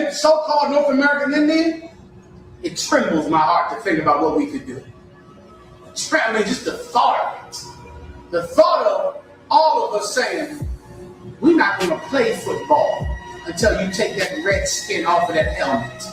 the so-called North American Indian, it trembles my heart to think about what we could do. I mean, just the thought of it. The thought of all of us saying, we're not going to play football until you take that red skin off of that helmet.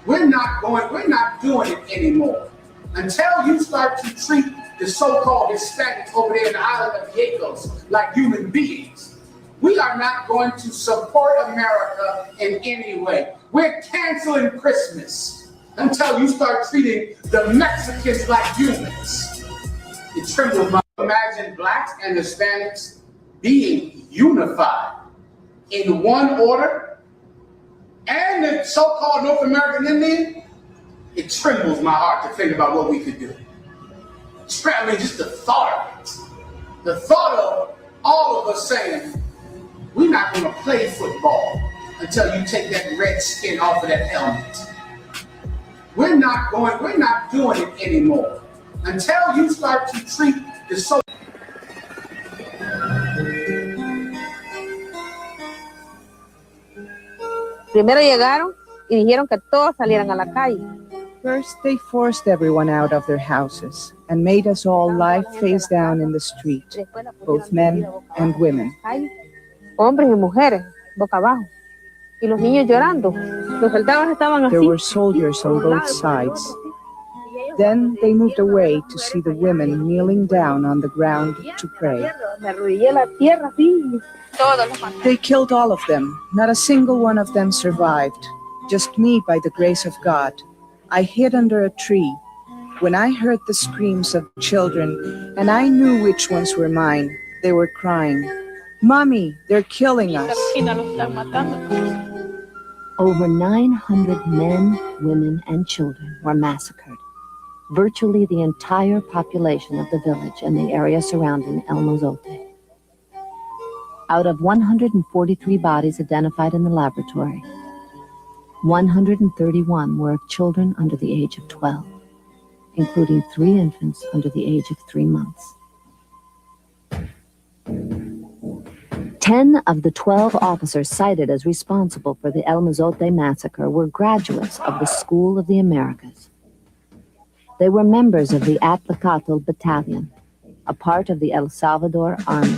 We're not doing it anymore until you start to treat the so-called Hispanics over there in the island of Vieques like human beings. We are not going to support America in any way. We're canceling Christmas until you start treating the Mexicans like humans. It trembles my imagine blacks and Hispanics being unified in one order, and the so-called North American Indian, it trembles my heart to think about what we could do. I mean, just the thought of it. The thought of all of us saying, we're not going to play football until you take that red skin off of that helmet. We're not doing it anymore until you start to treat the so. Primero llegaron y dijeron que todos salieran a la calle. First, they forced everyone out of their houses and made us all lie face down in the street, both men and women. Hombres y mujeres, boca abajo. Y los niños llorando. Los soldados estaban así. There were soldiers on both sides. Then they moved away to see the women kneeling down on the ground to pray. They killed all of them. Not a single one of them survived. Just me, by the grace of God. I hid under a tree. When I heard the screams of children, and I knew which ones were mine, they were crying, "Mommy, they're killing us." Over 900 men, women, and children were massacred. Virtually the entire population of the village and the area surrounding El Mozote. Out of 143 bodies identified in the laboratory, 131 were of children under the age of 12, including 3 infants under the age of 3 months. 10 of the 12 officers cited as responsible for the El Mozote massacre were graduates of the School of the Americas. They were members of the Atlacatl Battalion, a part of the El Salvador Army.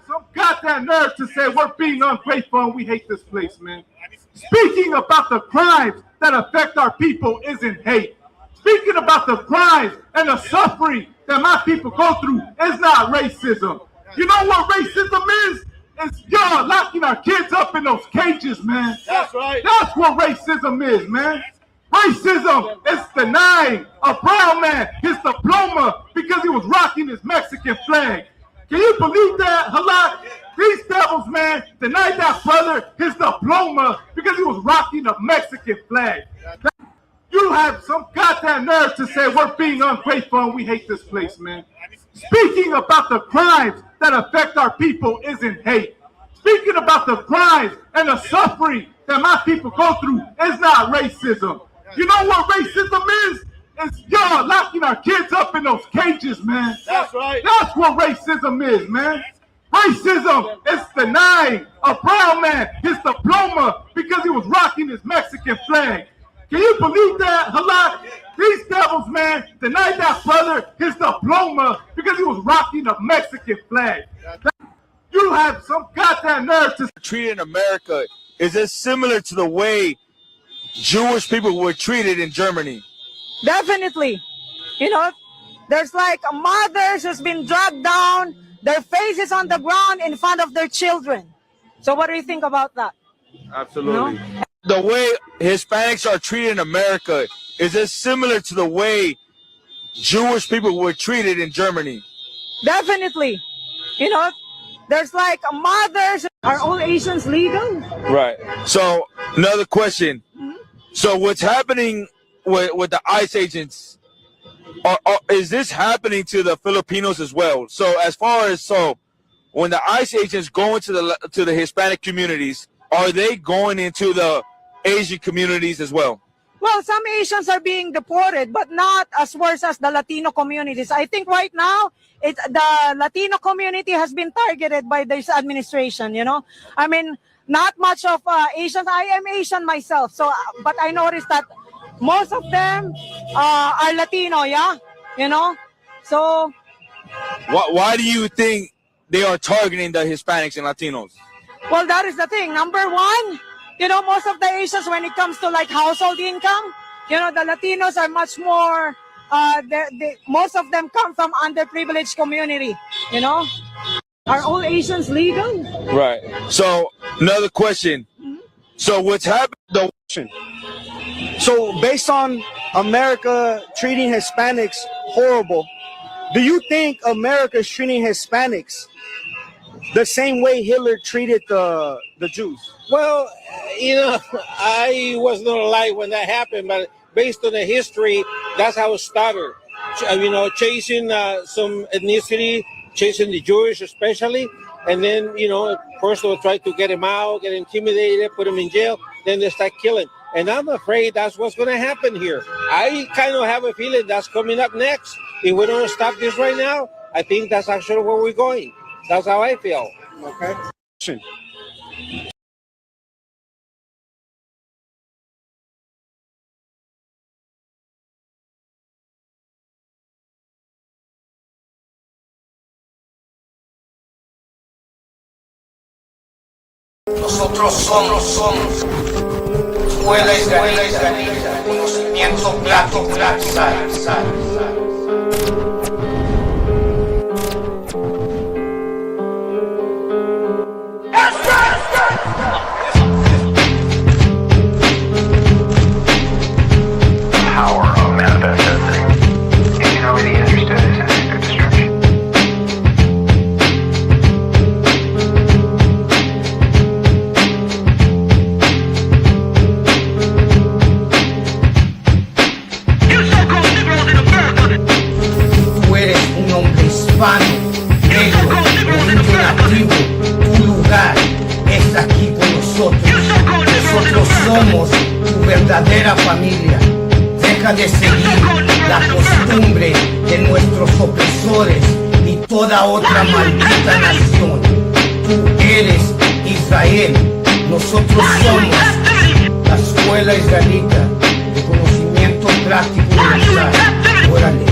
Some goddamn nerve to say we're being ungrateful and we hate this place, man. Speaking about the crimes that affect our people isn't hate. Speaking about the crimes and the suffering that my people go through is not racism. You know what racism is? It's y'all locking our kids up in those cages, man. That's right. That's what racism is, man. Racism is denying a brown man his diploma because he was rocking his Mexican flag. Can you believe that, Halak? These devils, man, denied that brother his diploma because he was rocking a Mexican flag. You have some goddamn nerve to say we're being ungrateful and we hate this place, man. Speaking about the crimes that affect our people isn't hate. Speaking about the crimes and the suffering that my people go through is not racism. You know what racism is? It's y'all locking our kids up in those cages, man. That's right. That's what racism is, man. Racism is denying a brown man his diploma because he was rocking his Mexican flag. Can you believe that, Halak? These devils, man, denied that brother his diploma because he was rocking a Mexican flag. You have some goddamn nerve to treat in America. Is this similar to the way Jewish people were treated in Germany? Definitely. You know, there's like mothers who's been dragged down, their faces on the ground in front of their children. So what do you think about that? Absolutely. You know? The way Hispanics are treated in America, is this similar to the way Jewish people were treated in Germany? Definitely. You know, there's like mothers. Are all Asians legal? Right. So another question. So what's happening with the ICE agents? Is this happening to the Filipinos as well? So as far as when the ICE agents go into the Hispanic communities, are they going into the Asian communities as well? Well, some Asians are being deported, but not as worse as the Latino communities. I think right now, the Latino community has been targeted by this administration, you know? I mean, not much of Asians. I am Asian myself, so but I noticed that most of them are Latino, yeah? You know? So... Why do you think they are targeting the Hispanics and Latinos? Well, that is the thing. Number one, you know, most of the Asians, when it comes to like household income, you know, the Latinos are much more, most of them come from underprivileged community, you know. Are all Asians legal? Right. So, another question. So, what's happening? So based on America treating Hispanics horrible, do you think America is treating Hispanics the same way Hitler treated the Jews? Well, you know, I was not alive when that happened, but based on the history, that's how it started. You know, chasing some ethnicity, chasing the Jewish especially, and then, you know, first they will try to get him out, get intimidated, put him in jail, then they start killing. And I'm afraid that's what's going to happen here. I kind of have a feeling that's coming up next. If we don't stop this right now, I think that's actually where we're going. That's how I feel. Okay. Nosotros somos escuela israelita, conocimiento práctico, sal. Power of manifest destiny. If you know where the understood is in its destruction. Tú eres un hombre hispano, negro, o indio nativo. Tu lugar es aquí con nosotros. Nosotros somos tu verdadera familia. Deja de seguir la costumbre de nuestros opresores y toda otra maldita nación. Tú eres Israel. Nosotros somos la escuela israelita de conocimiento práctico universal. Órale.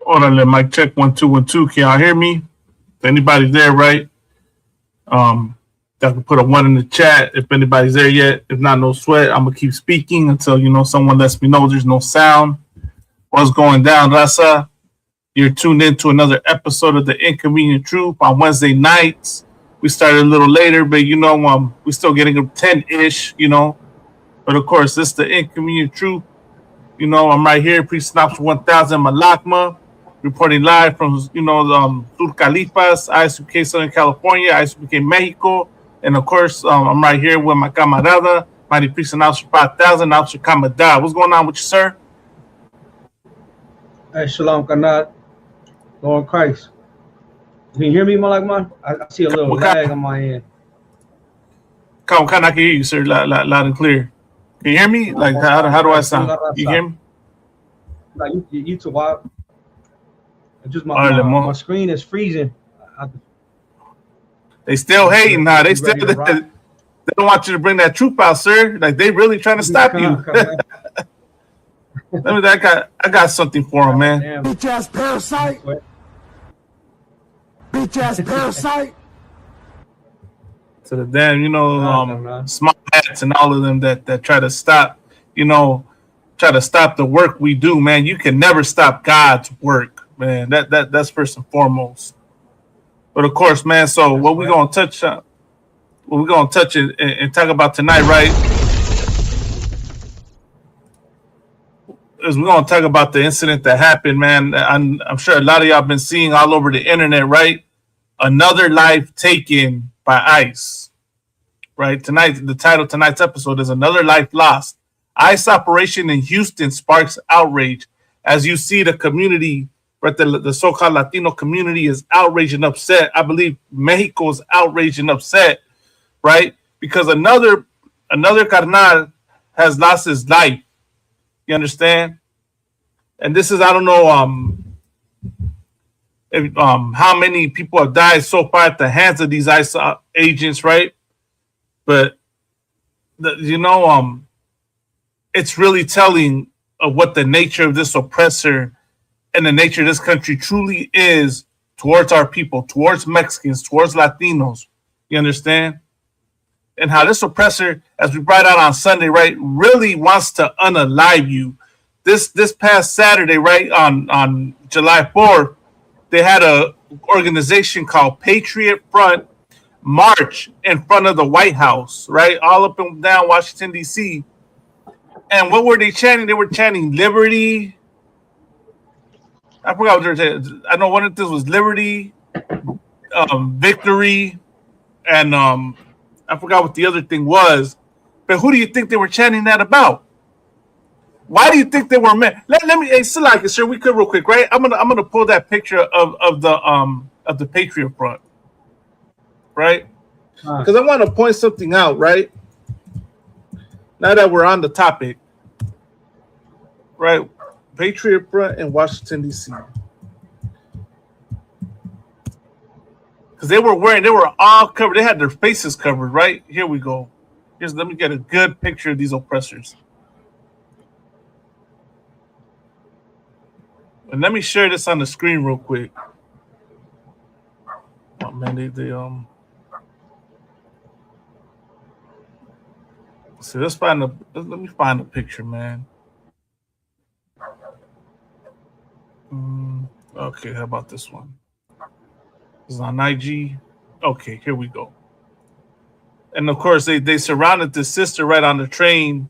Orale, mic check 1 2 1 2. Can y'all hear me? If anybody's there, right? Y'all can put a 1 in the chat if anybody's there yet. If not, no sweat. I'm gonna keep speaking until someone lets me know there's no sound. What's going down, Raza? You're tuned in to another episode of the Inconvenient Truth on Wednesday nights. We started a little later, but we're still getting up 10-ish, But of course, this is the Inconvenient Truth. I'm right here, pre-synopsis 1000 Malakma, reporting live from, Sur Califas, ISUK Southern California, ISUK Mexico. And of course, I'm right here with my camarada, Mighty Pre-synopsis 5000, Officer Kamada. What's going on with you, sir? Hey, Shalom Kanad, Lord Christ. Can you hear me, Malakma? I see a little lag on my end. Come, I can hear you, sir, loud and clear. Can you hear me? Like, how do I sound? You hear me? Like, you too wild. Just my screen is freezing. They still hating now. They don't want you to bring that troop out, sir. Like, they really trying to stop you. I got something for him, man. Bitch ass parasite. Bitch ass parasite. To the damn, smart hats and all of them that try to stop, the work we do, man. You can never stop God's work, man. That's first and foremost. But of course, man. So what we're gonna touch on, and talk about tonight, right? Is we're gonna talk about the incident that happened, man. I'm sure a lot of y'all been seeing all over the internet, right? Another life taken by ICE. right? Tonight, the title of tonight's episode is Another Life Lost. ICE operation in Houston sparks outrage. As you see, the community, right, the so-called Latino community is outraged and upset. I believe Mexico is outraged and upset, right? Because another carnal has lost his life. You understand? And this is, I don't know how many people have died so far at the hands of these ICE agents, right? But it's really telling of what the nature of this oppressor and the nature of this country truly is towards our people, towards Mexicans, towards Latinos. You understand? And how this oppressor, as we brought out on Sunday, right, really wants to unalive you. This past Saturday, right, on July 4th, they had a organization called Patriot Front march in front of the White House, right, all up and down Washington, D.C. And what were they chanting? They were chanting liberty. I forgot what they were chanting. I know one of this was liberty, victory, and I forgot what the other thing was. But who do you think they were chanting that about? Why do you think they were meant? Let me, hey, Salaki, sir, we could real quick, right? I'm gonna pull that picture of the Patriot Front, right? Because I want to point something out, right? Now that we're on the topic, right? Patriot Front in Washington, D.C. Because they were all covered. They had their faces covered, right? Here we go. Let me get a good picture of these oppressors. And let me share this on the screen real quick. Oh man, so let me find a picture, man. Okay, how about this one? This is on IG. Okay, here we go. And of course, they surrounded the sister right on the train.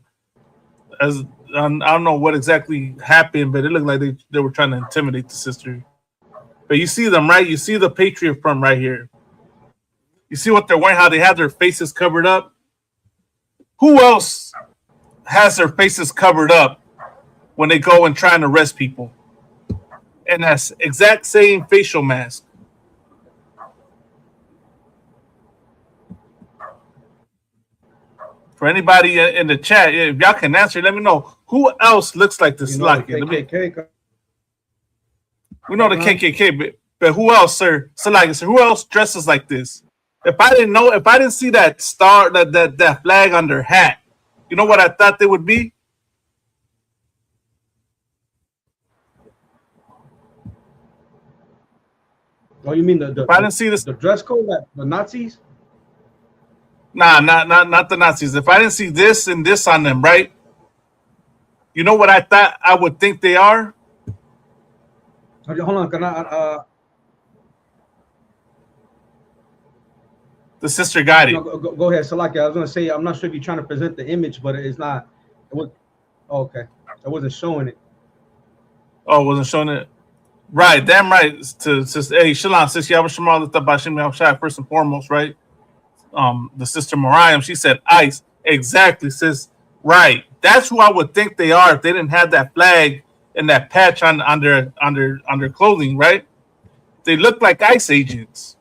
As I don't know what exactly happened, but it looked like they were trying to intimidate the sister. But you see them, right? You see the Patriot Front right here. You see what they're wearing, how they have their faces covered up? Who else has their faces covered up when they go and try and arrest people? And that's exact same facial mask. For anybody in the chat, if y'all can answer, let me know who else looks like this. We know the KKK, but who else, sir? Who else dresses like this? If I didn't see that star, that flag on their hat, you know what I thought they would be? Oh, you mean if I didn't see this, the dress code, the Nazis? Nah, not the Nazis. If I didn't see this and this on them, right? You know what I thought I would think they are? Hold on, can I? The sister got it. No, go ahead, Salaki. I was gonna say I'm not sure if you're trying to present the image, but it's not. It was okay. I wasn't showing it. Oh, wasn't showing it. Right, damn right. Hey, Shalom, sis, first and foremost, right? The sister Mariam, she said ICE. Exactly, sis. Right. That's who I would think they are if they didn't have that flag and that patch on their clothing, right? They look like ICE agents.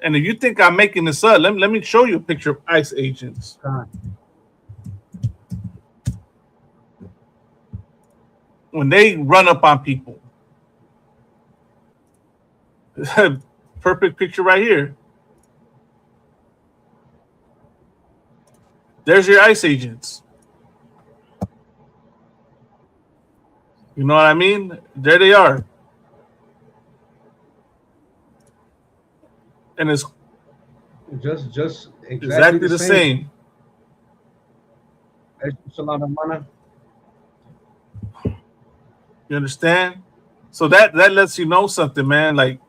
And if you think I'm making this up, let me show you a picture of ICE agents. When they run up on people. Perfect picture right here. There's your ICE agents. You know what I mean? There they are. And it's just exactly the same. You understand? So that lets you know something, man. Like,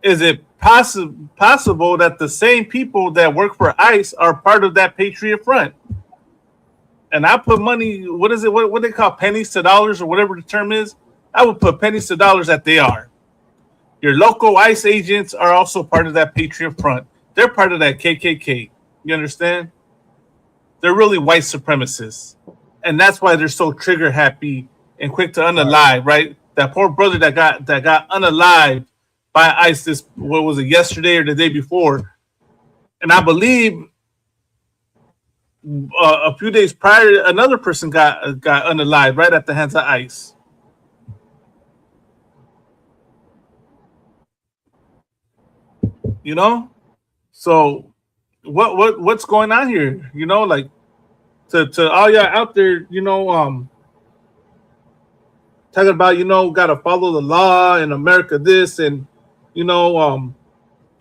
is it possible that the same people that work for ICE are part of that Patriot Front? And I put money, what is it? What they call pennies to dollars or whatever the term is? I would put pennies to dollars that they are. Your local ICE agents are also part of that Patriot Front. They're part of that KKK. You understand? They're really white supremacists, and that's why they're so trigger happy and quick to unalive. Right? That poor brother that got unalived by ICE. This, what was it, yesterday or the day before? And I believe a few days prior, another person got unalived right at the hands of ICE. You know, so what's going on here? You know, like to all y'all out there, you know, talking about, you know, got to follow the law in America, this, and you know,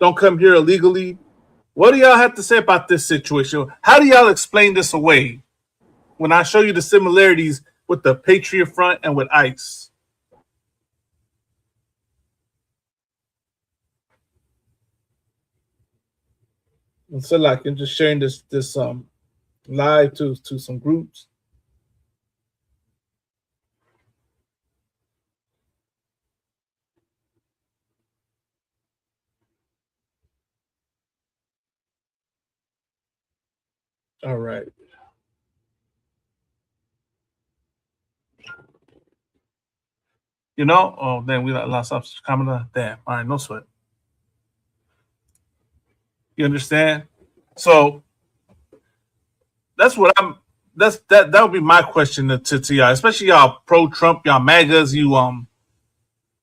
don't come here illegally. What do y'all have to say about this situation? How do y'all explain this away when I show you the similarities with the Patriot Front and with ICE? And so, like, I'm just sharing this live to some groups. All right. You know, oh, then we lost up camera. Damn. All right, no sweat. You understand? So that's what I'm. That would be my question to y'all, especially y'all pro-Trump, y'all MAGAs, you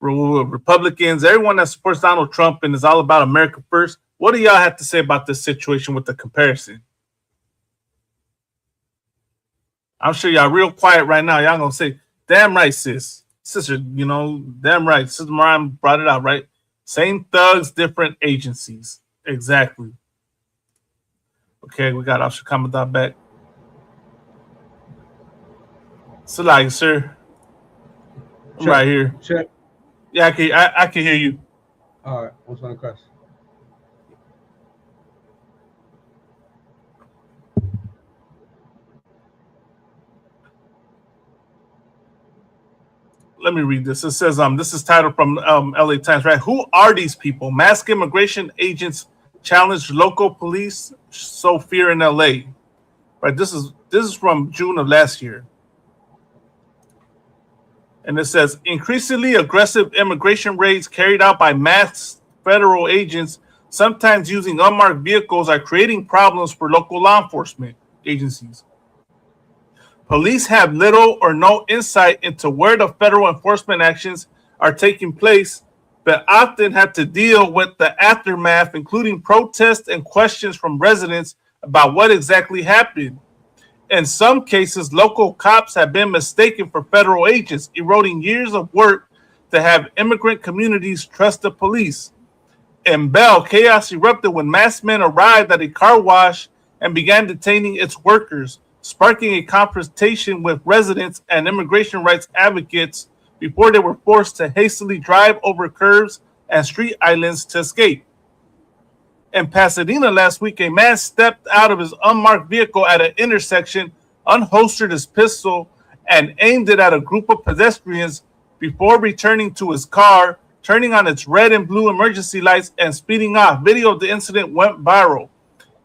Republicans, everyone that supports Donald Trump and is all about America first. What do y'all have to say about this situation with the comparison? I'm sure y'all real quiet right now. Y'all gonna say, "Damn right, sis, sister." You know, damn right. Sister Mariah brought it out, right? Same thugs, different agencies. Exactly. Okay, we got Officer Commandant back. So, like, sir, I'm Check. right here. Check. Yeah, I can hear you. All right. What's on the question? Let me read this. It says, this is titled from LA Times, right? Who are these people? Masked immigration agents challenge local police, sow fear in LA. Right. This is from June of last year. And it says, increasingly aggressive immigration raids carried out by masked federal agents, sometimes using unmarked vehicles, are creating problems for local law enforcement agencies. Police have little or no insight into where the federal enforcement actions are taking place, but often have to deal with the aftermath, including protests and questions from residents about what exactly happened. In some cases, local cops have been mistaken for federal agents, eroding years of work to have immigrant communities trust the police. In Bell, chaos erupted when masked men arrived at a car wash and began detaining its workers, sparking a confrontation with residents and immigration rights advocates before they were forced to hastily drive over curbs and street islands to escape. In Pasadena last week, a man stepped out of his unmarked vehicle at an intersection, unholstered his pistol, and aimed it at a group of pedestrians before returning to his car, turning on its red and blue emergency lights, and speeding off. Video of the incident went viral.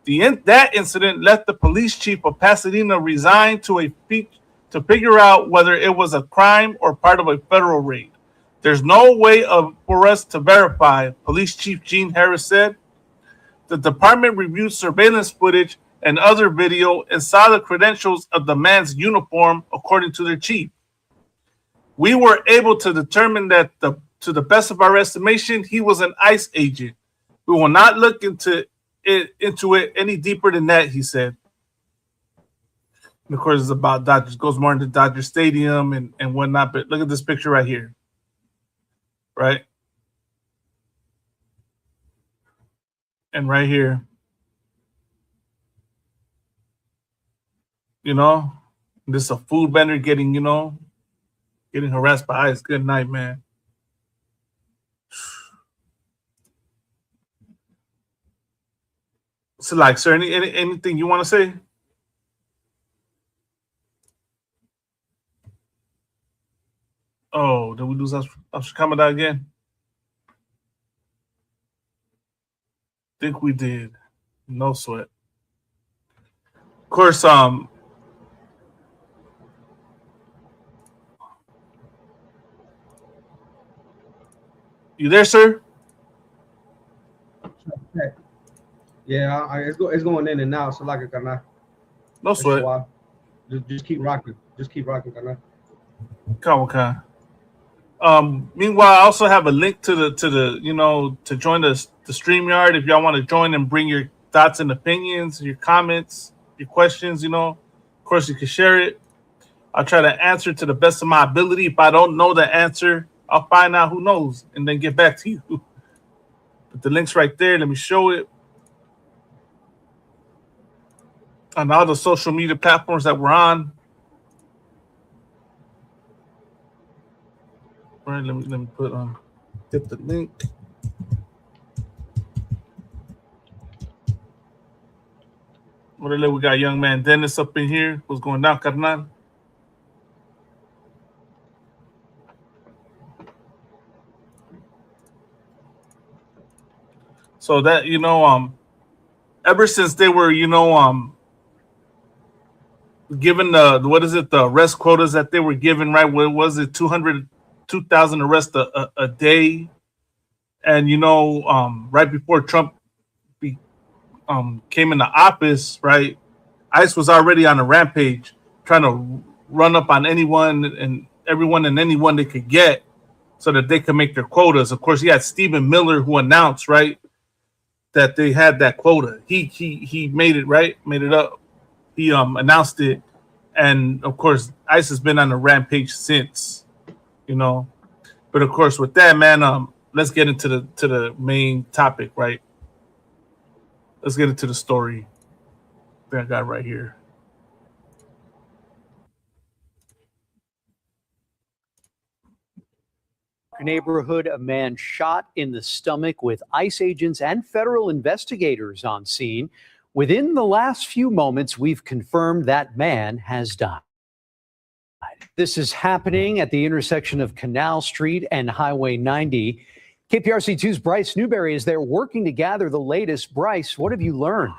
That incident left the police chief of Pasadena resign to figure out whether it was a crime or part of a federal raid. There's no way for us to verify, Police Chief Gene Harris said. The department reviewed surveillance footage and other video and saw the credentials of the man's uniform, according to their chief. We were able to determine that, to the best of our estimation, he was an ICE agent. We will not look into it any deeper than that, he said. And of course, it's about Dodgers. Goes more into Dodger Stadium and whatnot. But look at this picture right here. Right? And right here. You know, this is a food vendor getting harassed by ICE. Good night, man. So, like, sir, anything you want to say? Oh, did we lose Officer Kamada again? Think we did. No sweat. course, you there, sir? Yeah, it's going in and out. So like it, No sweat. Just keep rocking. Just keep rocking, kana. Okay. Meanwhile, I also have a link to the to join the StreamYard if y'all want to join and bring your thoughts and opinions, your comments, your questions. Of course, you can share it. I'll try to answer to the best of my ability. If I don't know the answer, I'll find out who knows and then get back to you. But the link's right there. Let me show it. On all the social media platforms that we're on. All right, let me put on hit the link. We got young man Dennis up in here. What's going down, carnal? So that ever since they were given the arrest quotas that they were given, right? What was it, 2,000 arrests a day? And right before Trump came into office, right, ICE was already on a rampage, trying to run up on anyone and everyone and anyone they could get, so that they could make their quotas. Of course, you had Stephen Miller who announced, right, that they had that quota. He made it, right, made it up. He announced it, and of course, ICE has been on a rampage since, But of course, with that, man, let's get into the main topic, right? Let's get into the story that I got right here. Neighborhood, a man shot in the stomach with ICE agents and federal investigators on scene. Within the last few moments, we've confirmed that man has died. This is happening at the intersection of Canal Street and Highway 90. KPRC2's Bryce Newberry is there working to gather the latest. Bryce, what have you learned?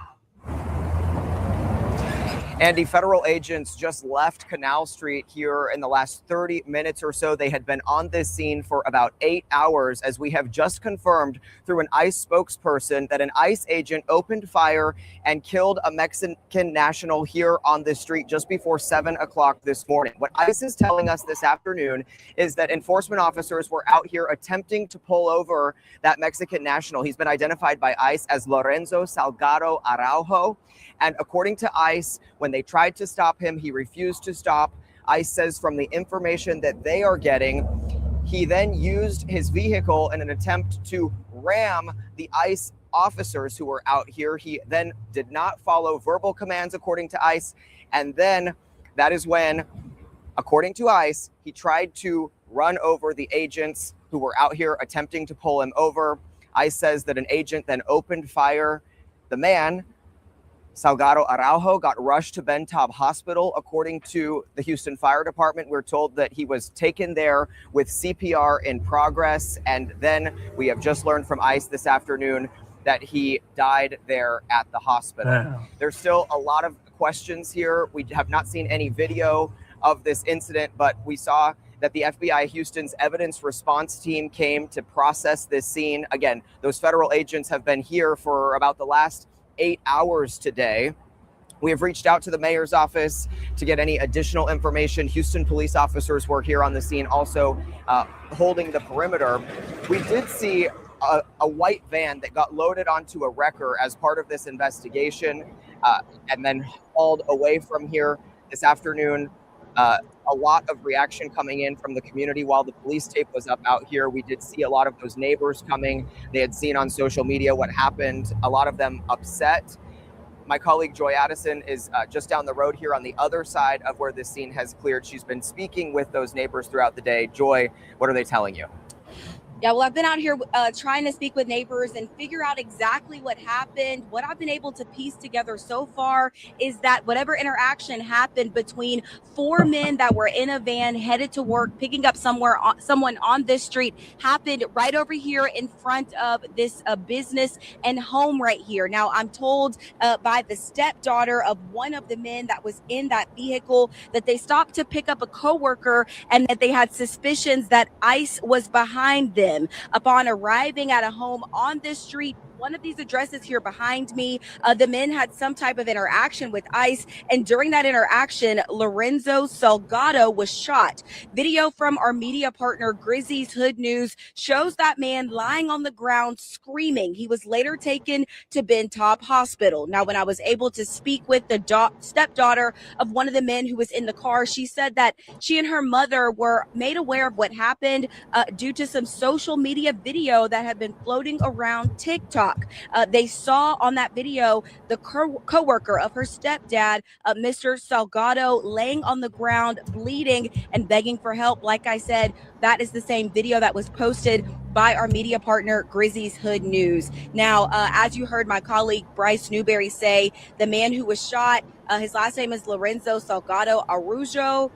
Andy, federal agents just left Canal Street here in the last 30 minutes or so. They had been on this scene for about 8 hours, as we have just confirmed through an ICE spokesperson that an ICE agent opened fire and killed a Mexican national here on this street just before 7 o'clock this morning. What ICE is telling us this afternoon is that enforcement officers were out here attempting to pull over that Mexican national. He's been identified by ICE as Lorenzo Salgado Araujo. And according to ICE, when they tried to stop him, he refused to stop. ICE says from the information that they are getting, he then used his vehicle in an attempt to ram the ICE officers who were out here. He then did not follow verbal commands, according to ICE. And then that is when, according to ICE, he tried to run over the agents who were out here attempting to pull him over. ICE says that an agent then opened fire. The man, Salgado Araujo, got rushed to Ben Taub Hospital. According to the Houston Fire Department, we're told that he was taken there with CPR in progress. And then we have just learned from ICE this afternoon that he died there at the hospital. Yeah. There's still a lot of questions here. We have not seen any video of this incident, but we saw that the FBI Houston's evidence response team came to process this scene. Again, those federal agents have been here for about the last 8 hours today. We have reached out to the mayor's office to get any additional information. Houston police officers were here on the scene, also holding the perimeter. We did see a white van that got loaded onto a wrecker as part of this investigation, and then hauled away from here this afternoon. A lot of reaction coming in from the community while the police tape was up out here. We did see a lot of those neighbors coming. They had seen on social media what happened, a lot of them upset. My colleague Joy Addison is just down the road here on the other side of where this scene has cleared. She's been speaking with those neighbors throughout the day. Joy, what are they telling you? Yeah, well, I've been out here trying to speak with neighbors and figure out exactly what happened. What I've been able to piece together so far is that whatever interaction happened between four men that were in a van headed to work, picking up someone on this street, happened right over here in front of this business and home right here. Now, I'm told by the stepdaughter of one of the men that was in that vehicle that they stopped to pick up a coworker and that they had suspicions that ICE was behind them. Upon arriving at a home on this street, one of these addresses here behind me, the men had some type of interaction with ICE. And during that interaction, Lorenzo Salgado was shot. Video from our media partner, Grizzy's Hood News, shows that man lying on the ground screaming. He was later taken to Ben Taub Hospital. Now, when I was able to speak with the stepdaughter of one of the men who was in the car, she said that she and her mother were made aware of what happened due to some social media video that had been floating around TikTok. They saw on that video the co-worker of her stepdad, Mr. Salgado, laying on the ground, bleeding and begging for help. Like I said, that is the same video that was posted by our media partner, Grizzy's Hood News. Now, as you heard my colleague Bryce Newberry say, the man who was shot, his last name is Lorenzo Salgado Araujo,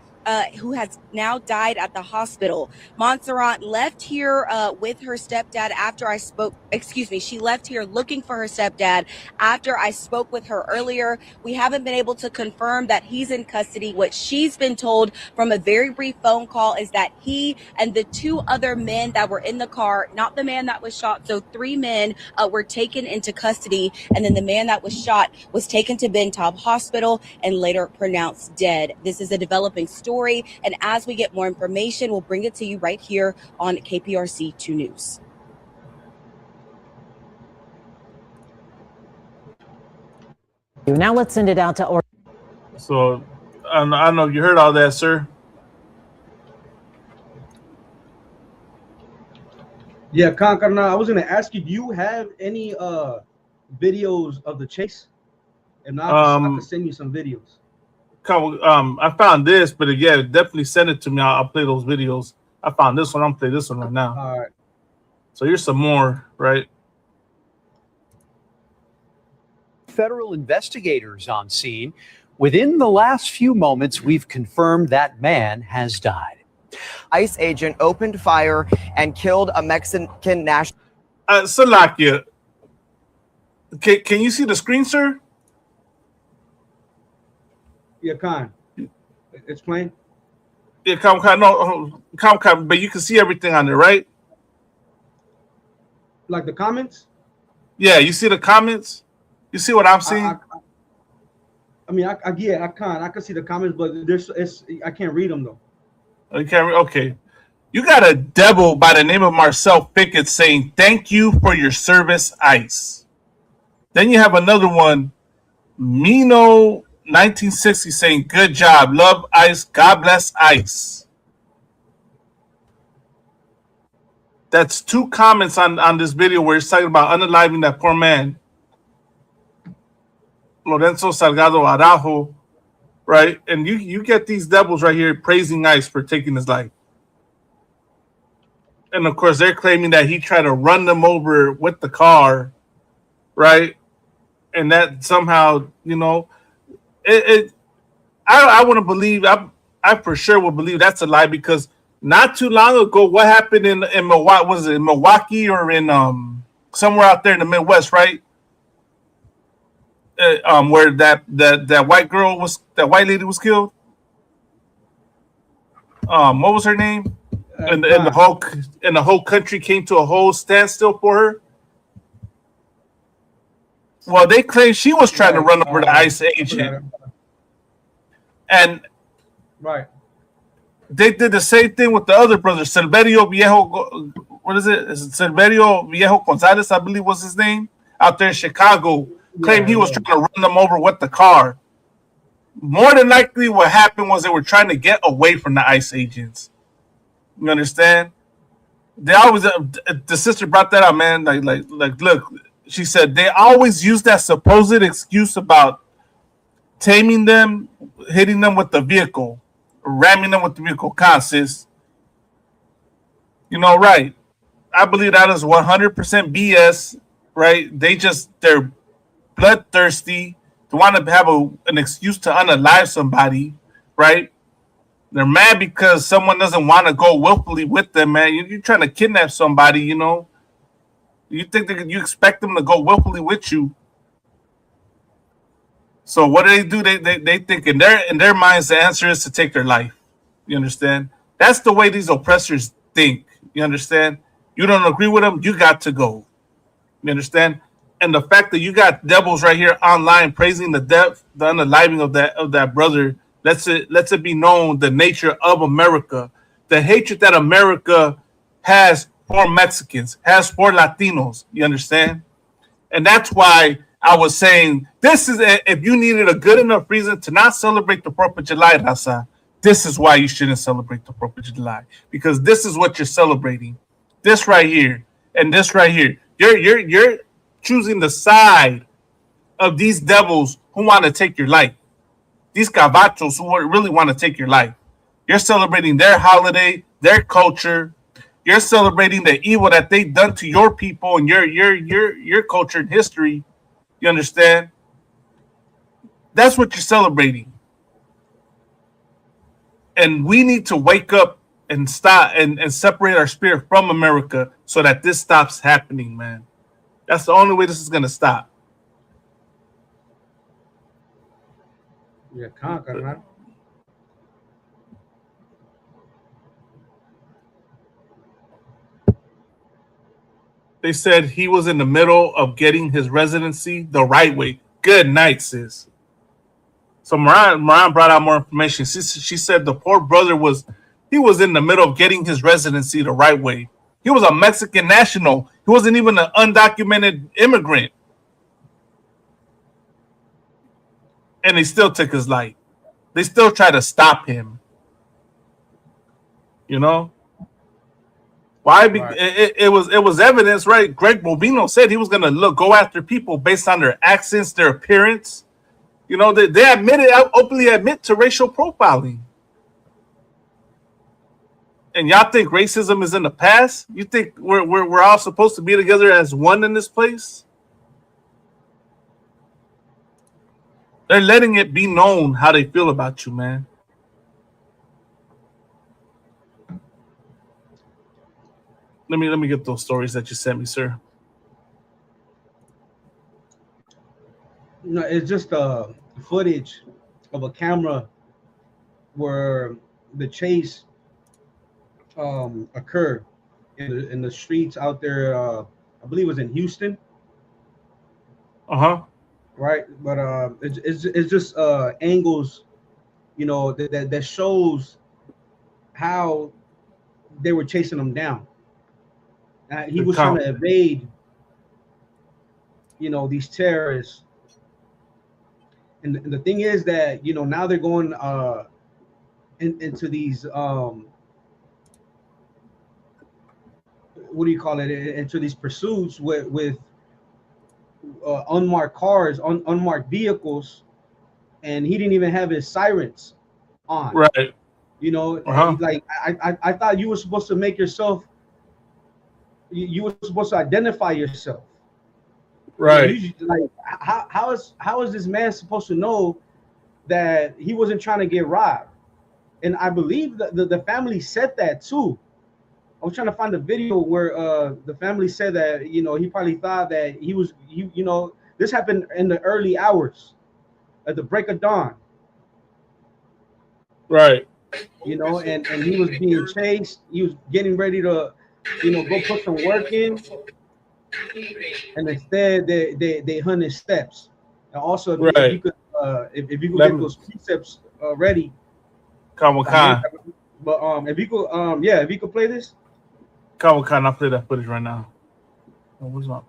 who has now died at the hospital. Montserrat left here with her stepdad after I spoke. Excuse me, she left here looking for her stepdad after I spoke with her earlier. We haven't been able to confirm that he's in custody. What she's been told from a very brief phone call is that he and the two other men that were in the car, not the man that was shot, so three men were taken into custody, and then the man that was shot was taken to Ben Taub Hospital and later pronounced dead. This is a developing story, and as we get more information, we'll bring it to you right here on KPRC 2 News. Now let's send it out to So I know you heard all that, sir. Yeah, Carnal, I was gonna ask you, do you have any videos of the chase? If not, I can send you some videos. I found this, but yeah, definitely send it to me. I'll play those videos. I found this one. I'm playing this one right now. All right. So here's some more, right? Federal investigators on scene. Within the last few moments, we've confirmed that man has died. ICE agent opened fire and killed a Mexican national. Salakia, can you see the screen, sir? Yeah, Khan. It's playing. Yeah, no, but you can see everything on there, right? Like the comments? Yeah, you see the comments? You see what I'm seeing? I can see the comments, but I can't read them though. Okay. You got a devil by the name of Marcel Pickett saying, "Thank you for your service, ICE." Then you have another one, Mino 1960, saying, "Good job, love ICE, God bless ICE." That's two comments on this video where it's talking about unaliving that poor man, Lorenzo Salgado Araujo, right? And you get these devils right here praising ICE for taking his life. And of course, they're claiming that he tried to run them over with the car, right? And that somehow, I wouldn't believe, I for sure would believe that's a lie, because not too long ago, what happened in Milwaukee, was it in Milwaukee or in somewhere out there in the Midwest, right? Where that white lady was killed. What was her name? And the whole country came to a whole standstill for her. Well, they claim she was trying to run over the ICE agent, and they did the same thing with the other brother, Silverio Viejo. What is it? Is it Silverio Viejo Gonzalez? I believe was his name, out there in Chicago. Claimed he was trying to run them over with the car. More than likely, what happened was they were trying to get away from the ICE agents. You understand? They always, the sister brought that up, man. Like, look, she said they always use that supposed excuse about taming them, hitting them with the vehicle, ramming them with the vehicle. Sis, right? I believe that is 100% BS, right? They're bloodthirsty. They want to have an excuse to unalive somebody, right? They're mad because someone doesn't want to go willfully with them, man. You're trying to kidnap somebody, you know. You think you expect them to go willfully with you. So what do? They think in their minds the answer is to take their life. You understand? That's the way these oppressors think. You understand? You don't agree with them, you got to go. You understand? And the fact that you got devils right here online praising the unaliving of that brother lets it be known the nature of America, the hatred that America has for Mexicans, has for Latinos. You understand? And that's why I was saying this is if you needed a good enough reason to not celebrate the 4th of July, Raza, this is why you shouldn't celebrate the 4th of July, because this is what you're celebrating. This right here and this right here. You're choosing the side of these devils who want to take your life. These cabachos who really want to take your life. You're celebrating their holiday, their culture. You're celebrating the evil that they've done to your people and your culture and history. You understand? That's what you're celebrating. And we need to wake up and stop and separate our spirit from America so that this stops happening, man. That's the only way this is going to stop. Yeah, carnal. They said he was in the middle of getting his residency the right way. Good night, sis. So Moran brought out more information. She said the poor brother was in the middle of getting his residency the right way. He was a Mexican national. He wasn't even an undocumented immigrant. And they still took his life. They still tried to stop him. You know? Why? Right. It was evidence, right? Greg Bobino said he was going to go after people based on their accents, their appearance. You know, they openly admit to racial profiling. And y'all think racism is in the past? You think we're all supposed to be together as one in this place? They're letting it be known how they feel about you, man. Let me get those stories that you sent me, sir. No, it's just footage of a camera where the chase occurred in the streets out there. I believe it was in Houston. Right, but it's just angles, you know, that shows how they were chasing him down. He was trying to evade, you know, these terrorists. And the thing is that, you know, now they're going into these what do you call it? Into these pursuits with unmarked cars, unmarked vehicles, and he didn't even have his sirens on. Right. You know, like I thought you were supposed to make yourself. You were supposed to identify yourself. Right. You know, like how is this man supposed to know that he wasn't trying to get robbed? And I believe that the family said that too. I was trying to find the video where the family said that, you know, he probably thought that you know, this happened in the early hours at the break of dawn. Right. You know, and he was being chased. He was getting ready to, you know, go put some work in. And instead they hunt his steps. And also if you could get those precepts ready. Kawakan. But if you could play this. Kawakan, I'll play that footage right now. Oh, what's up?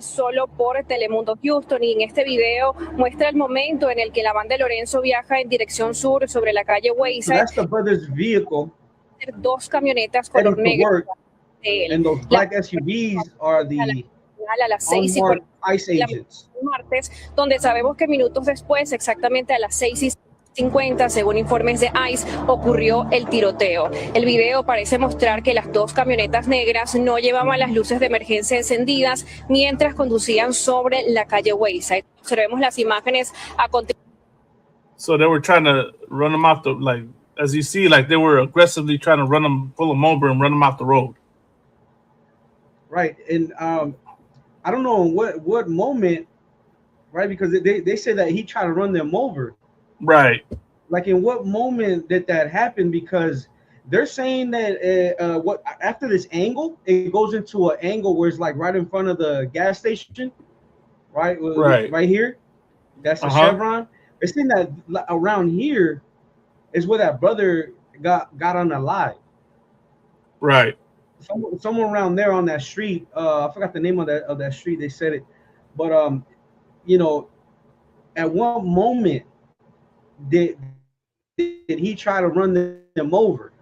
Solo por Telemundo Houston, y en este video muestra el momento en el que la banda de Lorenzo viaja en dirección sur sobre la calle Wayside. That's the brother's vehicle. Dos camionetas color negro. And those black SUVs are the a las 6 y ICE agents. Martes, donde sabemos que minutos después, exactamente a las 6 y 50, según informes de ICE, ocurrió el tiroteo. El video parece mostrar que las dos camionetas negras no llevaban las luces de emergencia encendidas mientras conducían sobre la calle Wayside. Observemos las imágenes a continuación. So they were trying to run them off the, like, as you see, like they were aggressively trying to pull them over and run them off the road. Right, and I don't know what moment, right? Because they say that he tried to run them over. Right. Like, in what moment did that happen? Because they're saying that what after this angle, it goes into an angle where it's like right in front of the gas station, right? Right here. That's the Chevron. They're saying that around here is where that brother got unalive. Right. Somewhere around there on that street. I forgot the name of that street. They said it, but you know, at what moment did he try to run them over?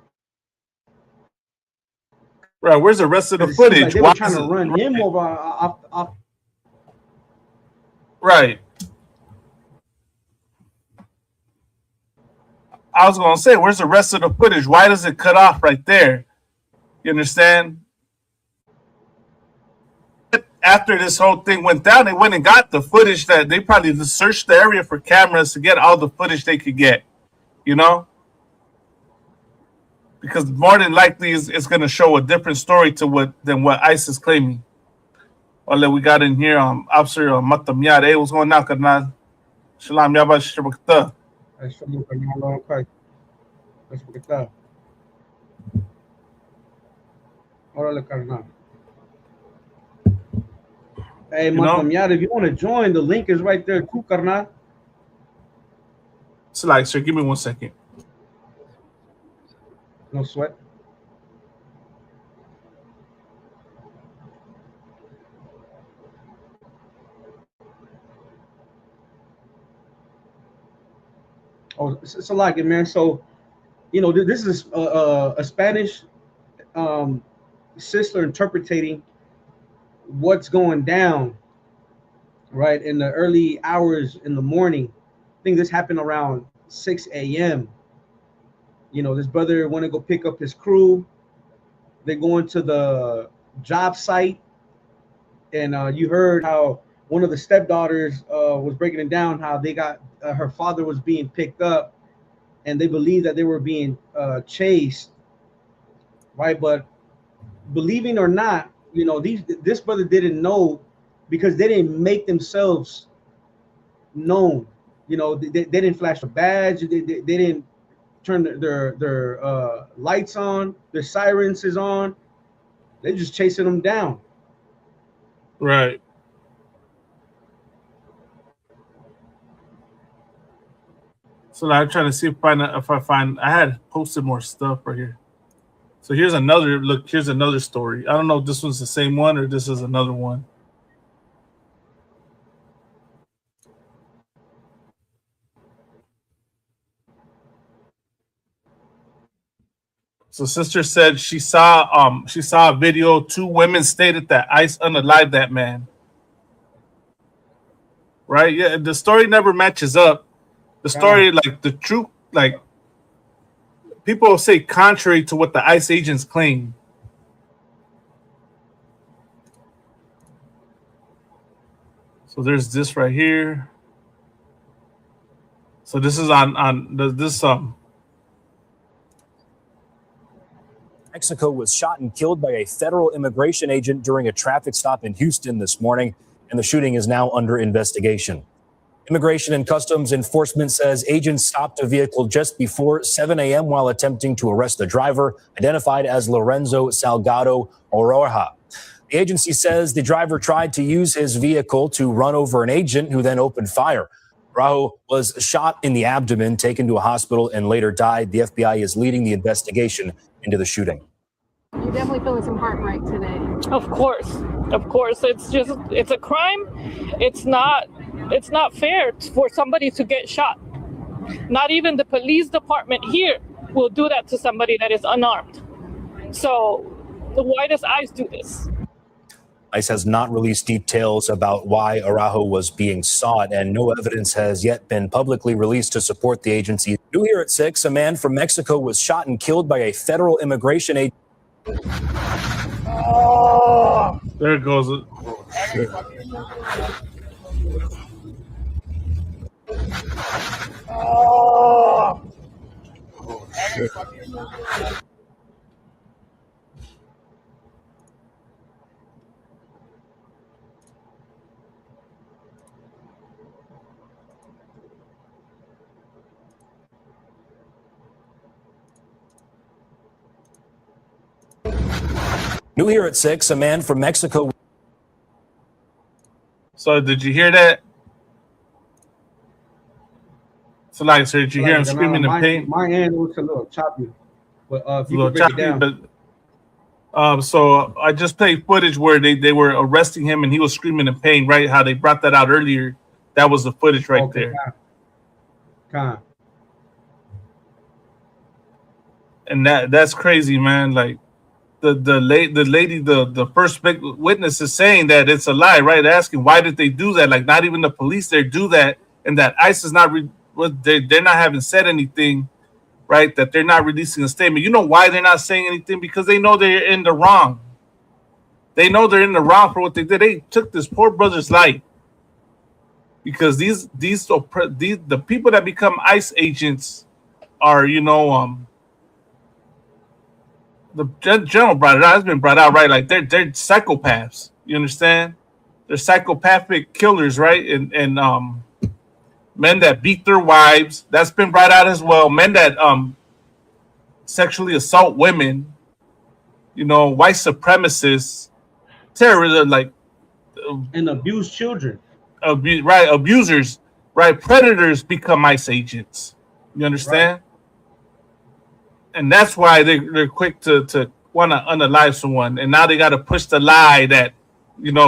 Right. Where's the rest of the footage? Like they were trying to run him over off. Right. I was gonna say, where's the rest of the footage? Why does it cut off right there? You understand? After this whole thing went down, they went and got the footage that they probably searched the area for cameras to get all the footage they could get, you know? Because more than likely it's going to show a different story than what ICE is claiming. Well, we got in here, Officer Matamyar. Hey, what's going on, carnal? Shalom, yaba shibakta. Órale, carnal. Hey, Matamyar, if you want to join, the link is right there too, carnal. So, like, sir, give me 1 second. No sweat. Oh, it's a lot, man. So, you know, this is a Spanish sister interpreting what's going down, right, in the early hours in the morning. I think this happened around 6 a.m. You know, this brother want to go pick up his crew. They go into the job site, and you heard how one of the stepdaughters was breaking it down, how they got her father was being picked up, and they believed that they were being chased, right? But believing or not, you know, this brother didn't know because they didn't make themselves known. You know, they didn't flash a badge. They didn't turn their lights on. Their sirens is on. They're just chasing them down. Right. So I'm trying to see if I find. I had posted more stuff right here. So here's another look. Here's another story. I don't know if this one's the same one or this is another one. So sister said she saw a video. 2 women stated that ICE unalived that man. Right? Yeah, the story never matches up. The story, like the truth, like people say contrary to what the ICE agents claim. So there's this right here. So this is on this Mexico was shot and killed by a federal immigration agent during a traffic stop in Houston this morning, and the shooting is now under investigation. Immigration and Customs Enforcement says agents stopped a vehicle just before 7 a.m. while attempting to arrest the driver, identified as Lorenzo Salgado Oroja. The agency says the driver tried to use his vehicle to run over an agent who then opened fire. Rajo was shot in the abdomen, taken to a hospital, and later died. The FBI is leading the investigation into the shooting. You're definitely feeling some heartbreak today. Of course. It's a crime. It's not fair for somebody to get shot. Not even the police department here will do that to somebody that is unarmed. So why does ICE do this? ICE has not released details about why Araujo was being sought, and no evidence has yet been publicly released to support the agency. New here at 6, a man from Mexico was shot and killed by a federal immigration agent. There goes it. New here at 6, a man from Mexico. So did you hear that? So like, so did you hear him screaming in pain? My end was a little choppy, but if you A little could break choppy, it down. but so I just played footage where they were arresting him and he was screaming in pain, right? How they brought that out earlier. That was the footage right there. Con. And that's crazy, man. Like the first big witness is saying that it's a lie, right? Asking why did they do that? Like not even the police there do that, and that ICE is not they're not having said anything, right? That they're not releasing a statement. You know why they're not saying anything? Because they know they're in the wrong. They know they're in the wrong for what they did. They took this poor brother's life because the people that become ICE agents are, the general brought it out. It's been brought out, right? Like they're psychopaths. You understand? They're psychopathic killers, right? And men that beat their wives. That's been brought out as well. Men that sexually assault women. White supremacists, terrorism, like and abuse children. Right? Abusers, right? Predators become ICE agents. You understand? Right. And that's why they're quick to want to unalive someone, and now they got to push the lie that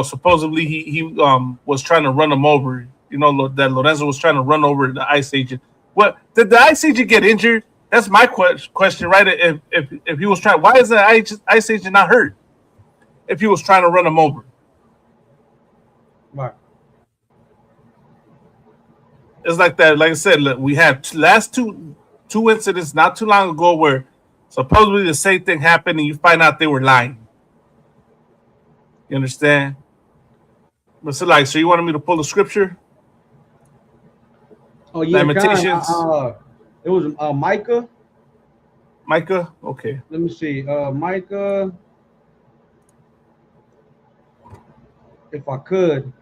supposedly he was trying to run him over. That Lorenzo was trying to run over the ICE agent. What did the ICE agent get injured? That's my question, right? If he was trying, why is the ICE agent not hurt? If he was trying to run him over, right? It's like that. Like I said, look, we had last two incidents not too long ago where supposedly the same thing happened and you find out they were lying. You understand? But so you wanted me to pull the scripture? Oh yeah, Lamentations. It was Micah. Micah, okay. Let me see. Micah, if I could.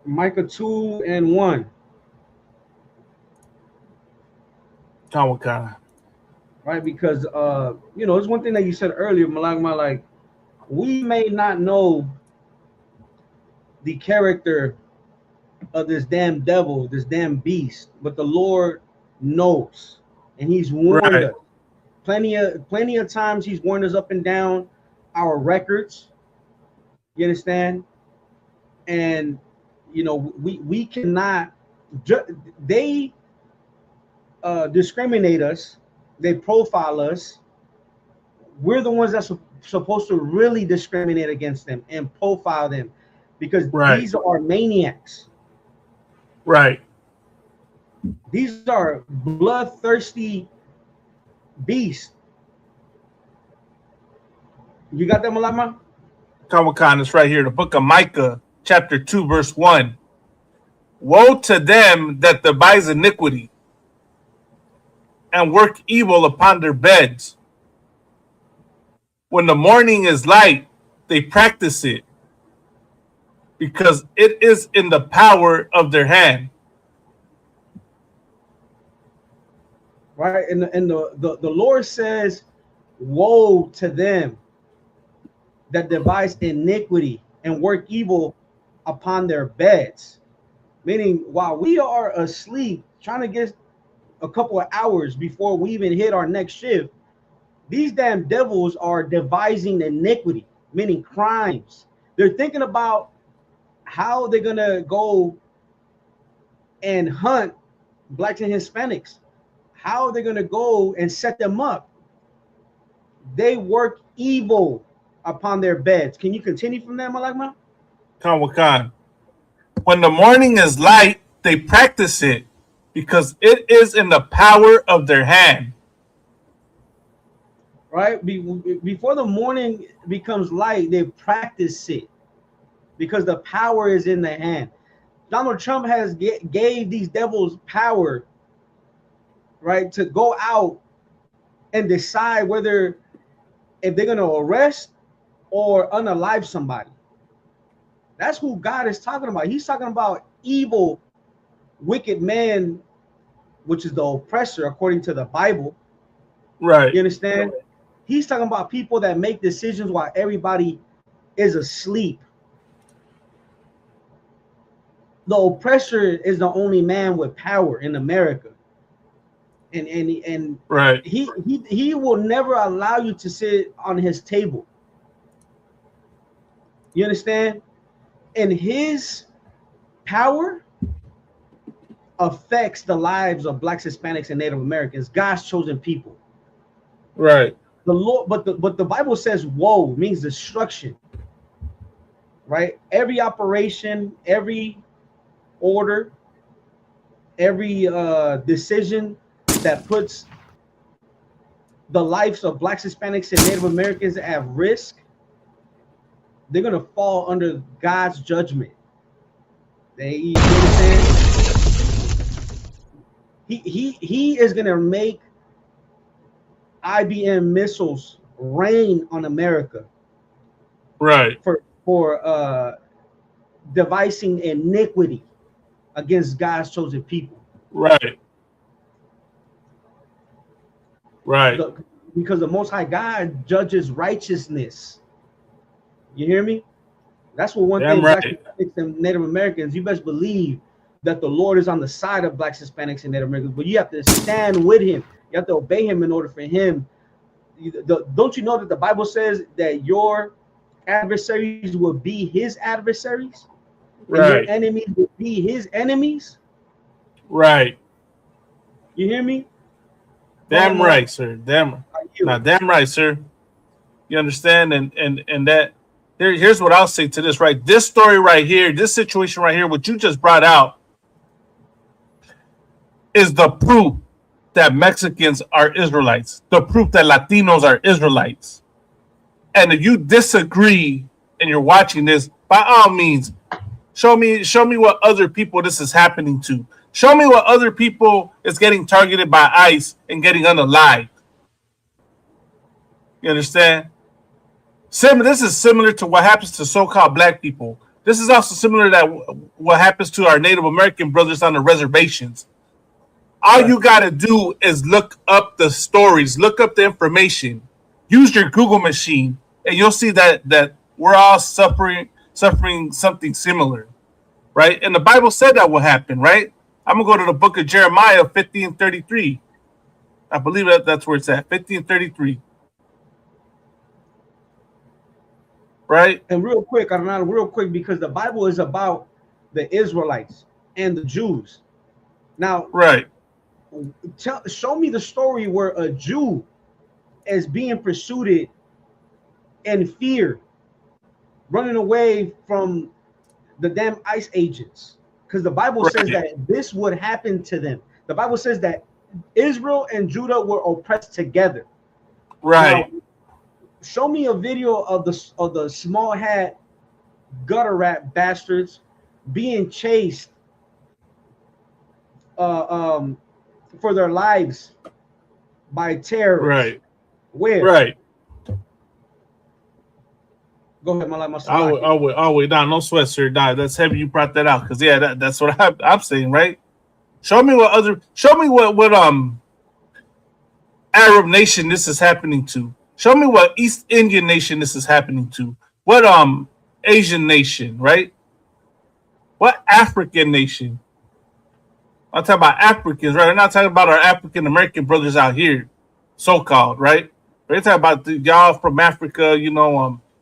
Micah 2:1. Right, because it's one thing that you said earlier, Malagma, like we may not know the character of this damn devil, this damn beast, but the Lord knows, and He's warned us. Plenty of times He's warned us up and down our records. You understand? And we cannot. They discriminate us. They profile us. We're the ones that's supposed to really discriminate against them and profile them, because these are maniacs. Right. These are bloodthirsty beasts. You got that, Malama? Kawakan, it's right here. The book of Micah, chapter 2, verse 1. Woe to them that devise iniquity and work evil upon their beds. When the morning is light, they practice it, because it is in the power of their hand. Right, and the Lord says, woe to them that devise iniquity and work evil upon their beds. Meaning, while we are asleep, trying to get a couple of hours before we even hit our next shift, these damn devils are devising iniquity, meaning crimes. They're thinking about how they're gonna go and hunt blacks and Hispanics, how they're gonna go and set them up. they work evil upon their beds. Can you continue from there, Malagma? Khan. When the morning is light, they practice it because it is in the power of their hand. Right? Before the morning becomes light, they practice it because the power is in the hand. Donald Trump has gave these devils power, right, to go out and decide whether if they're going to arrest or unalive somebody. That's who God is talking about. He's talking about evil, wicked man, which is the oppressor according to the Bible. Right. You understand? He's talking about people that make decisions while everybody is asleep. The oppressor is the only man with power in America. And right. He will never allow you to sit on his table. You understand? And his power affects the lives of Blacks, Hispanics, and Native Americans, God's chosen people. Right. The Lord, but the Bible says woe means destruction. Right? Every operation, every order, every decision that puts the lives of Blacks, Hispanics, and Native Americans at risk, they're gonna fall under God's judgment. You understand? He is gonna make IBM missiles rain on America. Right. For devising iniquity against God's chosen people. Right. Right. Because the Most High God judges righteousness. You hear me? That's what one thing right. Blacks, Hispanics, and Native Americans, you best believe that the Lord is on the side of Blacks, Hispanics, and Native Americans, but you have to stand with him. You have to obey him in order for him. Don't you know that the Bible says that your adversaries will be his adversaries? Right. And your enemies will be his enemies? Right. You hear me? Damn right, sir. Damn right, sir. You understand? And that here's what I'll say to this, right? This story right here, this situation right here, what you just brought out, is the proof that Mexicans are Israelites, the proof that Latinos are Israelites. And if you disagree and you're watching this, by all means, show me what other people this is happening to. Show me what other people is getting targeted by ICE and getting unalived. You understand? This is similar to what happens to so-called black people. This is also similar to what happens to our Native American brothers on the reservations. All you got to do is look up the stories, look up the information, use your Google machine, and you'll see that we're all suffering something similar, right? And the Bible said that will happen, right? I'm going to go to the book of Jeremiah 50:33. I believe that's where it's at, 50:33. Right? And real quick, because the Bible is about the Israelites and the Jews. Now, right. Show me the story where a Jew is being pursued in fear, running away from the damn ICE agents. Because the Bible says that this would happen to them. The Bible says that Israel and Judah were oppressed together. Right. Now, show me a video of the small hat gutter rat bastards being chased for their lives by terrorists. Right. Where? Right. Go ahead, Malak. Oh, wait, no sweat, sir. Nah, that's heavy. You brought that out because that's what I'm saying, right? Show me what Arab nation this is happening to. Show me what East Indian nation this is happening to. What Asian nation, right? What African nation? I'm talking about Africans, right? I'm not talking about our African American brothers out here, so-called, right? We're talking about y'all from Africa,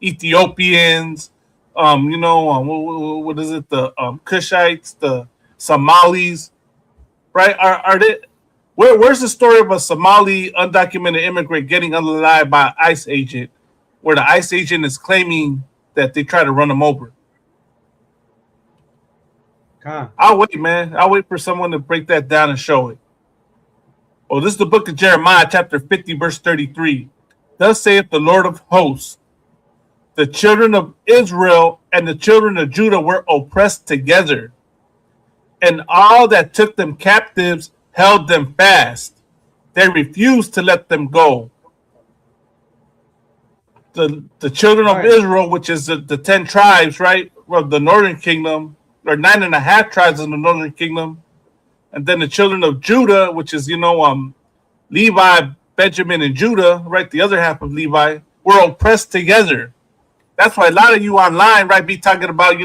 Ethiopians, what is it? The Kushites, the Somalis, right? Are they? Where's the story of a Somali undocumented immigrant getting unalive by an ICE agent, where the ICE agent is claiming that they try to run him over? I'll wait, man. I'll wait for someone to break that down and show it. Oh, this is the book of Jeremiah, chapter 50, verse 33. Thus saith the Lord of hosts, the children of Israel and the children of Judah were oppressed together, and all that took them captives held them fast. They refused to let them go. The children of Israel, which is the 10 tribes, right, of the northern kingdom, or 9.5 tribes in the northern kingdom, and then the children of Judah, which is, Levi, Benjamin, and Judah, right, the other half of Levi, were oppressed together. That's why a lot of you online, right, be talking about,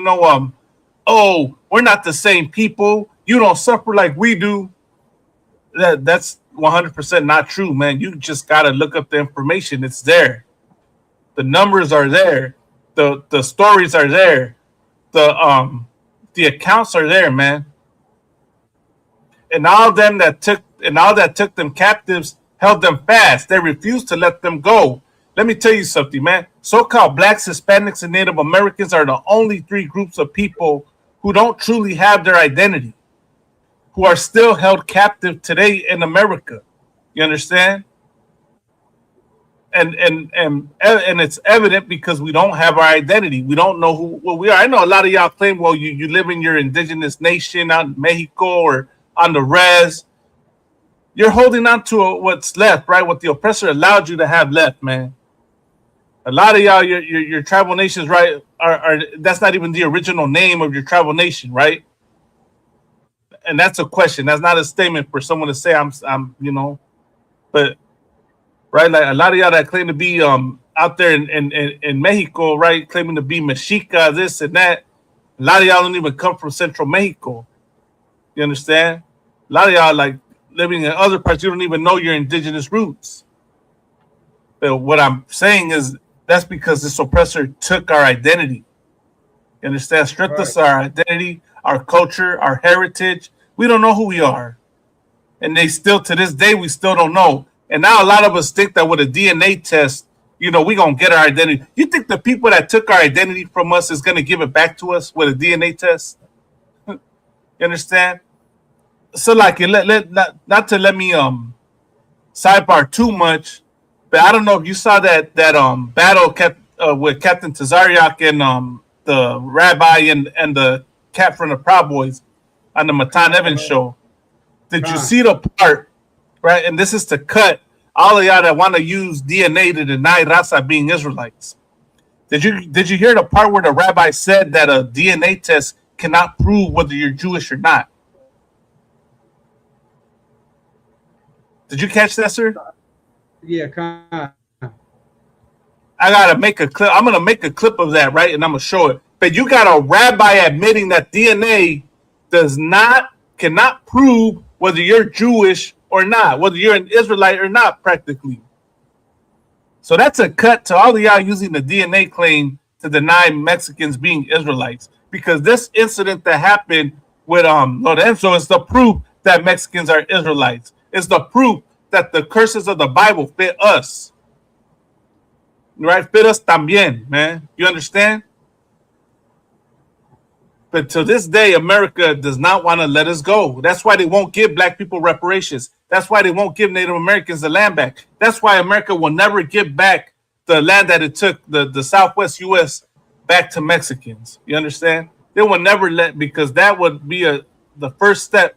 oh, we're not the same people. You don't suffer like we do. That's 100% not true, man. You just got to look up the information. It's there. The numbers are there. The stories are there. The accounts are there, man. And all that took them captives held them fast. They refused to let them go. Let me tell you something, man. So-called blacks, Hispanics, and Native Americans are the only 3 groups of people who don't truly have their identity, who are still held captive today in America. You understand? And it's evident because we don't have our identity. We don't know what we are. I know a lot of y'all claim, well, you live in your indigenous nation out in Mexico or on the res. You're holding on to what's left, right? What the oppressor allowed you to have left, man. A lot of y'all, your tribal nations, right, are that's not even the original name of your tribal nation, right? And that's a question. That's not a statement for someone to say I'm but right, like a lot of y'all that claim to be out there in Mexico, right, claiming to be Mexica, this and that. A lot of y'all don't even come from Central Mexico. You understand? A lot of y'all like living in other parts, you don't even know your indigenous roots. But what I'm saying is that's because this oppressor took our identity. You understand? Stripped us of our identity, our culture, our heritage. We don't know who we are. And they still, to this day, we still don't know. And now a lot of us think that with a DNA test, we're going to get our identity. You think the people that took our identity from us is going to give it back to us with a DNA test? You understand? So, like, not to let me sidebar too much, but I don't know if you saw that battle with Captain Tazariak and the rabbi and the cat from the Proud Boys on the Matan Evans show. Did you see the part, right? And this is to cut all of y'all that want to use DNA to deny Raza being Israelites. Did you hear the part where the rabbi said that a DNA test cannot prove whether you're Jewish or not? Did you catch that, sir? Yeah, I gotta make a clip. I'm gonna make a clip of that, right? And I'm gonna show it. But you got a rabbi admitting that DNA cannot prove whether you're Jewish or not, whether you're an Israelite or not, practically. So that's a cut to all of y'all using the DNA claim to deny Mexicans being Israelites. Because this incident that happened with Lorenzo is the proof that Mexicans are Israelites. It's the proof that the curses of the Bible fit us. Right? Fit us también, man. You understand? But to this day, America does not want to let us go. That's why they won't give black people reparations. That's why they won't give Native Americans the land back. That's why America will never give back the land that it took, the Southwest U.S., back to Mexicans. You understand? They will never because that would be the first step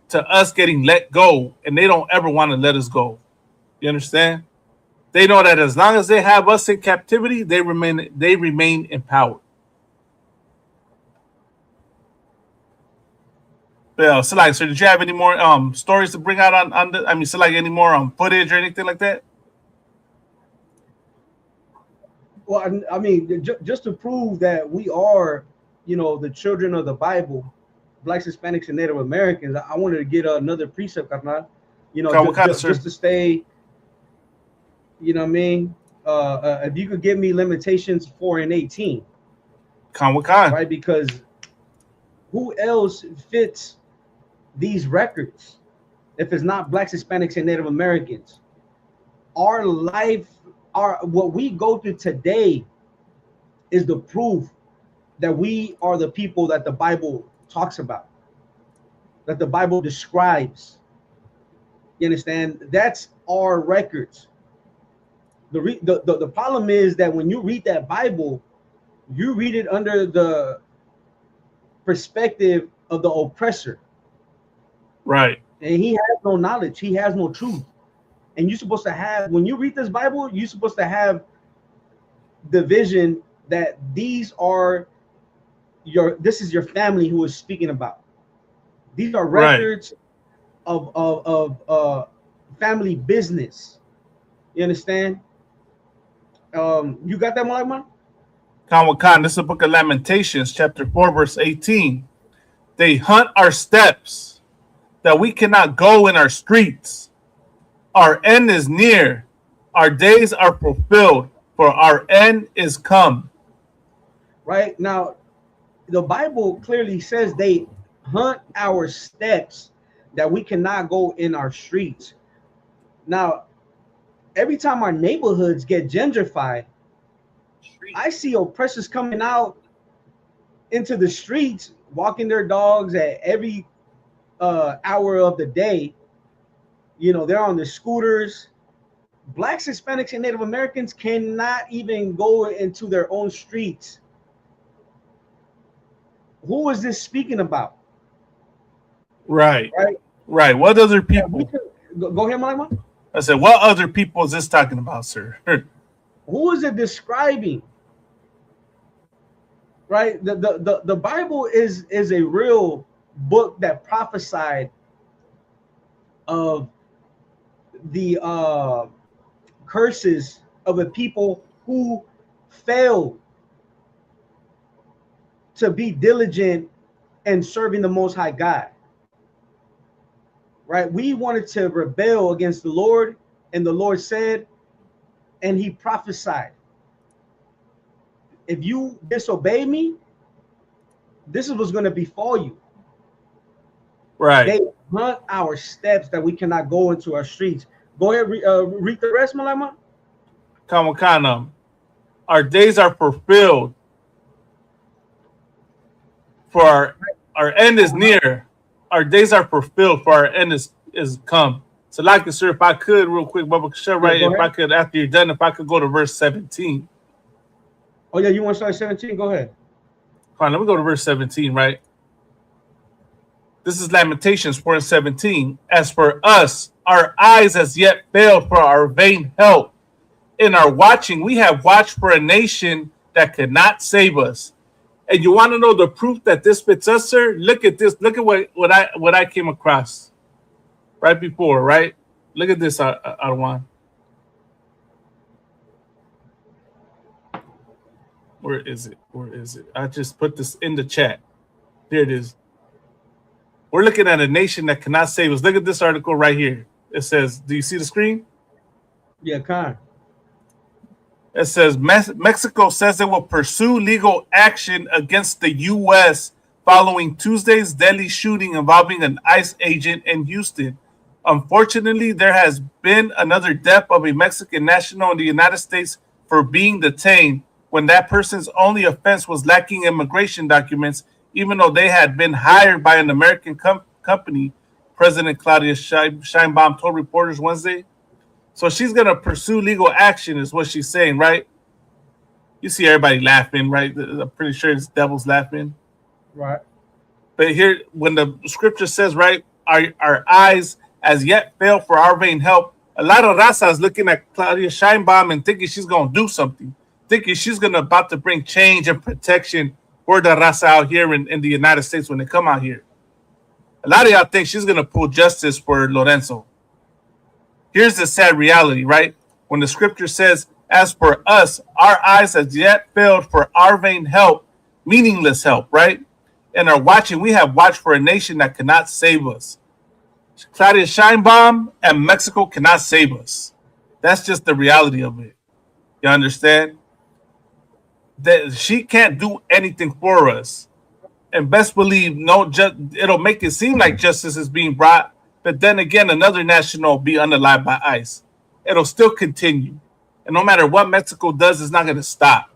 to us getting let go, and they don't ever want to let us go. You understand? They know that as long as they have us in captivity, they remain in power. Yeah, so did you have any more stories to bring out on the? I mean, any more footage or anything like that? Well, I mean, just to prove that we are, the children of the Bible, Blacks, Hispanics, and Native Americans, I wanted to get another precept, carnal. Just to stay. You know what I mean? If you could give me Lamentations 4 and 18. Right? Because who else fits these records? if it's not blacks, Hispanics, and Native Americans. Our life, what we go through today is the proof that we are the people that the Bible talks about, that the Bible describes. You understand? That's our records. The problem is that when you read that Bible, you read it under the perspective of the oppressor. Right. And he has no knowledge. He has no truth. And you're supposed to have, when you read this Bible, you're supposed to have the vision that this is your family who is speaking about. These are records of family business. You understand? You got that, Malakman? Khan, this is the book of Lamentations, chapter 4, verse 18. They hunt our steps, that we cannot go in our streets. Our end is near. Our days are fulfilled, for our end is come. Right? Now, the Bible clearly says they hunt our steps, that we cannot go in our streets. Now, every time our neighborhoods get gentrified, I see oppressors coming out into the streets, walking their dogs at every hour of the day. You know, they're on their scooters. Blacks, Hispanics, and Native Americans cannot even go into their own streets. Who is this speaking about? Right. What other people? Go ahead, Mama. I said, what other people is this talking about, sir? Who is it describing? Right? The Bible is a real book that prophesied of the curses of a people who failed to be diligent in serving the Most High God. Right? We wanted to rebel against the Lord, and the Lord said, and he prophesied, if you disobey me, this is what's going to befall you. Right. They hunt our steps that we cannot go into our streets. Go ahead, read the rest, Malama. Kamakana. Our days are fulfilled, for our end is near. Our days are fulfilled, for our end is come. So, like, sir, if I could, real quick, Bubba, if I could, after you're done, if I could go to verse 17. Oh, yeah, you want to start 17? Go ahead. Fine, let me go to verse 17, right? This is Lamentations 4 and 17. As for us, our eyes as yet failed for our vain help. In our watching, we have watched for a nation that could not save us. And you want to know the proof that this fits us, sir? Look at this. Look at what I came across right before, right? Look at this, Arwan. Where is it? Where is it? I just put this in the chat. Here it is. We're looking at a nation that cannot save us. Look at this article right here. It says, do you see the screen? Yeah, Con. It says, Mexico says it will pursue legal action against the U.S. following Tuesday's deadly shooting involving an ICE agent in Houston. Unfortunately, there has been another death of a Mexican national in the United States for being detained when that person's only offense was lacking immigration documents, even though they had been hired by an American company, President Claudia Sheinbaum told reporters Wednesday. So she's going to pursue legal action is what she's saying, right? You see everybody laughing, right? I'm pretty sure it's devil's laughing. Right. But here, when the scripture says, right, our eyes as yet fail for our vain help, a lot of raza is looking at Claudia Sheinbaum and thinking she's going to do something, thinking she's about to bring change and protection for the raza out here in the United States when they come out here. A lot of y'all think she's going to pull justice for Lorenzo. Here's the sad reality, right? When the scripture says, as for us, our eyes has yet failed for our vain help, meaningless help, right? And are watching, we have watched for a nation that cannot save us. Claudia Sheinbaum and Mexico cannot save us. That's just the reality of it. You understand? That she can't do anything for us. And best believe, it'll make it seem like justice is being brought, but then again, another national will be unalived by ICE. It'll still continue. And no matter what Mexico does, it's not going to stop.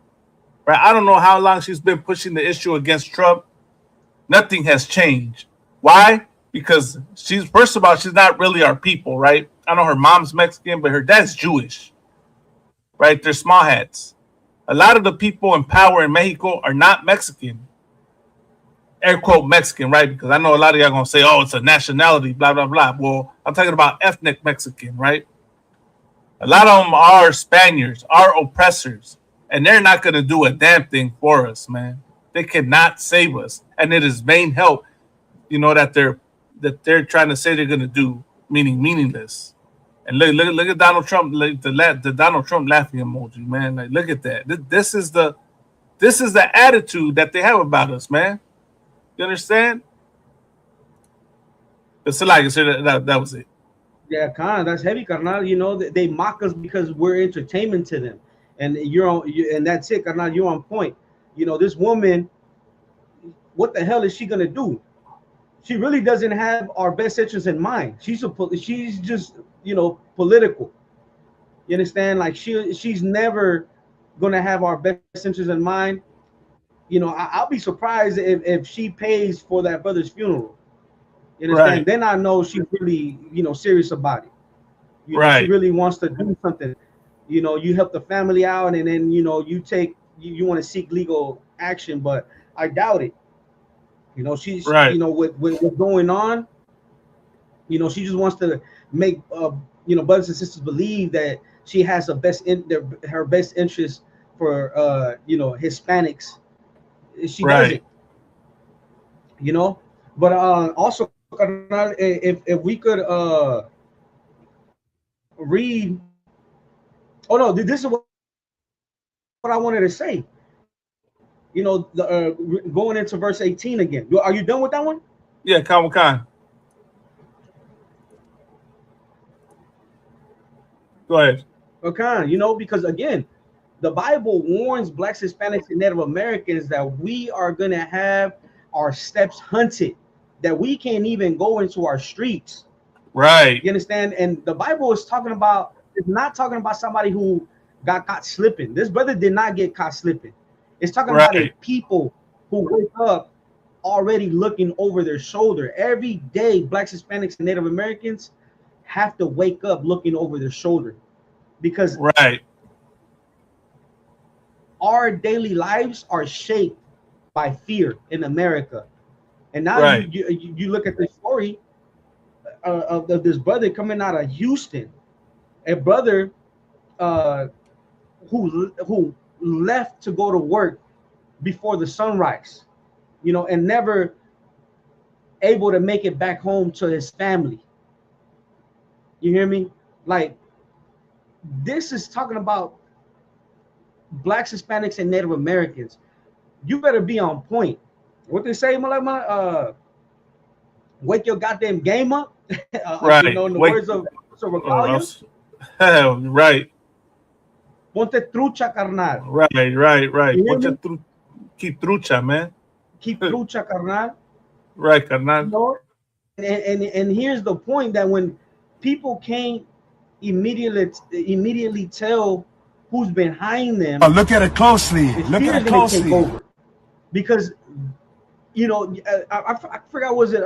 Right? I don't know how long she's been pushing the issue against Trump. Nothing has changed. Why? Because she's, first of all, she's not really our people, right? I know her mom's Mexican, but her dad's Jewish. Right? They're small hats. A lot of the people in power in Mexico are not Mexican. Air quote Mexican, right? Because I know a lot of y'all going to say, oh, it's a nationality, blah, blah, blah. Well, I'm talking about ethnic Mexican, right? A lot of them are Spaniards, are oppressors, and they're not going to do a damn thing for us, man. They cannot save us. And it is vain help, you know, that they're trying to say they're going to do, meaning meaningless. And look at Donald Trump, like the Donald Trump laughing emoji, man. Like, look at that. This is the attitude that they have about us, man. You understand? It's like I said, that was it. Yeah, that's heavy, carnal. You know, they mock us because we're entertainment to them, and and that's it, carnal. You're on point. You know, this woman, what the hell is she gonna do? She really doesn't have our best interests in mind. She's just, you know, political. You understand? Like she's never gonna have our best interests in mind. You know, I'll be surprised if she pays for that brother's funeral. You understand? Right. Then I know she's really, you know, serious about it. You know, she really wants to do something. You know, you help the family out, and then, you know, you want to seek legal action, but I doubt it. You know, she's you know, with what's going on, you know, she just wants to make you know, brothers and sisters believe that she has her best interest for you know, Hispanics. She doesn't. You know, but also, if we could read. Oh no, this is what I wanted to say. You know, going into verse 18 again. Are you done with that one? Yeah, Khan. Go ahead. Okay, you know, because again, the Bible warns Blacks, Hispanics, and Native Americans that we are going to have our steps hunted, that we can't even go into our streets. Right. You understand? And the Bible is not talking about somebody who got caught slipping. This brother did not get caught slipping. It's talking about a people who wake up already looking over their shoulder. Every day, Blacks, Hispanics, and Native Americans have to wake up looking over their shoulder, because our daily lives are shaped by fear in America. And now you look at the story of this brother coming out of Houston, a brother who left to go to work before the sunrise, you know, and never able to make it back home to his family. You hear me? Like, this is talking about Blacks, Hispanics, and Native Americans. You better be on point. What they say, wake your goddamn game up. You know, in the words of Carlos. Right. Ponte trucha, carnal. Right. Ponte keep trucha, man. Keep trucha, carnal. Right, carnal. You know? And here's the point, that when people can't immediately tell who's behind them. Look at it closely. Look at it closely. Take over. Because, you know, I forgot, was it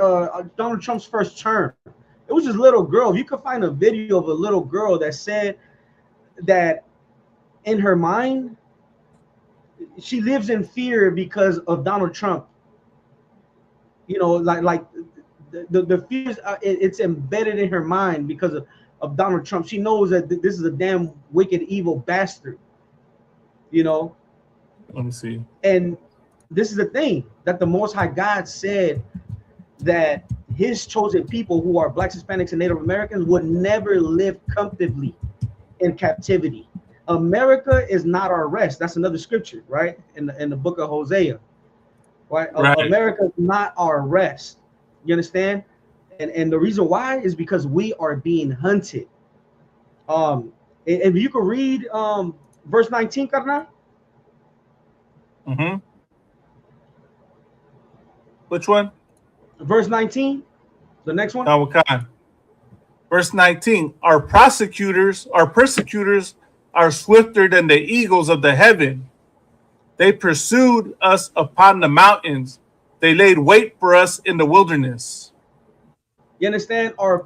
Donald Trump's first term? It was this little girl. You could find a video of a little girl that said that in her mind, she lives in fear because of Donald Trump. You know, like the fears, it's embedded in her mind because of Donald Trump. She knows that this is a damn wicked, evil bastard. You know? Let me see. And this is the thing, that the Most High God said that his chosen people, who are Blacks, Hispanics, and Native Americans, would never live comfortably in captivity. America is not our rest. That's another scripture, right? In the book of Hosea. Right? America is not our rest. You understand? And the reason why is because we are being hunted. And you can read verse 19, carnal. Mm-hmm. Which one? Verse 19. The next one. Khan. Verse 19, our persecutors are swifter than the eagles of the heaven. They pursued us upon the mountains. They laid wait for us in the wilderness. You understand? Our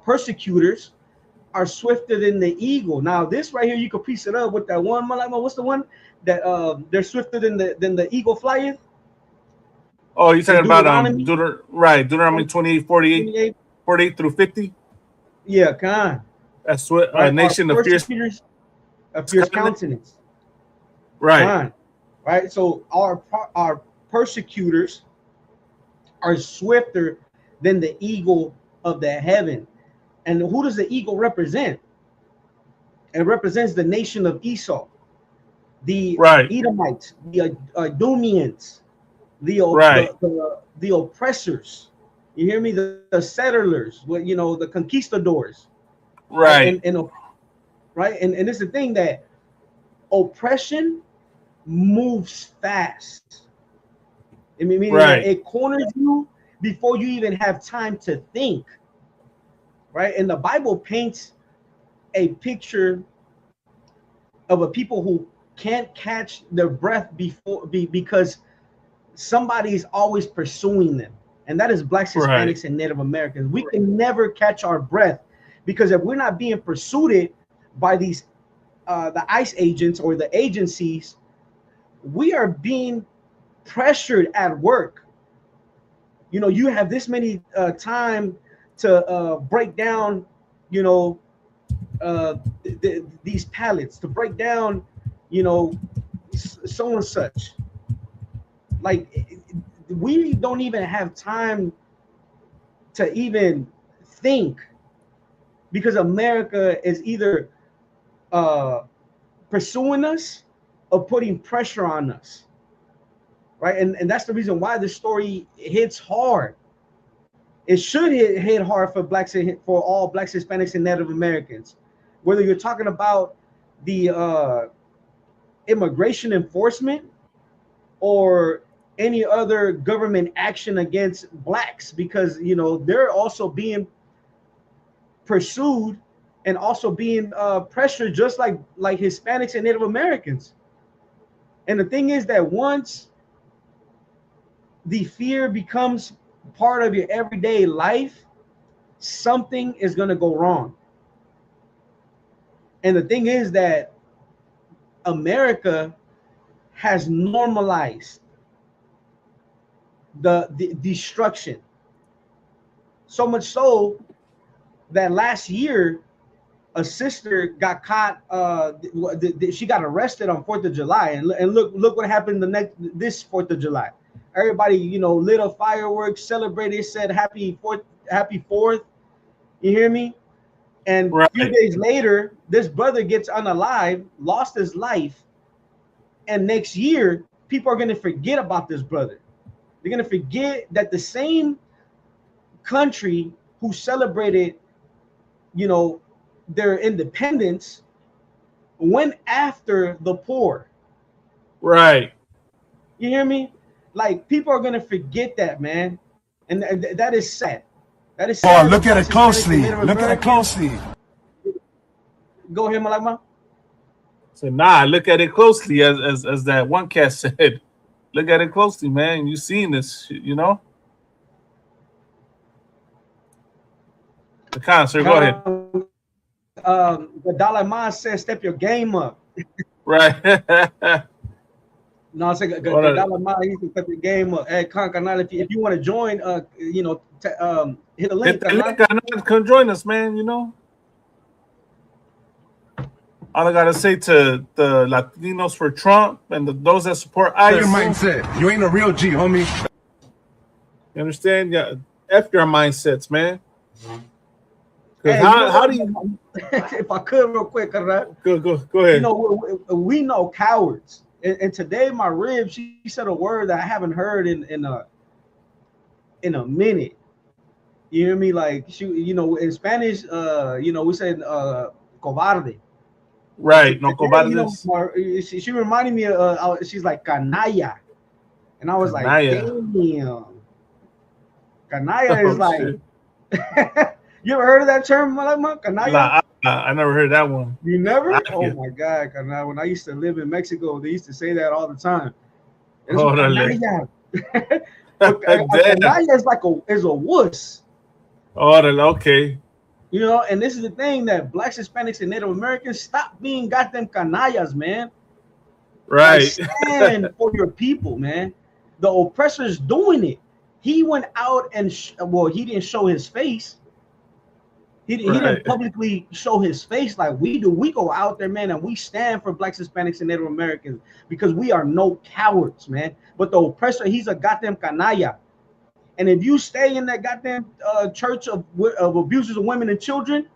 persecutors are swifter than the eagle. Now, this right here, you could piece it up with that one. What's the one that they're swifter than the eagle flyeth? Oh, you're talking about Deuteronomy 28, 48 through 50? Yeah, con. That's what Right? a nation of fierce countenance. Right. Con. Right. So our persecutors are swifter than the eagle of the heaven. And who does the eagle represent? It represents the nation of Esau, the Edomites, the Idumeans, the oppressors. You hear me? The settlers, the conquistadors. Right. And it's the thing that oppression moves fast. I mean, meaning that it corners you before you even have time to think. Right? And the Bible paints a picture of a people who can't catch their breath because somebody's always pursuing them. And that is Blacks, Hispanics, and Native Americans. We can never catch our breath because if we're not being pursued by these the ICE agents or the agencies, we are being pressured at work. You have this many time to break down, these pallets, to break down, so and such. Like, we don't even have time to even think because America is either pursuing us or putting pressure on us. Right. And that's the reason why this story hits hard. It should hit hard for for all Blacks, Hispanics, and Native Americans. Whether you're talking about the immigration enforcement or any other government action against Blacks, because they're also being pursued and also being pressured just like Hispanics and Native Americans. And the thing is that once the fear becomes part of your everyday life, something is going to go wrong. And the thing is that America has normalized the destruction. So much so that last year, a sister got caught. She got arrested on 4th of July, and look what happened this 4th of July. Everybody, lit up fireworks, celebrated, said happy 4th. You hear me? And a few days later, this brother gets unalive, lost his life, and next year, people are going to forget about this brother. They're going to forget that the same country who celebrated, their independence went after the poor. Right. You hear me? Like, people are going to forget that, man. And that is sad. That is sad. Oh, look at it closely. Look at it closely. Go ahead, Malama. So look at it closely, as that one cat said. Look at it closely, man. You seen this, The concert. Go ahead. The Dalai Ma says, "Step your game up." Right. No, I said, the Dalai Ma, he said, "Step your game up." Hey, Canal, if you want to join, hit the link. Come join us, man. All I gotta say to the Latinos for Trump and those that support ICE. Your mindset. You ain't a real G, homie. You understand? Yeah. F your mindsets, man. Hey, how do you? If I could, real quick, Go ahead. We know cowards, and today my rib, she said a word that I haven't heard in a minute. You hear me? Like, she, in Spanish, we say cobarde. Right, no cobardes. She reminded me of, she's like canalla, and I was like, damn. Canalla is like, You ever heard of that term, Malama? Canalla? I never heard that one. You never? Thank Oh you. my God, canalla. When I used to live in Mexico, they used to say that all the time. Es un Órale. canalla. A Damn. canalla is like a wuss. Órale, okay. You know, and this is the thing that blacks, Hispanics, and Native Americans stop being goddamn canallas, man. Right. Like, stand for your people, man. The oppressor's doing it. He went out and he didn't show his face. He didn't publicly show his face like we do. We go out there, man, and we stand for blacks, Hispanics, and Native Americans because we are no cowards, man. But the oppressor, he's a goddamn canalla. And if you stay in that goddamn church of abusers of women and children,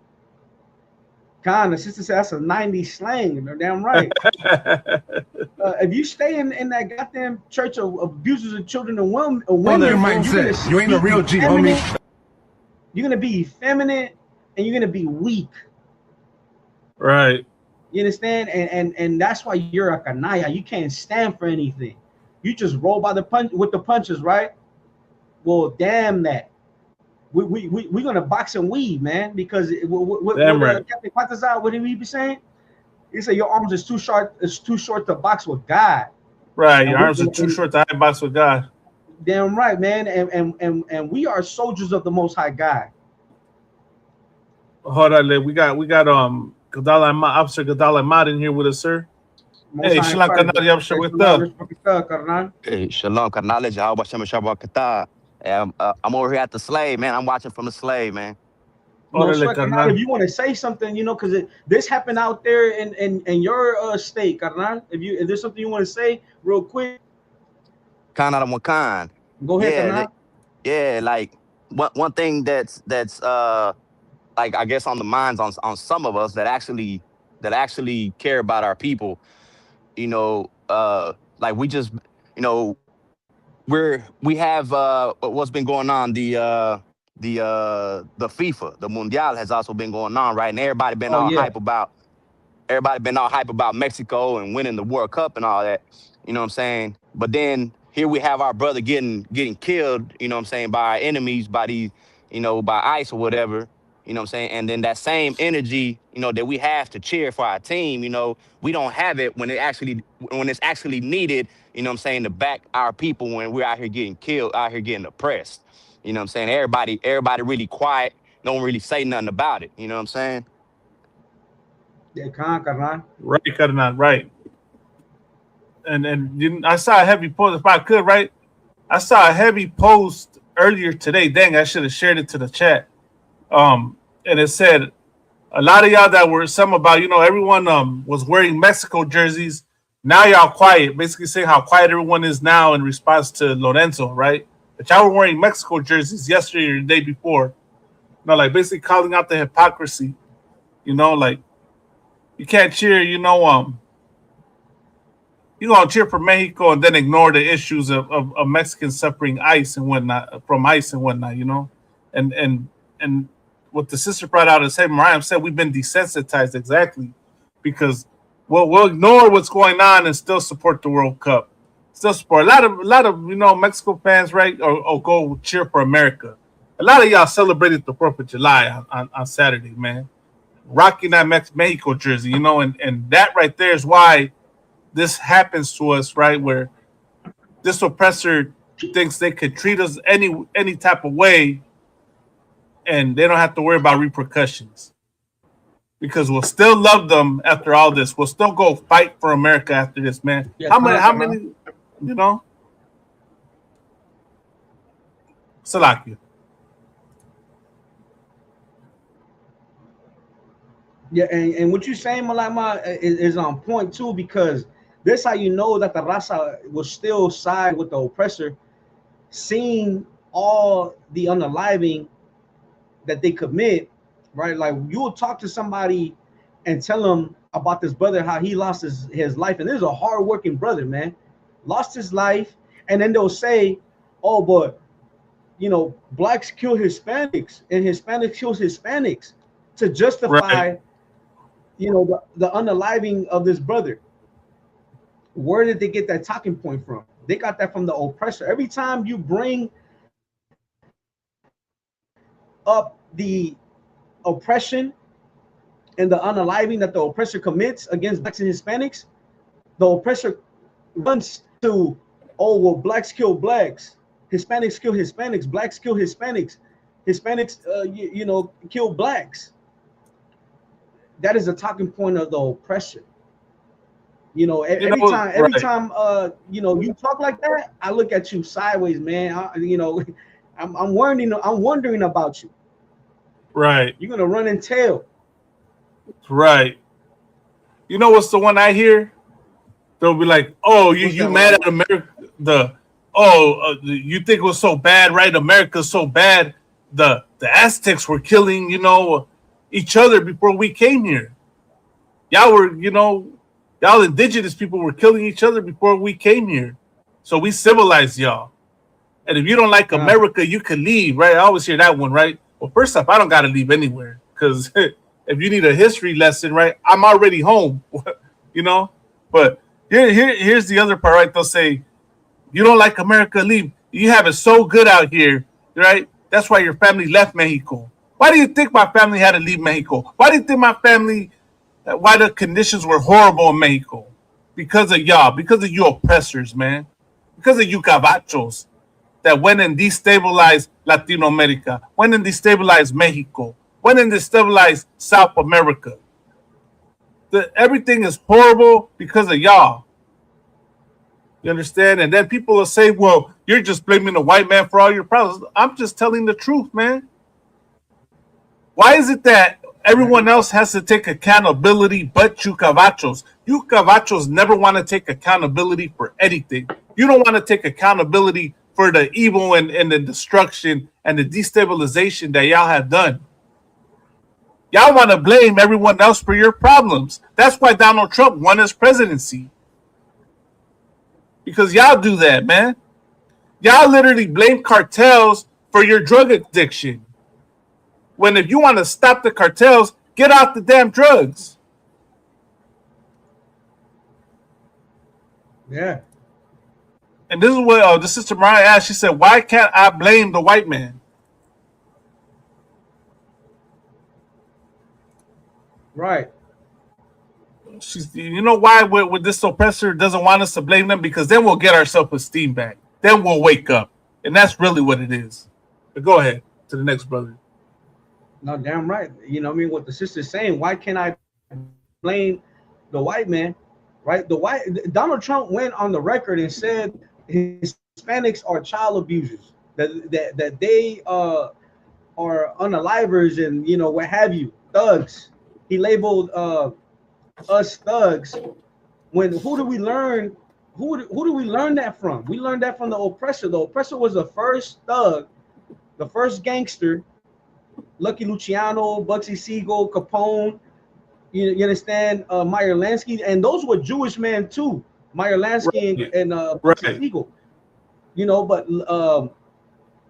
the sister said that's a 90s slang. They're damn right. If you stay in that goddamn church of abusers of children and women, your mindset. You ain't a real G, homie. You're gonna be effeminate and you're gonna be weak. Right. You understand? And that's why you're a canalla. You can't stand for anything. You just roll by the punch with the punches, right? Well, damn that. We're gonna box and weave, man, because damn right. Captain Quatazar, what did he be saying? He said your arms is too short. It's too short to box with God. Right, your arms are too short to box with God. Damn right, man. And we are soldiers of the Most High God. Hold on, we got Officer Gadala Ahmad in here with us, sir. Hey, shalom, Kanali, Officer, with us. Hey, shalom, Kanali, Jehovah Shem Shabbat. I'm over here at the slave, man. I'm watching from the slave, man. No sweat, carnal. If you want to say something, you know, because this happened out there in your state, carnal. If there's something you want to say, real quick. Kind out of Wakan. Go ahead, carnal. Yeah, like one thing that's like I guess on the minds on some of us that actually care about our people, you know, like we just, you know, we have what's been going on, the FIFA, the Mundial has also been going on, right? And everybody been hype about Mexico and winning the World Cup and all that. You know what I'm saying? But then here we have our brother getting killed, you know what I'm saying, by our enemies, by these, you know, by ICE or whatever. You know what I'm saying? And then that same energy, you know, that we have to cheer for our team, you know, we don't have it when it's actually needed, you know what I'm saying, to back our people when we're out here getting killed, out here getting oppressed. You know what I'm saying? Everybody really quiet, don't really say nothing about it. You know what I'm saying? Yeah, carnal. Right, carnal, right. And I saw a heavy post, if I could, right? I saw a heavy post earlier today. Dang, I should have shared it to the chat. And it said a lot of y'all that were some about, you know, everyone was wearing Mexico jerseys. Now y'all quiet, basically saying how quiet everyone is now in response to Lorenzo, right? But y'all were wearing Mexico jerseys yesterday or the day before. You know, like basically calling out the hypocrisy. You know, like you can't cheer, you know, you're gonna cheer for Mexico and then ignore the issues of Mexicans suffering ICE and whatnot, from ICE and whatnot, you know? And what the sister brought out is, hey, Mariam said, we've been desensitized, exactly, because we'll ignore what's going on and still support the World Cup. Still support a lot of you know, Mexico fans, right? Or go cheer for America. A lot of y'all celebrated the 4th of July on Saturday, man. Rocking that Mexico jersey, you know, and that right there is why this happens to us, right? Where this oppressor thinks they could treat us any type of way, and they don't have to worry about repercussions, because we'll still love them after all this. We'll still go fight for America after this, man. Yeah, how many, you know? Salakia. Yeah, and what you're saying, Malama, is on point too, because this how you know that the Raza will still side with the oppressor, seeing all the unaliving that they commit, right? Like you will talk to somebody and tell them about this brother, how he lost his life. And this is a hardworking brother, man. Lost his life. And then they'll say, oh, but, you know, blacks kill Hispanics and Hispanics kills Hispanics to justify, you know, the unaliving of this brother. Where did they get that talking point from? They got that from the oppressor. Every time you bring up the oppression and the unaliving that the oppressor commits against blacks and Hispanics, the oppressor runs to, oh, well, blacks kill blacks, Hispanics kill Hispanics, blacks kill Hispanics, Hispanics, kill blacks. That is a talking point of the oppression. Every time, you talk like that, I look at you sideways, man. I'm wondering about you. Right. You're gonna run and tell. Right. You know what's the one I hear? They'll be like, "Oh, you mad at America? You think it was so bad, right? America's so bad. The Aztecs were killing, each other before we came here. Y'all were, y'all indigenous people were killing each other before we came here. So we civilized y'all. And if you don't like America, you can leave, right? I always hear that one, right? Well, first off, I don't got to leave anywhere because if you need a history lesson, right, I'm already home, But here's the other part, right? They'll say, you don't like America, leave. You have it so good out here, right? That's why your family left Mexico. Why do you think my family had to leave Mexico? Why do you think why the conditions were horrible in Mexico? Because of y'all, because of you oppressors, man. Because of you gabachos that went and destabilized Latino America, went and destabilized Mexico, went and destabilized South America. Everything is horrible because of y'all. You understand? And then people will say, well, you're just blaming the white man for all your problems. I'm just telling the truth, man. Why is it that everyone else has to take accountability but you cavachos? You cavachos never want to take accountability for anything. You don't want to take accountability for the evil and the destruction and the destabilization that y'all have done. Y'all want to blame everyone else for your problems. That's why Donald Trump won his presidency. Because y'all do that, man. Y'all literally blame cartels for your drug addiction. When if you want to stop the cartels, get off the damn drugs. Yeah. And this is what the sister Mariah asked. She said, why can't I blame the white man? Right. You know why with this oppressor doesn't want us to blame them? Because then we'll get our self-esteem back. Then we'll wake up. And that's really what it is. But go ahead to the next brother. No, damn right. What the sister's saying, why can't I blame the white man? Right? Donald Trump went on the record and said Hispanics are child abusers, that they are unalivers and what have you, thugs. He labeled us thugs. Who do we learn that from? We learned that from the oppressor. The oppressor was the first thug, the first gangster. Lucky Luciano, Bugsy Siegel, Capone, you understand, Meyer Lansky, and those were Jewish men too, Meyer Lansky right. and Bugsy Siegel. But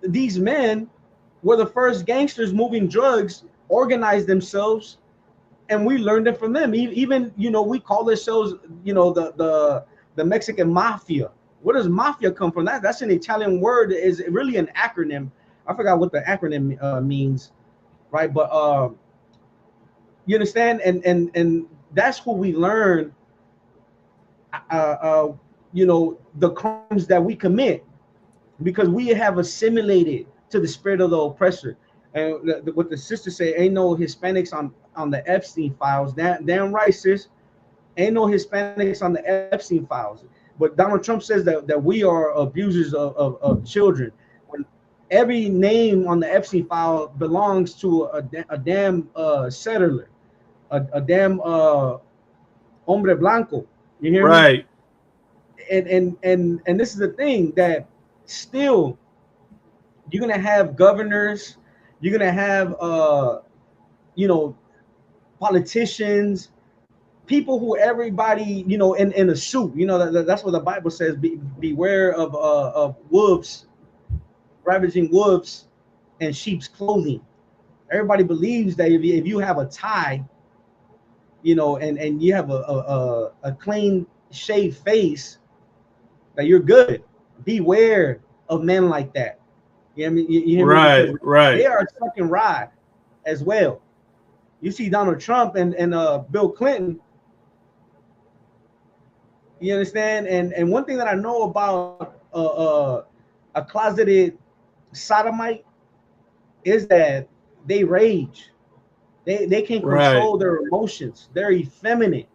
these men were the first gangsters moving drugs, organized themselves, and we learned it from them. Even we call ourselves, the Mexican mafia. Where does mafia come from? That's an Italian word. Is really an acronym. I forgot what the acronym means, right? But you understand, and that's who we learn. The crimes that we commit, because we have assimilated to the spirit of the oppressor. And what the sister say, ain't no Hispanics on the Epstein files. Damn right, sis. Ain't no Hispanics on the Epstein files. But Donald Trump says that we are abusers of children. When every name on the Epstein file belongs to a damn settler, a damn hombre blanco. You hear me? Right. And this is the thing, that still you're gonna have governors, you're gonna have politicians, people who everybody in a suit. That's what the Bible says. Beware of wolves, ravaging wolves, and sheep's clothing. Everybody believes that if you have a tie, and you have a clean shaved face, that you're good. Beware of men like that. You hear me? Right. They are sucking rye as well. You see Donald Trump and Bill Clinton. You understand? And one thing that I know about a closeted sodomite is that they rage. They can control their emotions. They're effeminate.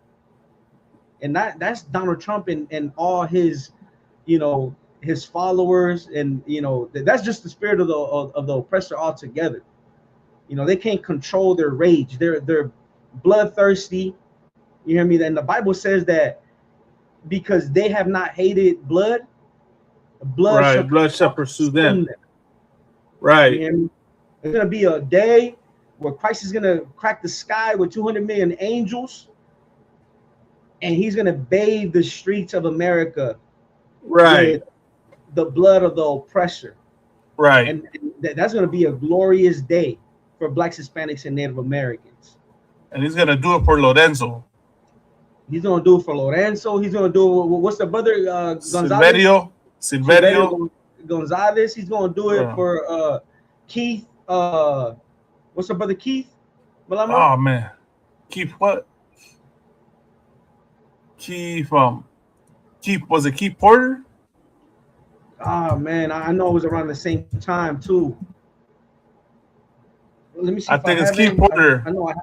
And that's Donald Trump and all his, his followers, and that's just the spirit of the oppressor altogether. They can't control their rage. They're bloodthirsty. You hear me? And the Bible says that because they have not hated blood, blood shall pursue them. Right. You hear me? There's gonna be a day where Christ is gonna crack the sky with 200 million angels, and he's gonna bathe the streets of America with the blood of the oppressor. Right. And that's gonna be a glorious day for Blacks, Hispanics, and Native Americans. And he's gonna do it for Lorenzo. He's gonna do it for Lorenzo. He's gonna do it. What's the brother? Gonzalez. Silverio Gonzalez. He's gonna do it for Keith. What's the brother Keith? Oh man, Keith what? Keith Keith, was it Keith Porter? Oh man, I know it was around the same time too. Let me see. I think it's Keith Porter. I know I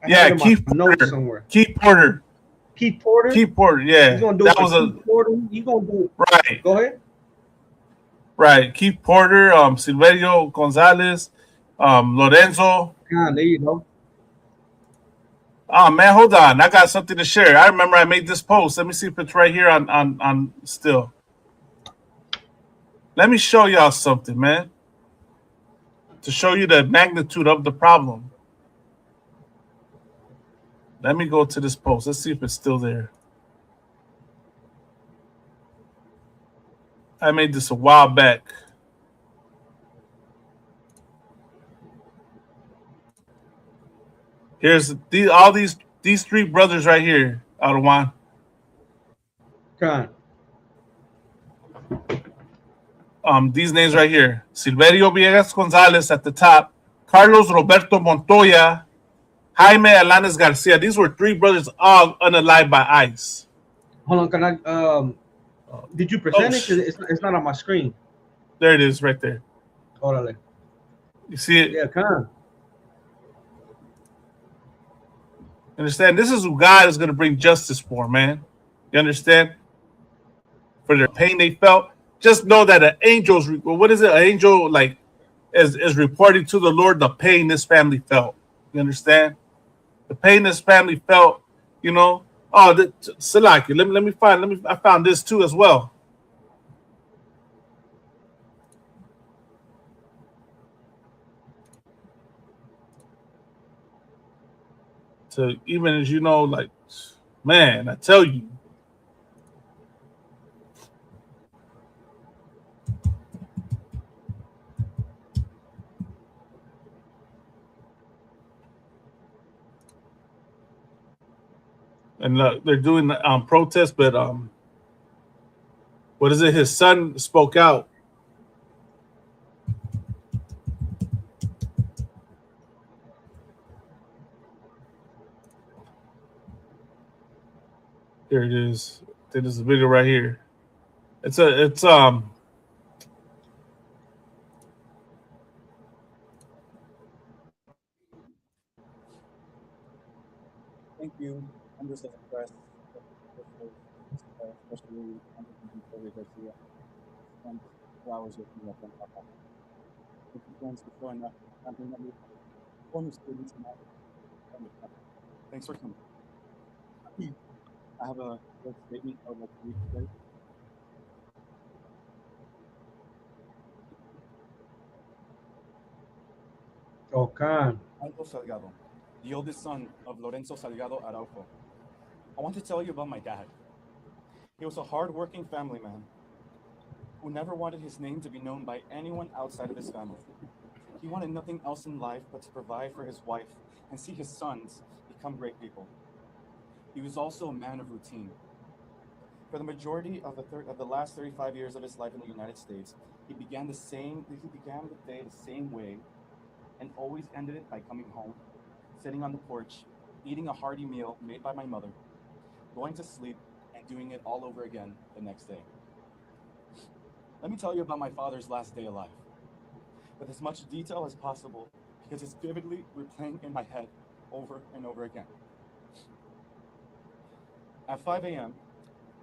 yeah, Keith Porter. Somewhere. Keith Porter. Keith Porter. Keith Porter. Yeah, he's gonna do that it. was Keith Porter. He's gonna do it. Right. Go ahead. Right, Keith Porter, Silverio Gonzalez, Lorenzo. There you go. Oh man, hold on. I got something to share. I remember I made this post. Let me see if it's right here on still. Let me show y'all something, man. To show you the magnitude of the problem. Let me go to this post. Let's see if it's still there. I made this a while back. Here's all these three brothers right here, Adawan. Okay. These names right here. Silverio Villegas Gonzalez at the top. Carlos Roberto Montoya. Jaime Alanes Garcia. These were three brothers all unalived by ICE. Hold on, can I did you present it? It's not on my screen. There it is right there. Órale. You see it? Yeah, come on. Understand? This is who God is going to bring justice for, man. You understand? For their pain they felt. Just know that an angel's, what is it? An angel like is reporting to the Lord the pain this family felt. You understand? The pain this family felt, Oh, Salaki, let me find. I found this too as well. So even as like, man, I tell you. And they're doing protests, but what is it? His son spoke out. Here it is. There's a video right here. It's Thank you. I'm just as impressed, especially Garcia. Spent 2 hours with me up on Papa. Thank you, friends, for showing up. I'm bringing up former students and thanks for coming. I have a quick statement I would like to read today. Okay. Alto Salgado, the oldest son of Lorenzo Salgado Araujo. I want to tell you about my dad. He was a hard-working family man who never wanted his name to be known by anyone outside of his family. He wanted nothing else in life but to provide for his wife and see his sons become great people. He was also a man of routine. For the majority of the last 35 years of his life in the United States, he began the day the same way and always ended it by coming home sitting on the porch, eating a hearty meal made by my mother, going to sleep, and doing it all over again the next day. Let me tell you about my father's last day alive, with as much detail as possible, because it's vividly replaying in my head over and over again. At 5 a.m.,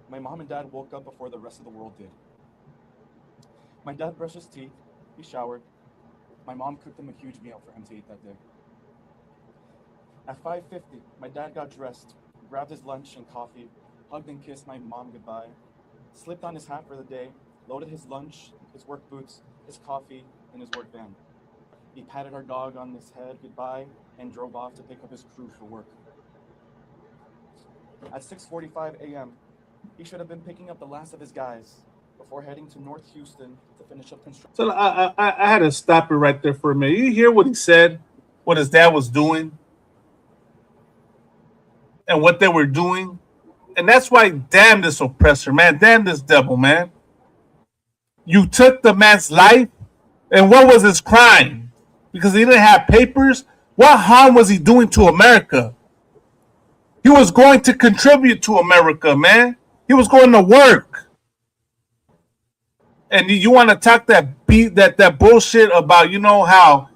my mom and dad woke up before the rest of the world did. My dad brushed his teeth, he showered. My mom cooked him a huge meal for him to eat that day. At 5:50, my dad got dressed, grabbed his lunch and coffee, hugged and kissed my mom goodbye, slipped on his hat for the day, loaded his lunch, his work boots, his coffee, in his work van. He patted our dog on his head goodbye and drove off to pick up his crew for work. At 6:45 a.m., he should have been picking up the last of his guys before heading to North Houston to finish up construction. So I had to stop it right there for a minute. You hear what he said, what his dad was doing, and what they were doing? And that's why, damn this oppressor, man. Damn this devil, man. You took the man's life, and what was his crime? Because he didn't have papers? What harm was he doing to America? He was going to contribute to America, man. He was going to work. And you want to talk that bullshit about, you know, how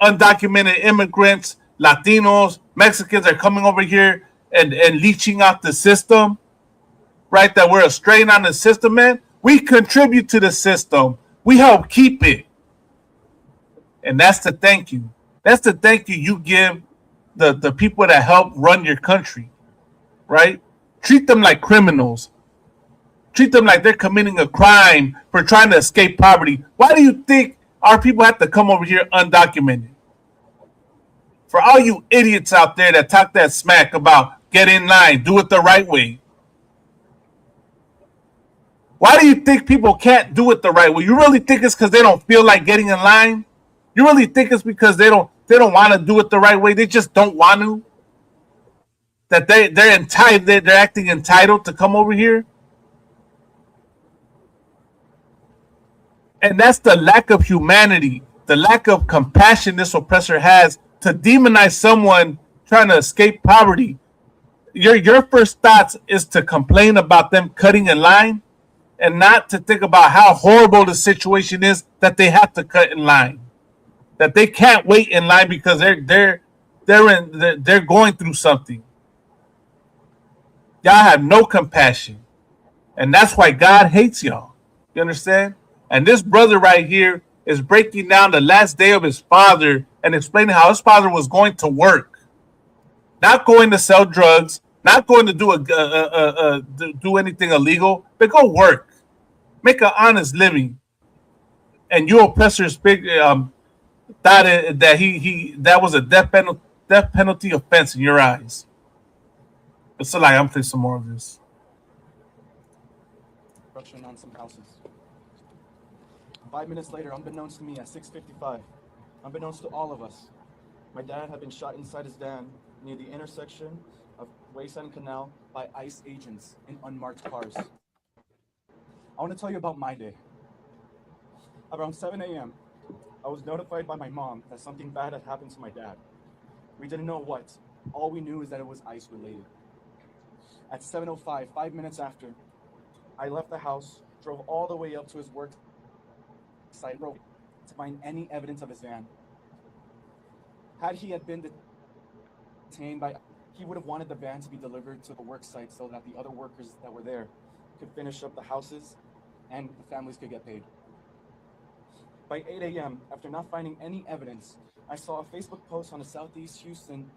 undocumented immigrants, Latinos, Mexicans are coming over here and leeching out the system, right? That we're a strain on the system, man. We contribute to the system. We help keep it. And that's the thank you. That's the thank you you give the people that help run your country, right? Treat them like criminals. Treat them like they're committing a crime for trying to escape poverty. Why do you think our people have to come over here undocumented? For all you idiots out there that talk that smack about get in line, do it the right way. Why do you think people can't do it the right way? You really think it's because they don't feel like getting in line? You really think it's because they don't want to do it the right way? They just don't want to? That they're entitled, they're acting entitled to come over here? And that's the lack of humanity, the lack of compassion this oppressor has to demonize someone trying to escape poverty. Your first thoughts is to complain about them cutting in line and not to think about how horrible the situation is that they have to cut in line, that they can't wait in line because they're going through something. Y'all have no compassion, and that's why God hates y'all. You understand? And this brother right here is breaking down the last day of his father and explaining how his father was going to work, not going to sell drugs, not going to do anything illegal, but go work, make an honest living. And you oppressors thought that that was a death penalty offense in your eyes. But so like I'm playing some more of this. Construction on some houses. 5 minutes later, unbeknownst to me, at 6:55, unbeknownst to all of us, my dad had been shot inside his van near the intersection of Wayside and Canal by ICE agents in unmarked cars. I want to tell you about my day. Around 7 a.m., I was notified by my mom that something bad had happened to my dad. We didn't know what. All we knew is that it was ICE related. At 7:05, 5 minutes after, I left the house, drove all the way up to his work site to find any evidence of his van. Had he been detained by, he would have wanted the van to be delivered to the work site so that the other workers that were there could finish up the houses and the families could get paid. By 8 a.m., after not finding any evidence, I saw a Facebook post on the Southeast Houston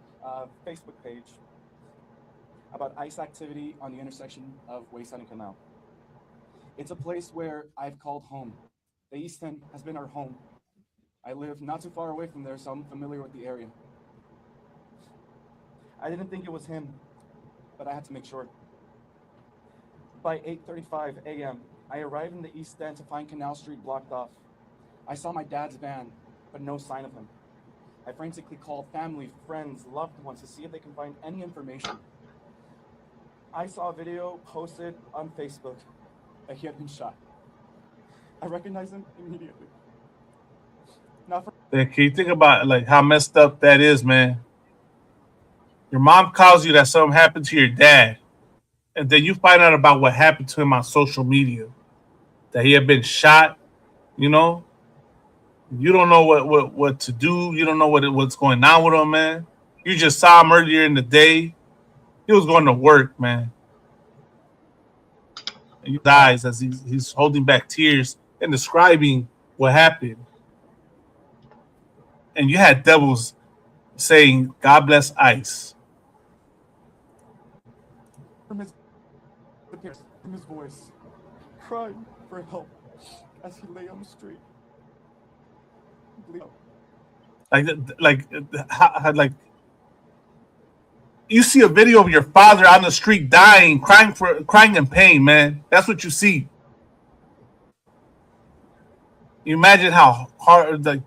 Facebook page about ICE activity on the intersection of Wayside and Canal. It's a place where I've called home. The East End has been our home. I live not too far away from there, so I'm familiar with the area. I didn't think it was him, but I had to make sure. By 8:35 a.m., I arrived in the East End to find Canal Street blocked off. I saw my dad's van, but no sign of him. I frantically called family, friends, loved ones to see if they can find any information. I saw a video posted on Facebook that he had been shot. I recognized him immediately. Can you think about like how messed up that is, man? Your mom calls you that something happened to your dad, and then you find out about what happened to him on social media, that he had been shot. You know, you don't know what to do. You don't know what's going on with him, man. You just saw him earlier in the day. He was going to work, man. And he dies as he's holding back tears and describing what happened. And you had devils saying, "God bless ICE." From his voice, crying for help as he lay on the street. Like you see a video of your father on the street dying, crying in pain, man. That's what you see. You imagine how hard, like,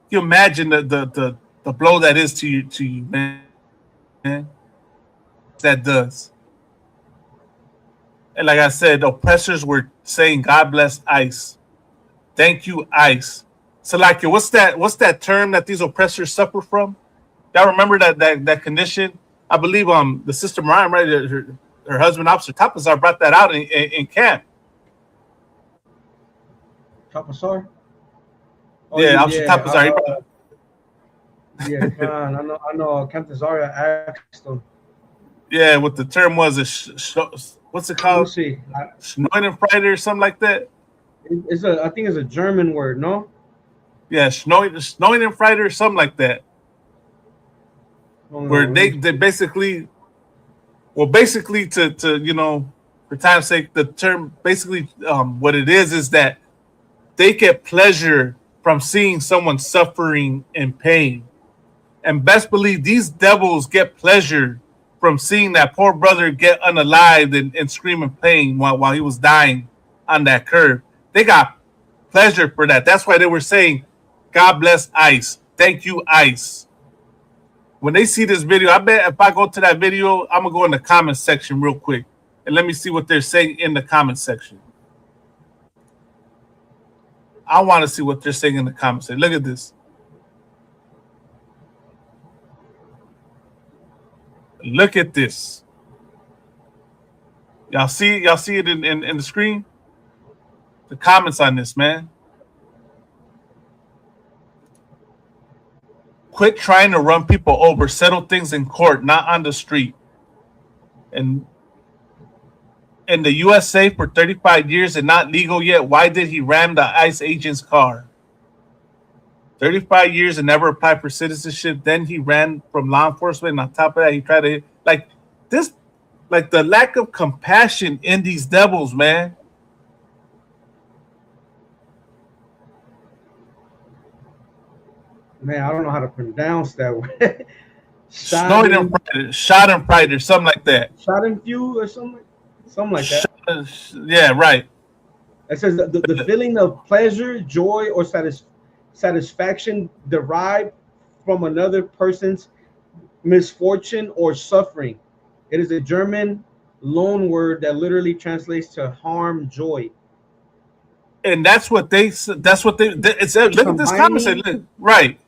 you imagine the blow that is to you, man. That does. And like I said, the oppressors were saying, "God bless ICE. Thank you, ICE." So, like, what's that term that these oppressors suffer from? Y'all remember that condition? I believe the sister Mariah, right, her husband, Officer Tapazar, brought that out in camp. Tapazar? Oh, yeah, Officer Tapazar. I know. Cantazar asked him. Yeah, what the term was, what's it called? Let's see. Schneudenfreider or something like that. I think it's a German word, no? Yeah, Schneudenfreider or something like that. Where they basically, to you know, for time's sake, the term basically what it is that they get pleasure from seeing someone suffering in pain. And best believe these devils get pleasure from seeing that poor brother get unalived and scream in pain while he was dying on that curb. They got pleasure for that. That's why they were saying, "God bless ICE. Thank you, ICE." When they see this video, I bet if I go to that video, I'm going to go in the comment section real quick. And let me see what they're saying in the comment section. I want to see what they're saying in the comment section. Look at this. Look at this. Y'all see it in the screen? The comments on this, man. Quit trying to run people over. Settle things in court, not on the street. And in the USA for 35 years and not legal yet, why did he ram the ICE agent's car? 35 years and never applied for citizenship. Then he ran from law enforcement. And on top of that, he tried to like the lack of compassion in these devils, man. Man, I don't know how to pronounce that word. Schadenfreude, something like that. Schadenfreude or something like that. Yeah, right. It says the feeling of pleasure, joy, or satisfaction derived from another person's misfortune or suffering. It is a German loan word that literally translates to harm, joy. And that's what they said. Look at this comment. Right.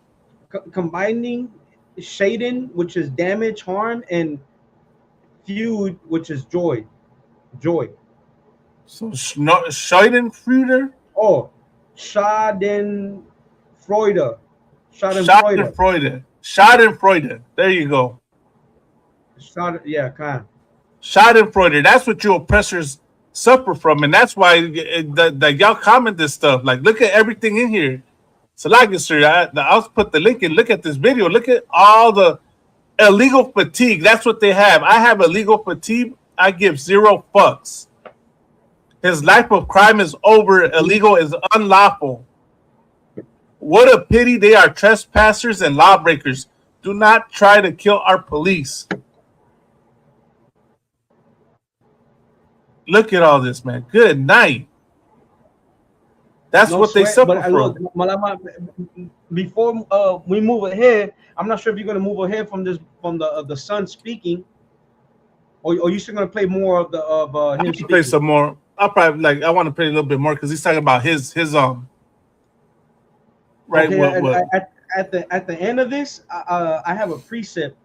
Combining Schaden, which is damage, harm, and feud, which is joy. So Schadenfreude? Oh, Schadenfreude. Schadenfreude. There you go. Schadenfreude. That's what you oppressors suffer from, and that's why y'all comment this stuff. Like, look at everything in here. So, like, sir, I'll put the link in. Look at this video. Look at all the illegal fatigue. That's what they have. I have illegal fatigue. I give 0 fucks. His life of crime is over. Illegal is unlawful. What a pity they are trespassers and lawbreakers. Do not try to kill our police. Look at all this, man. Good night. That's what they suffer from. Malama, before we move ahead, I'm not sure if you're going to move ahead from the son speaking, or you still going to play more of him speaking? Play some more. I want to play a little bit more because he's talking about his right. Okay, at the end of this, I have a precept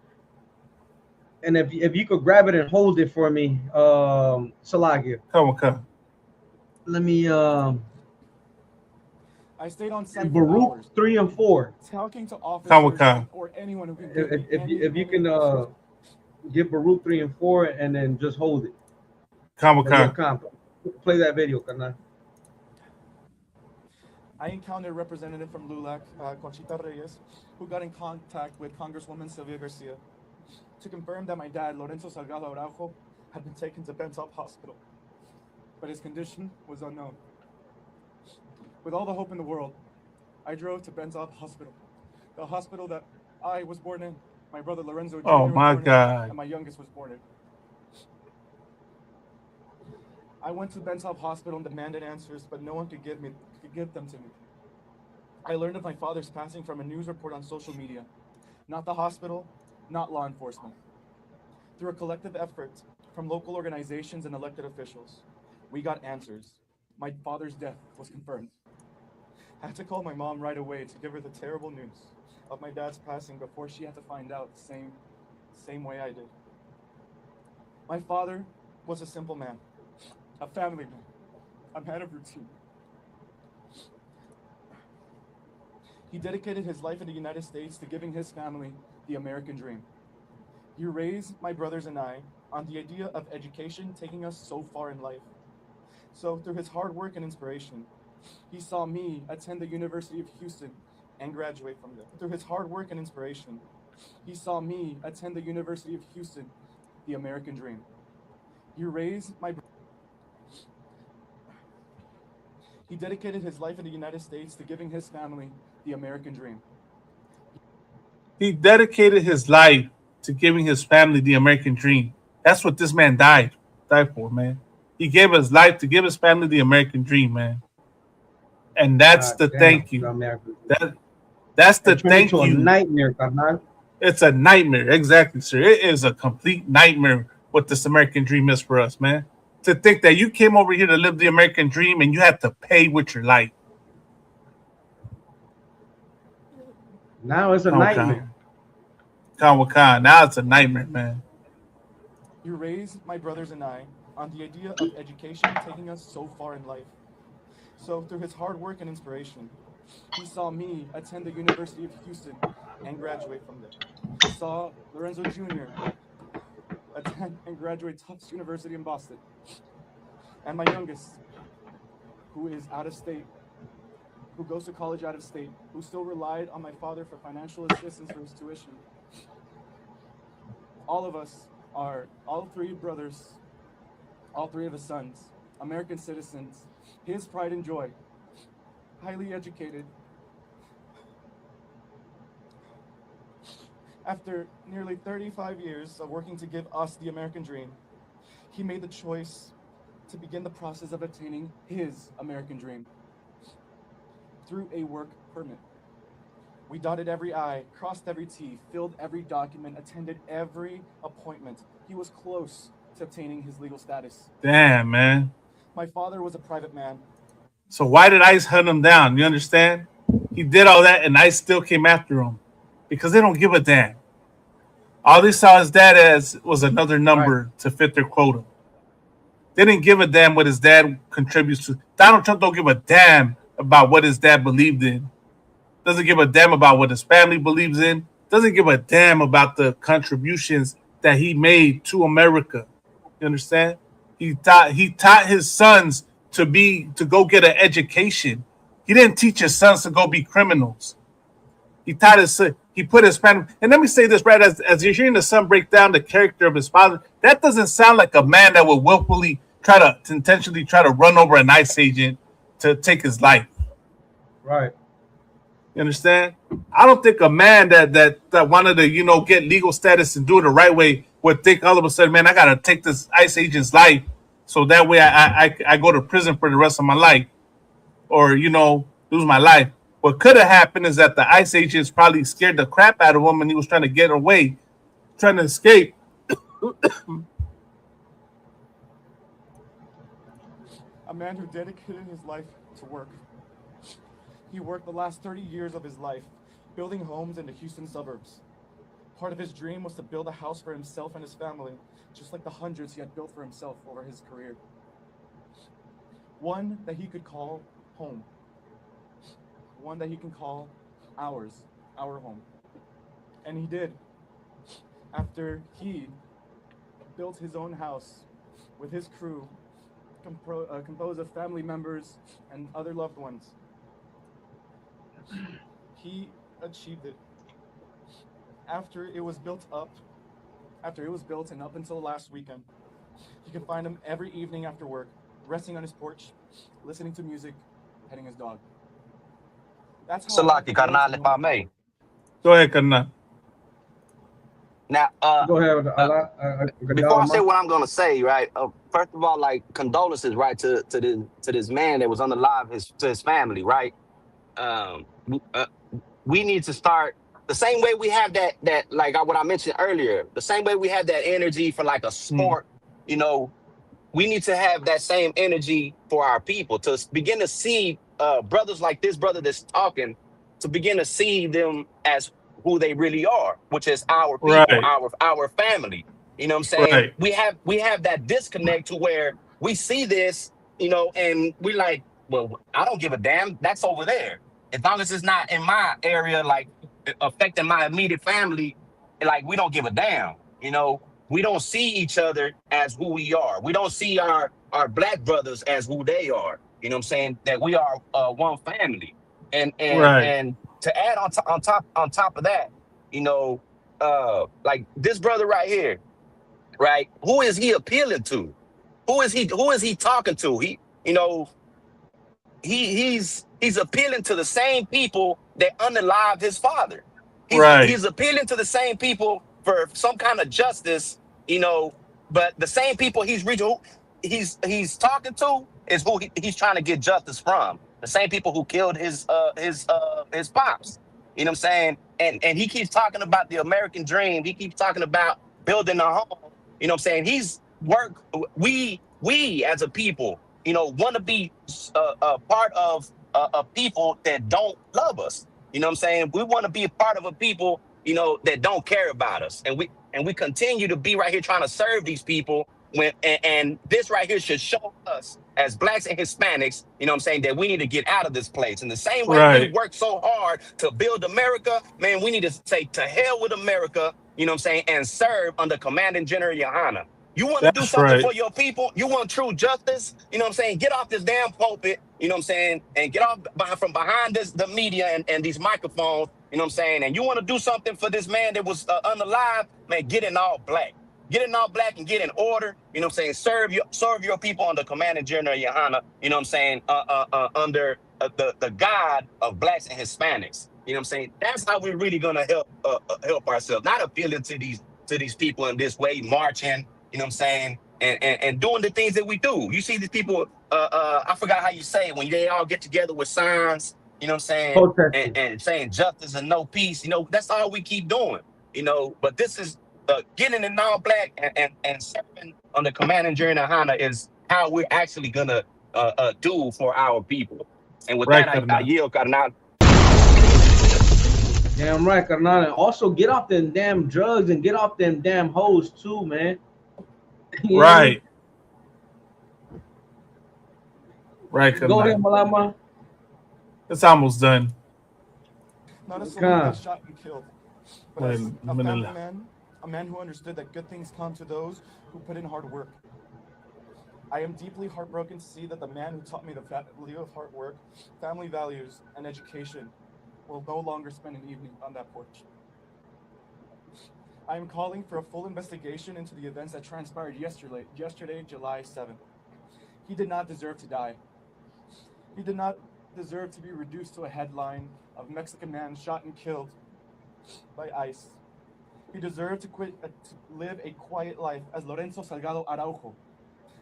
And if you could grab it and hold it for me, Salagir. Come. Let me I stayed on site for Baruch hours, 3 and 4. talking to officers or anyone who can give me If you can get Baruch 3 and 4 and then just hold it. Play that video, Kana. I encountered a representative from LULAC, Conchita Reyes, who got in contact with Congresswoman Sylvia Garcia to confirm that my dad, Lorenzo Salgado Araujo, had been taken to Bentop Hospital, but his condition was unknown. With all the hope in the world, I drove to Bentop Hospital, the hospital that I was born in, my brother Lorenzo Jr. Oh was my born God. in, and my youngest was born in. I went to Bentop Hospital and demanded answers, but no one could give them to me. I learned of my father's passing from a news report on social media, not the hospital, not law enforcement. Through a collective effort from local organizations and elected officials, we got answers. My father's death was confirmed. I had to call my mom right away to give her the terrible news of my dad's passing before she had to find out the same way I did. My father was a simple man, a family man, a man of routine. He dedicated his life in the United States to giving his family the American dream. He raised my brothers and I on the idea of education taking us so far in life. So through his hard work and inspiration, he saw me attend the University of Houston and graduate from there. Through his hard work and inspiration, he saw me attend the University of Houston, the American dream. He raised my He dedicated his life in the United States to giving his family the American dream. He dedicated his life to giving his family the American dream. That's what this man died for, man. He gave his life to give his family the American dream, man. And that's the thank you. That's the thank you. A nightmare, Carnal. It's a nightmare, exactly, sir. It is a complete nightmare what this American dream is for us, man. To think that you came over here to live the American dream and you have to pay with your life. Now it's a nightmare. Now it's a nightmare, man. You raised my brothers and I on the idea of education taking us so far in life. So through his hard work and inspiration, he saw me attend the University of Houston and graduate from there. He saw Lorenzo Jr. attend and graduate Tufts University in Boston. And my youngest, who is out of state, who goes to college out of state, who still relied on my father for financial assistance for his tuition. All of us are, all three brothers, all three of his sons, American citizens, his pride and joy, highly educated. After nearly 35 years of working to give us the American dream, he made the choice to begin the process of obtaining his American dream through a work permit. We dotted every I, crossed every T, filled every document, attended every appointment. He was close to obtaining his legal status. Damn, man. My father was a private man. So why did ICE hunt him down? You understand? He did all that and ICE still came after him because they don't give a damn. All they saw his dad as was another number to fit their quota. They didn't give a damn what his dad contributes to. Donald Trump don't give a damn about what his dad believed in. Doesn't give a damn about what his family believes in. Doesn't give a damn about the contributions that he made to America. You understand? He taught his sons to go get an education. He didn't teach his sons to go be criminals. He taught his son, he put his family. And let me say this, right? As you're hearing the son break down the character of his father, that doesn't sound like a man that would willfully intentionally try to run over an ICE agent to take his life. Right. You understand? I don't think a man that wanted to, get legal status and do it the right way would think all of a sudden, man, I gotta take this ICE agent's life so that way I go to prison for the rest of my life, or lose my life. What could have happened is that the ICE agents probably scared the crap out of him and he was trying to get away, trying to escape. A man who dedicated his life to work. He worked the last 30 years of his life building homes in the Houston suburbs. Part of his dream was to build a house for himself and his family, just like the hundreds he had built for himself over his career. One that he could call home. One that he can call our home. And he did. After he built his own house with his crew, composed of family members and other loved ones. He achieved it. After it was built and up until last weekend, you can find him every evening after work, resting on his porch, listening to music, petting his dog. That's how Salaki, carnal, if I may. Go ahead, Karna. Now, Go ahead, before I say what I'm gonna say, right? First of all, like condolences, right, to this man that was unalive, to his family, right? We need to start the same way we have that like what I mentioned earlier, the same way we have that energy for like a sport, you know, we need to have that same energy for our people to begin to see brothers like this brother that's talking, to begin to see them as who they really are, which is our people, our family. You know what I'm saying? Right. We have that disconnect to where we see this, you know, and we like, well, I don't give a damn. That's over there. As long as it's not in my area, like affecting my immediate family, like we don't give a damn. You know, we don't see each other as who we are. We don't see our black brothers as who they are. You know what I'm saying? That we are one family. And to add on top of that, you know, like this brother right here, right? Who is he appealing to? Who is he talking to? He, you know, he's appealing to the same people that unalived his father. He's appealing to the same people for some kind of justice, you know, but the same people he's talking to is who he's trying to get justice from. The same people who killed his pops. You know what I'm saying? And he keeps talking about the American dream. He keeps talking about building a home. You know what I'm saying? We as a people, you know, want to be a part of a people that don't love us. You know what I'm saying? We want to be a part of a people, you know, that don't care about us. And we continue to be right here trying to serve these people and this right here should show us as blacks and Hispanics, you know what I'm saying, that we need to get out of this place. In the same way we work so hard to build America, man, we need to say to hell with America, you know what I'm saying, and serve under Commanding General Yohana. You want to do something for your people? You want true justice? You know what I'm saying? Get off this damn pulpit, you know what I'm saying? And get off from behind the media and these microphones, you know what I'm saying? And you want to do something for this man that was unalive, man, get in all black. Get in all black and get in order, you know what I'm saying? Serve your people under Commanding General Yohana, you know what I'm saying? Under the God of blacks and Hispanics. You know what I'm saying? That's how we're really gonna help ourselves, not appealing to these people in this way, marching, you know what I'm saying, and doing the things that we do. You see these people, I forgot how you say it, when they all get together with signs, you know what I'm saying, and saying justice and no peace, you know, that's all we keep doing, you know, but this is getting in all black and serving under Commanding General Yohana is how we're actually gonna do for our people. And with that, I yield, Carnal. Damn right, Carnal. And also get off them damn drugs and get off them damn hoes too, man. Right. Right, Go ahead, Malama. It's almost done. Not a soldier got shot and killed, but as a family man, a man who understood that good things come to those who put in hard work. I am deeply heartbroken to see that the man who taught me the value of hard work, family values, and education will no longer spend an evening on that porch. I am calling for a full investigation into the events that transpired yesterday, July 7th. He did not deserve to die. He did not deserve to be reduced to a headline of Mexican man shot and killed by ICE. He deserved to live a quiet life as Lorenzo Salgado Araujo,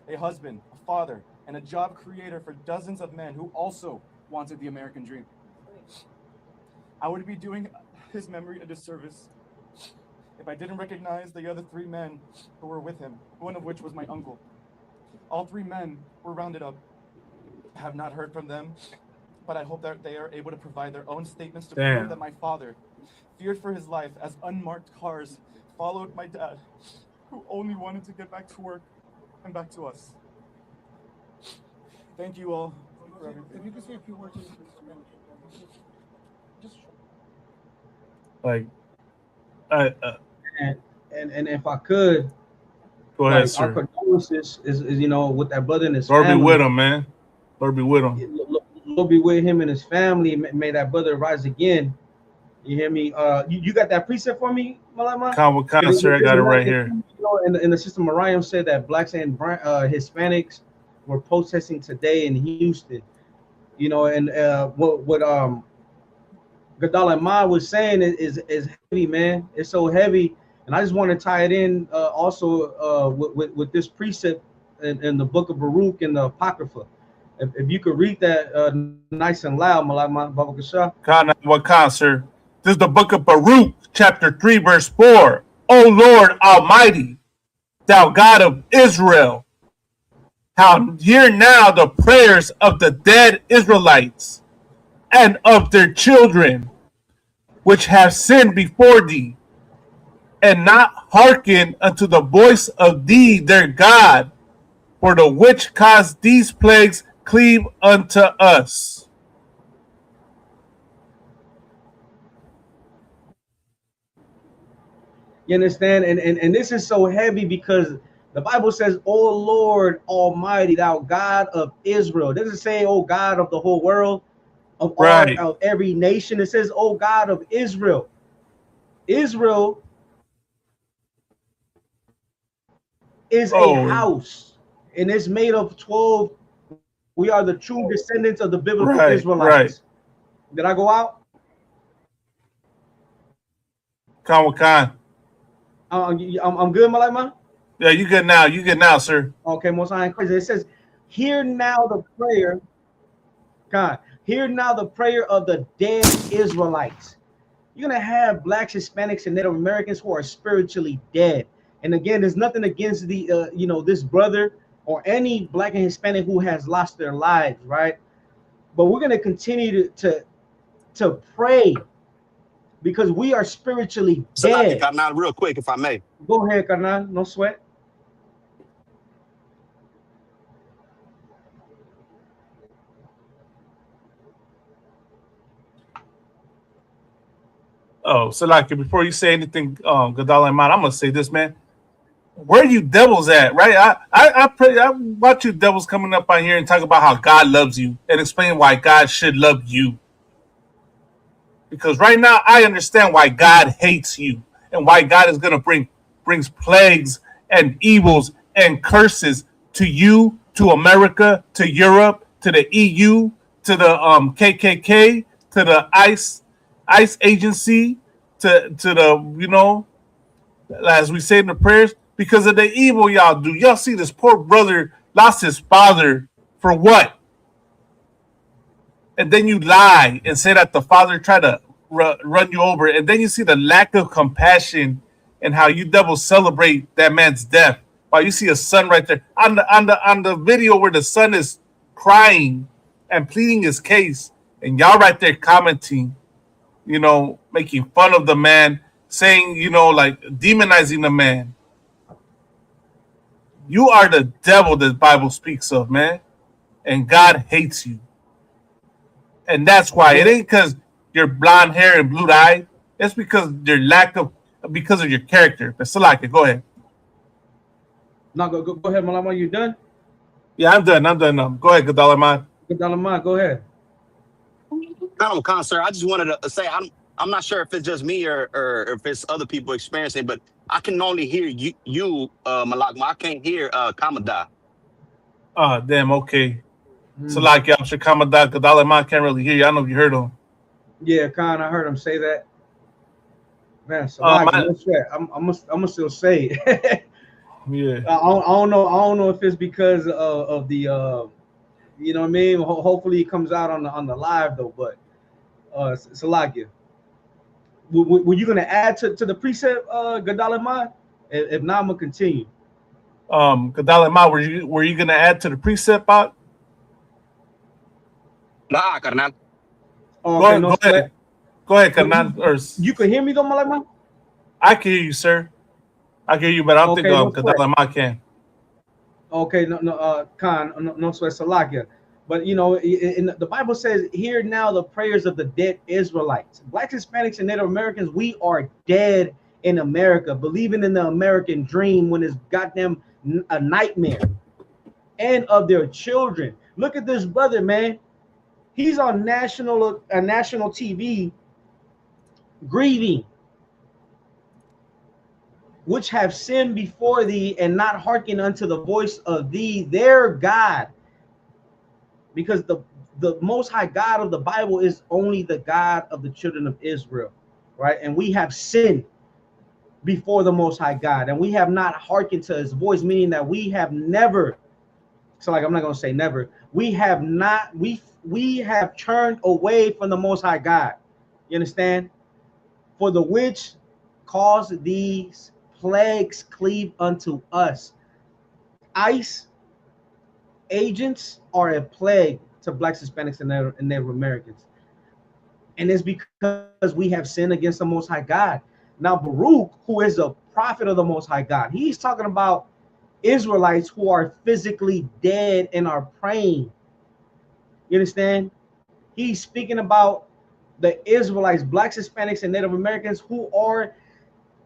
a husband, a father, and a job creator for dozens of men who also wanted the American dream. I would be doing his memory a disservice if I didn't recognize the other 3 men who were with him, one of which was my uncle. All 3 men were rounded up. I have not heard from them, but I hope that they are able to provide their own statements to prove that my father feared for his life as unmarked cars followed my dad, who only wanted to get back to work and back to us. Thank you all for everything. If you could say a few words in Spanish. Like, and if I could, go ahead, our sir. condolences is with that brother and his Lord family. be with him, man. Lord be with him. Lord be with him and his family. May that brother rise again. You hear me? You got that precept for me, Malama? Sir, I got it right here. And the sister Mariam said that blacks and Hispanics were protesting today in Houston. And what Gadal Ma was saying is heavy, man. It's so heavy, and I just want to tie it in also with this precept in the book of Baruch and the Apocrypha. If you could read that nice and loud, Malama Baba Kasha. What sir? This is the book of Baruch, chapter 3, verse 4. O Lord Almighty, thou God of Israel, how hear now the prayers of the dead Israelites and of their children, which have sinned before thee, and not hearken unto the voice of thee their God, for the which caused these plagues cleave unto us. You understand? And this is so heavy because the Bible says, "O Lord Almighty, thou God of Israel." It doesn't say, "O God of the whole world, of right. all of every nation." It says, "O God of Israel." Israel is a house, and it's made of 12. We are the true descendants of the biblical Israelites. Right. Did I go out? Khan. I'm good, Malama? Yeah, you good now. You good now, sir. Okay, most high and crazy. It says, "Hear now the prayer." God, hear now the prayer of the dead Israelites. You're gonna have blacks, Hispanics, and Native Americans who are spiritually dead. And again, there's nothing against the this brother or any black and Hispanic who has lost their lives, right? But we're gonna continue to pray because we are spiritually dead. Karnan, real quick, if I may. Go ahead, Karnan. No sweat. Oh, so like before you say anything, Gadal Iman, I'm gonna say this, man. Where are you devils at, right? I watch you devils coming up on here and talk about how God loves you and explain why God should love you. Because right now I understand why God hates you and why God is gonna brings plagues and evils and curses to you, to America, to Europe, to the EU, to the KKK, to the ICE agency, to the as we say in the prayers, because of the evil y'all do. Y'all see this poor brother lost his father for what? And then you lie and say that the father tried to run you over, and then you see the lack of compassion and how you devils celebrate that man's death. While you see a son right there on the video where the son is crying and pleading his case, and y'all right there commenting, making fun of the man, saying, like demonizing the man. You are the devil that the Bible speaks of, man. And God hates you. And that's why. It ain't because you're blonde hair and blue eyed. It's because because of your character. But Salaka, go ahead. No, go ahead, Malama. You done? Yeah, I'm done. Go ahead, Gadalaman. Gadalaman, go ahead. Sir, I just wanted to say I'm not sure if it's just me or if it's other people experiencing, but I can only hear you Malakma. I can't hear Kamada. Oh, damn, okay. Salaki, I'm sure Kamada, Gadalaman can't really hear you. I don't know if you heard him. Yeah, Khan, I heard him say that. Man, Salaki, I'm gonna still say it. Yeah. I don't know if it's because of the you know what I mean. Hopefully it comes out on the live though. But Salakia, were you gonna add to the precept, Gadalaman? If not, I'm gonna continue. Gadalaman, were you gonna add to the precept, Bot? Nah, Karnan. Oh, okay, go Go ahead, Kanan. You can hear me though, Malama? I can hear you, sir. I can hear you, but I don't Okay, no think sweat. Kadalama can. Okay, Khan, no sweat, Salakia. But you know, in the Bible says, "Hear now the prayers of the dead Israelites." Blacks, Hispanics, and Native Americans, we are dead in America, believing in the American dream when it's goddamn a nightmare, and of their children. Look at this brother, man. He's on national TV grieving, which have sinned before thee and not hearken unto the voice of thee, their God. Because the most high God of the Bible is only the God of the children of Israel, right? And we have sinned before the most high God, and we have not hearkened to his voice, meaning that we have never, so like I'm not gonna say never, we have not, we have turned away from the most high God. You understand? For the which cause these plagues cleave unto us. ICE agents are a plague to Blacks, Hispanics, and Native Americans. And it's because we have sinned against the Most High God. Now, Baruch, who is a prophet of the Most High God, he's talking about Israelites who are physically dead and are praying. You understand? He's speaking about the Israelites, Blacks, Hispanics, and Native Americans who are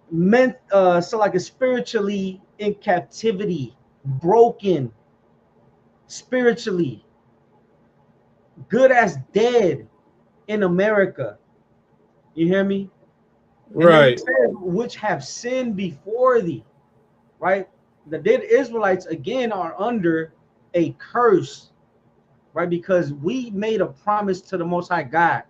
meant, so like spiritually in captivity, broken spiritually, good as dead in America. You hear me? And then it says, which have sinned before thee, right? The dead Israelites again are under a curse, right? Because we made a promise to the Most High God,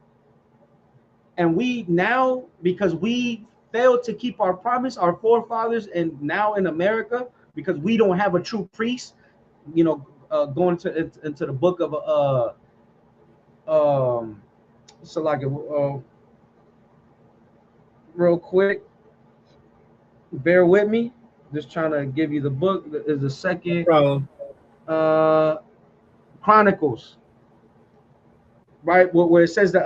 and we now, because we failed to keep our promise, our forefathers, and now in America, because we don't have a true priest, you know, going into the book of so like real quick, bear with me, just trying to give you the book. Is the second Chronicles, right, where it says that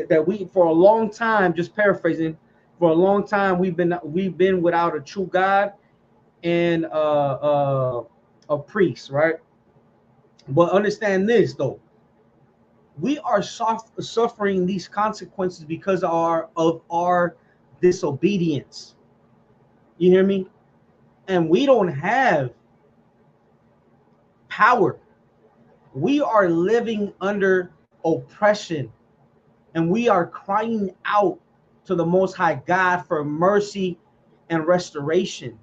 that we, for a long time, just paraphrasing, for a long time we've been without a true God and a priest, right? But understand this though, we are suffering these consequences because of our disobedience. You hear me? And we don't have power. We are living under oppression, and we are crying out to the Most High God for mercy and restoration.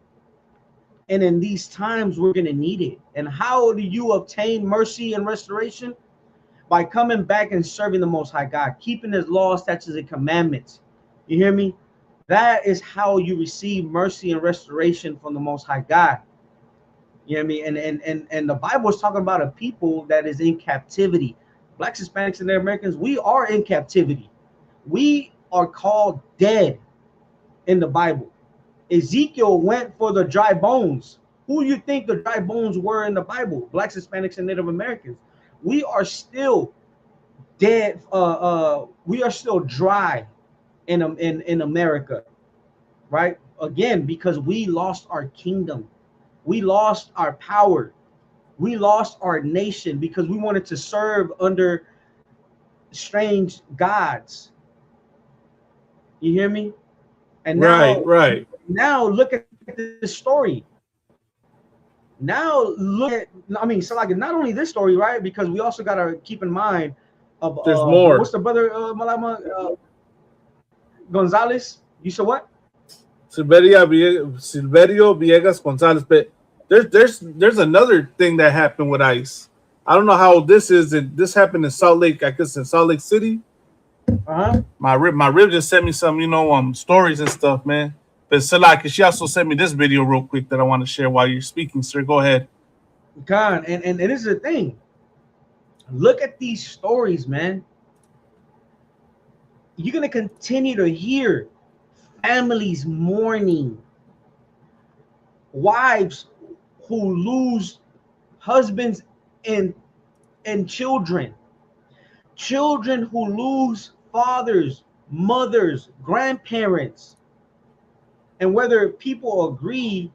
And in these times, we're going to need it. And how do you obtain mercy and restoration? By coming back and serving the Most High God, keeping his laws, statutes, and commandments. You hear me? That is how you receive mercy and restoration from the Most High God. You know what I mean? And the Bible is talking about a people that is in captivity. Blacks, Hispanics, and Native Americans, we are in captivity. We are called dead in the Bible. Ezekiel went for the dry bones. Who do you think the dry bones were in the Bible? Blacks, Hispanics, and Native Americans. We are still dead. We are still dry in America, right? Again, because we lost our kingdom. We lost our power. We lost our nation because we wanted to serve under strange gods. You hear me? And now, now look at this story. Now look at, I mean, so like not only this story, right? Because we also got to keep in mind of there's more. What's the brother Malama Gonzalez? You said what? Silverio Villegas Gonzalez. But there's another thing that happened with ICE. I don't know how this is. This happened in Salt Lake, I guess in Salt Lake City. My rib just sent me some, stories and stuff, man. But Salak, she also sent me this video real quick that I want to share while you're speaking, sir. Go ahead. God, and this is the thing. Look at these stories, man. You're gonna continue to hear families mourning, wives who lose husbands and children, children who lose fathers mothers, grandparents. And whether people agree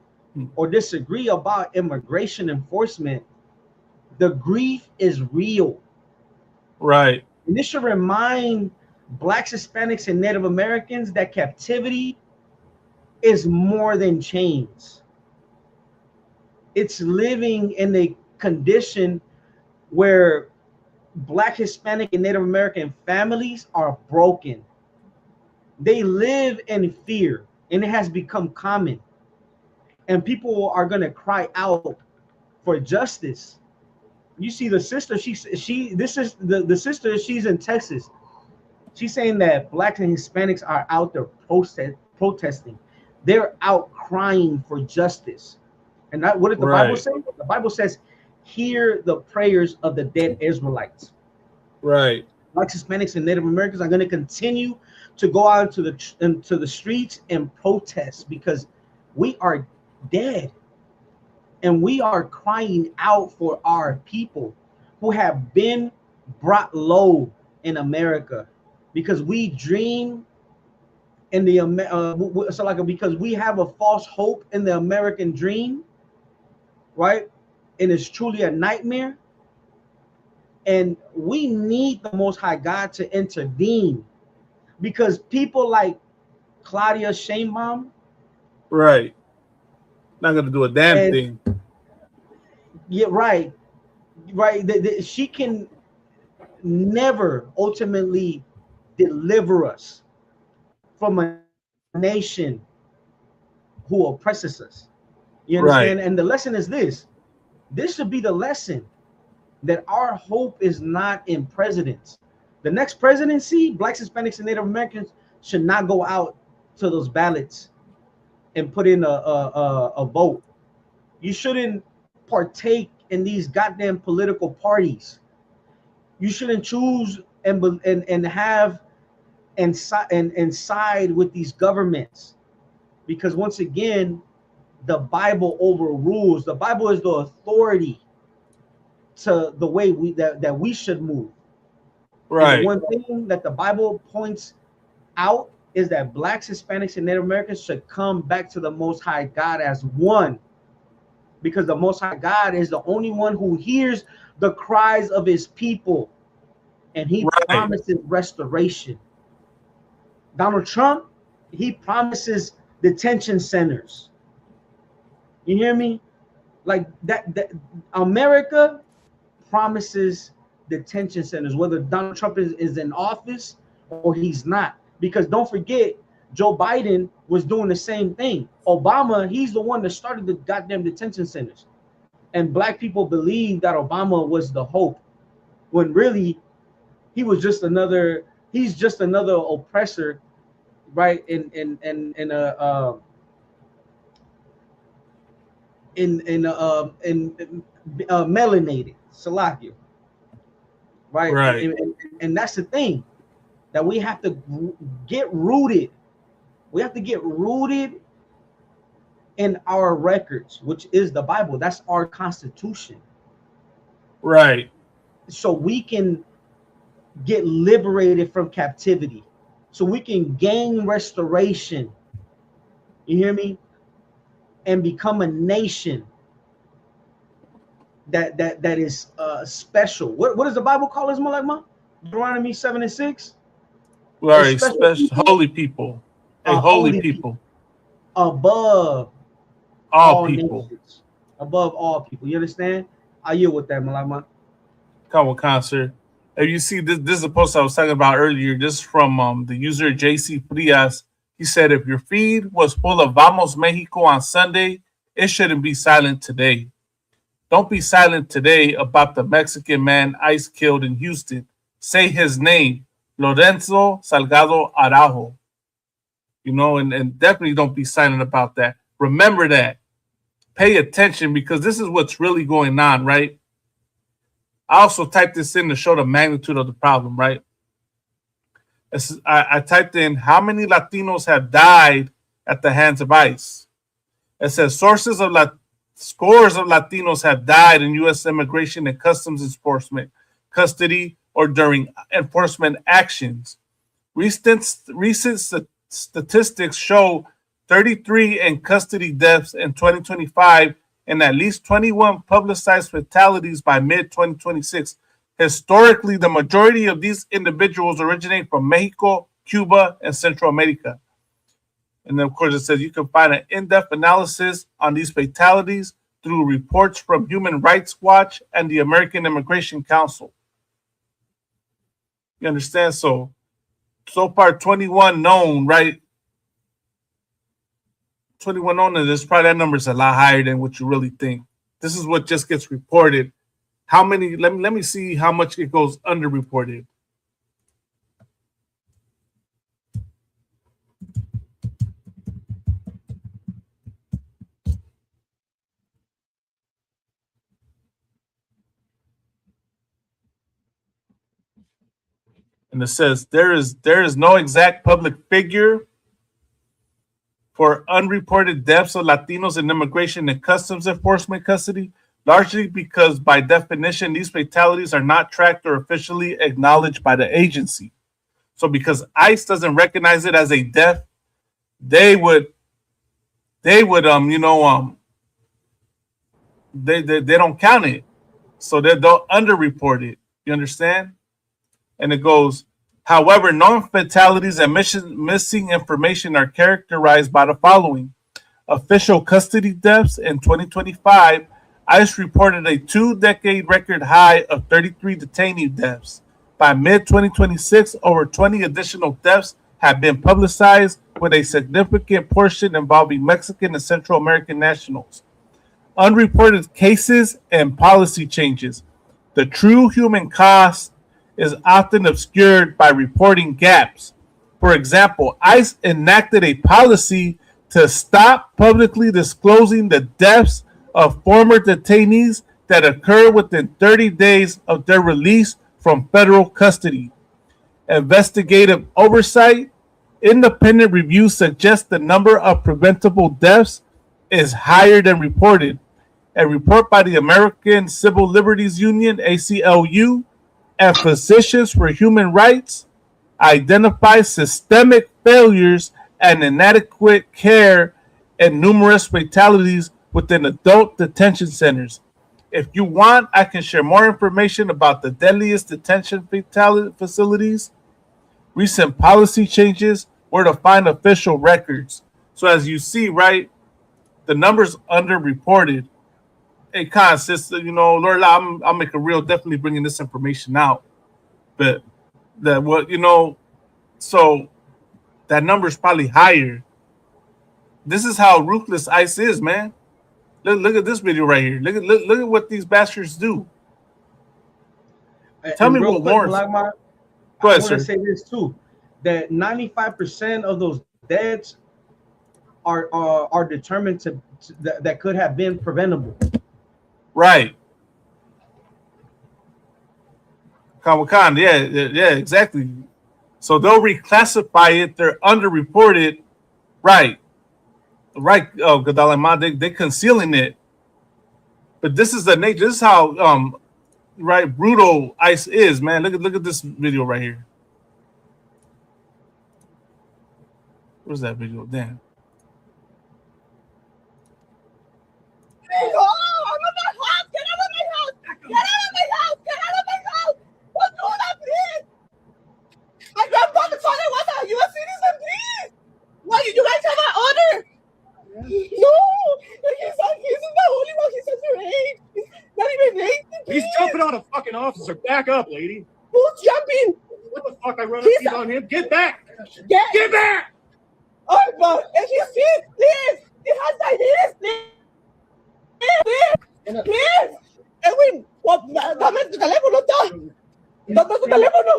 or disagree about immigration enforcement, the grief is real. Right. And this should remind Blacks, Hispanics, and Native Americans that captivity is more than chains. It's living in a condition where Black, Hispanic, and Native American families are broken. They live in fear, and it has become common. And people are going to cry out for justice. You see the sister, this is the sister, she's in Texas. She's saying that Blacks and Hispanics are out there protesting. They're out crying for justice. And that, what did the Bible say? The Bible says, hear the prayers of the dead Israelites. Right. Blacks, Hispanics, and Native Americans are going to continue to go out into the streets and protest because we are dead. And we are crying out for our people who have been brought low in America because we dream in the because we have a false hope in the American dream, right? And it's truly a nightmare. And we need the Most High God to intervene because people like Claudia Sheinbaum, right, not gonna do a damn thing. Yeah, right. She can never ultimately deliver us from a nation who oppresses us. You understand? Right. And the lesson is this. This should be the lesson that our hope is not in presidents. The next presidency, Blacks, Hispanics, and Native Americans should not go out to those ballots and put in a vote. You shouldn't partake in these goddamn political parties. You shouldn't choose and have and side with these governments, because once again, the Bible overrules. The Bible is the authority to the way that we should move. Right. And the one thing that the Bible points out is that Blacks, Hispanics, and Native Americans should come back to the Most High God as one. Because the Most High God is the only one who hears the cries of his people. And he promises restoration. Donald Trump, he promises detention centers. You hear me? Like that America promises detention centers, whether Donald Trump is in office or he's not. Because don't forget, Joe Biden was doing the same thing. Obama, he's the one that started the goddamn detention centers. And black people believe that Obama was the hope, when really he's just another oppressor, right? Melanated, Salakia, right? And that's the thing, that we have to get rooted. We have to get rooted in our records, which is the Bible. That's our constitution. Right. So we can get liberated from captivity. So we can gain restoration. You hear me? And become a nation that is special. What does the Bible call us, Malakma? Deuteronomy 7:6. Right, special holy people. A holy people. Above all people. Nations. Above all people. You understand? I yield with that, Malakma. Come on, concert. If you see this is a post I was talking about earlier. This is from the user JC Frias. He said, if your feed was full of Vamos Mexico on Sunday, it shouldn't be silent today. Don't be silent today about the Mexican man ICE killed in Houston. Say his name, Lorenzo Salgado Araujo. You know, and definitely don't be silent about that. Remember that. Pay attention, because this is what's really going on, right? I also typed this in to show the magnitude of the problem, right? I typed in how many Latinos have died at the hands of ICE. It says scores of Latinos have died in U.S. immigration and customs enforcement, custody, or during enforcement actions. Recent statistics show 33 in custody deaths in 2025 and at least 21 publicized fatalities by mid-2026. Historically, the majority of these individuals originate from Mexico, Cuba, and Central America. And then, of course, it says you can find an in-depth analysis on these fatalities through reports from Human Rights Watch and the American Immigration Council. You understand? So far, 21 known, right? 21 known, and there's probably that number is a lot higher than what you really think. This is what just gets reported. How many? Let me see how much it goes underreported. And it says there is no exact public figure for unreported deaths of Latinos in immigration and customs enforcement custody, largely because by definition these fatalities are not tracked or officially acknowledged by the agency. So because ICE doesn't recognize it as a death, they don't count it. So they'll underreport it. You understand? And it goes, however, known fatalities and missing information are characterized by the following. Official custody deaths in 2025, ICE reported a 2-decade record high of 33 detainee deaths. By mid-2026, over 20 additional deaths have been publicized, with a significant portion involving Mexican and Central American nationals. Unreported cases and policy changes. The true human cost is often obscured by reporting gaps. For example, ICE enacted a policy to stop publicly disclosing the deaths of former detainees that occur within 30 days of their release from federal custody. Investigative oversight. Independent reviews suggest the number of preventable deaths is higher than reported. A report by the American Civil Liberties Union, ACLU, and Physicians for Human Rights identifies systemic failures and inadequate care and numerous fatalities within adult detention centers. If you want, I can share more information about the deadliest detention facilities, recent policy changes, where to find official records. So as you see, right, the numbers underreported. It kind of says, Lord, I'll make a reel definitely bringing this information out. But so that number is probably higher. This is how ruthless ICE is, man. Look at this video right here. Look at what these bastards do. Tell me what Lawrence. I want to say this too, that 95% of those deaths are determined that could have been preventable. Right. Kawakan, yeah, exactly. So they'll reclassify it. They're underreported. Right. Oh, Gadalama, they concealing it. But this is the nature. This is how brutal ICE is, man. Look at this video right here. Where's that video? Damn. Oh, I'm in my house! Get out of my house! Get out of my house! Get out of my house! Don't do that, please! My grandfather was a U.S. citizen, please! Why did you guys have an order? No! He's the only one. He's underage. He's not even 18. He's jumping on a fucking officer. Back up, lady. Who's jumping? What the fuck? I run up on him. Get back! Get back! Oh, but if you see it, please! It has diabetes, please! Please! Edwin, dame tu teléfono, dame tu teléfono.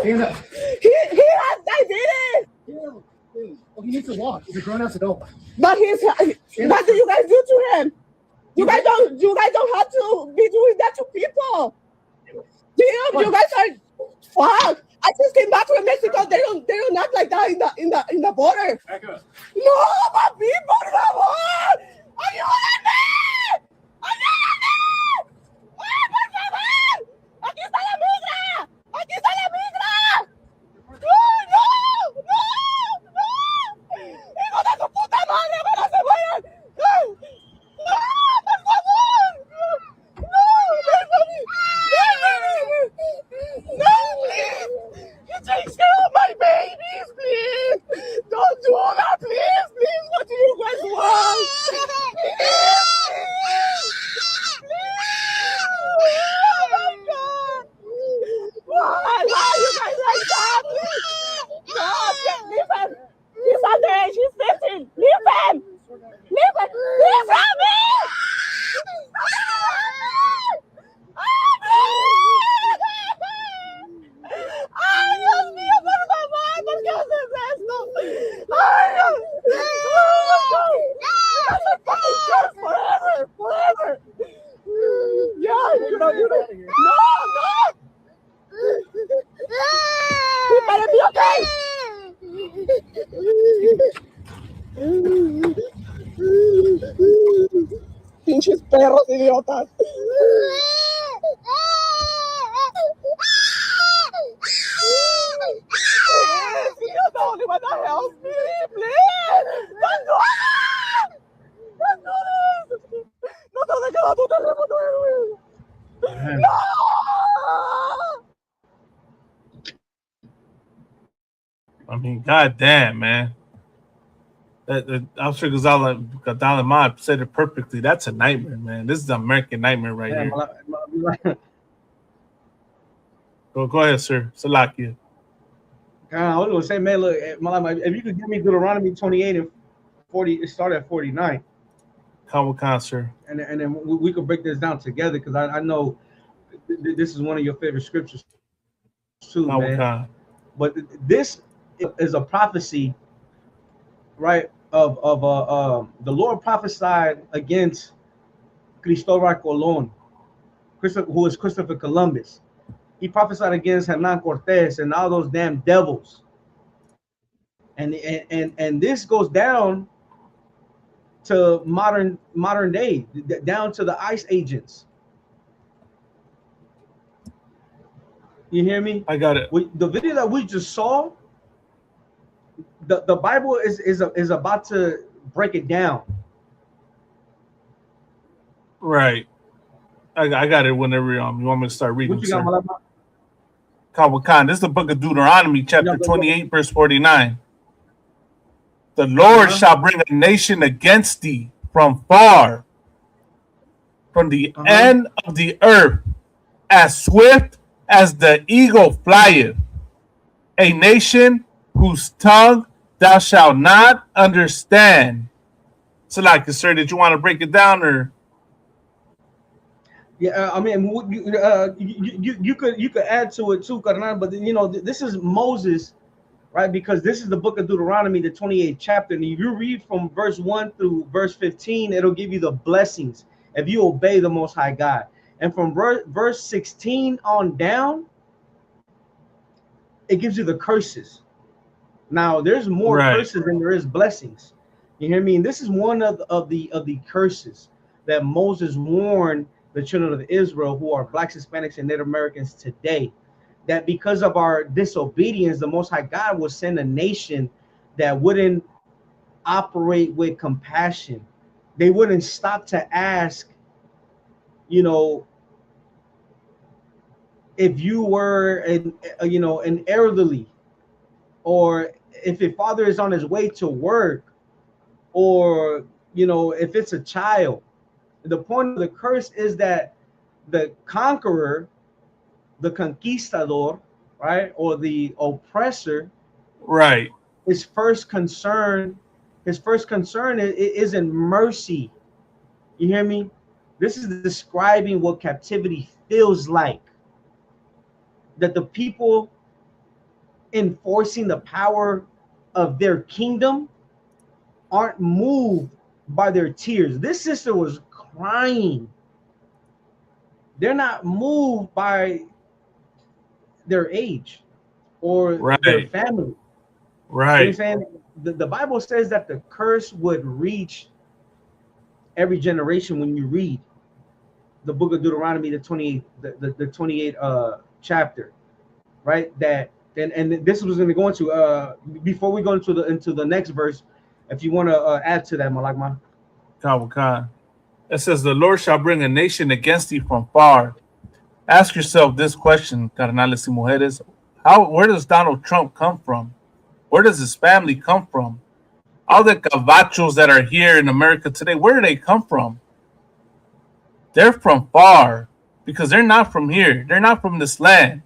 He has diabetes. Oh, he needs to walk. He's a grown-ass adult. But what do you guys do to him? You guys don't have to be doing that to people. Damn, you guys are fuck. I just came back from Mexico. They don't act like that in the border. Back up. No, papi, por favor. ¡Ayúdame! ¡Ayúdame! ¡Ah, por favor! ¡Aquí está la migra! ¡Aquí está la migra! Please help me! ¡Ay, Dios mío, por favor! ¿Por qué haces esto? ¡Ay, Dios! Forever! Forever! Yeah, you know. No, no! You better be okay! Pinches perros idiotas. You're the only one that helps me, please. Don't do it. Don't do this. No te dejes a tu teléfono. No. I mean, goddamn, man. I'm sure Gonzalo Ma said it perfectly. That's a nightmare, man. This is an American nightmare right here. Go ahead, sir. Salakia. I was gonna say, man, look, if you could give me Deuteronomy 28 and 40, it started at 49. Khan, sir. And then we could break this down together because I know this is one of your favorite scriptures too, man. But this is a prophecy, right? Of the Lord prophesied against Cristobal Colon, who is Christopher Columbus. He prophesied against Hernan Cortez and all those damn devils. And this goes down to modern day, down to the ICE agents. You hear me? I got it. The video that we just saw, the Bible is about to break it down. Right. I got it whenever you want me to start reading. What you got, Khan, this is the book of Deuteronomy, chapter 28, verse 49. The Lord shall bring a nation against thee from far, from the end of the earth, as swift as the eagle flieth, a nation whose tongue thou shalt not understand. So, like, sir, did you want to break it down, or? Yeah, I mean, you could add to it too, Carnal, but you know, this is Moses, right? Because this is the book of Deuteronomy, the 28th chapter, and if you read from verse 1 through verse 15, it'll give you the blessings if you obey the Most High God. And from verse 16 on down, it gives you the curses. Now, there's more curses than there is blessings. You hear me? And this is one of the curses that Moses warned the children of Israel, who are blacks, Hispanics, and Native Americans today, that because of our disobedience, the Most High God will send a nation that wouldn't operate with compassion. They wouldn't stop to ask, you know, if you were an elderly, or if your father is on his way to work, or you know, if it's a child. The point of the curse is that the conqueror, the conquistador, right, or the oppressor, right, his first concern is in mercy. You hear me? This is describing what captivity feels like. That the people enforcing the power of their kingdom aren't moved by their tears. This sister was crying. They're not moved by their age or their family. Right. You know what I'm saying? The Bible says that the curse would reach every generation. When you read the book of Deuteronomy, the 28th chapter, right? That and this was going to go into before we go into the next verse. If you want to add to that, Malakman. Khan. It says, the Lord shall bring a nation against thee from far. Ask yourself this question, carnales y mujeres. Where does Donald Trump come from? Where does his family come from? All the cavachos that are here in America today, where do they come from? They're from far, because they're not from here. They're not from this land.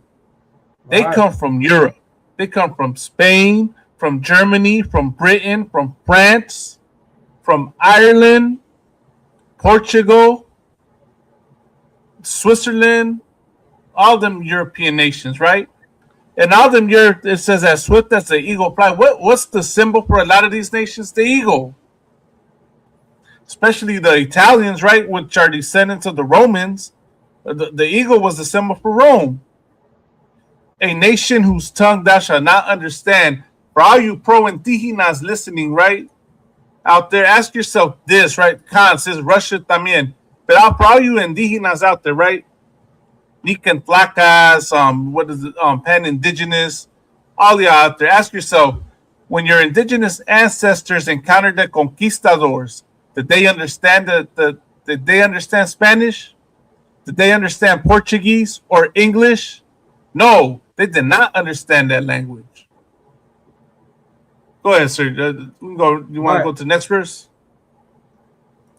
They come from Europe. They come from Spain, from Germany, from Britain, from France, from Ireland, Portugal, Switzerland, all them European nations, right? And all them Europe, it says as swift as the eagle fly. What's the symbol for a lot of these nations? The eagle. Especially the Italians, right, which are descendants of the Romans. The eagle was the symbol for Rome. A nation whose tongue thou shalt not understand. For all you pro-indígenas listening, right, out there, ask yourself this, right? Khan says Russia también. But for all you indígenas out there, right? Nican Tlacas, what is it, pan-indigenous, all y'all out there, ask yourself, when your indigenous ancestors encountered the conquistadors, did they understand did they understand Spanish? Did they understand Portuguese or English? No, they did not understand that language. Go ahead, sir. We can go. You want to go to the next verse?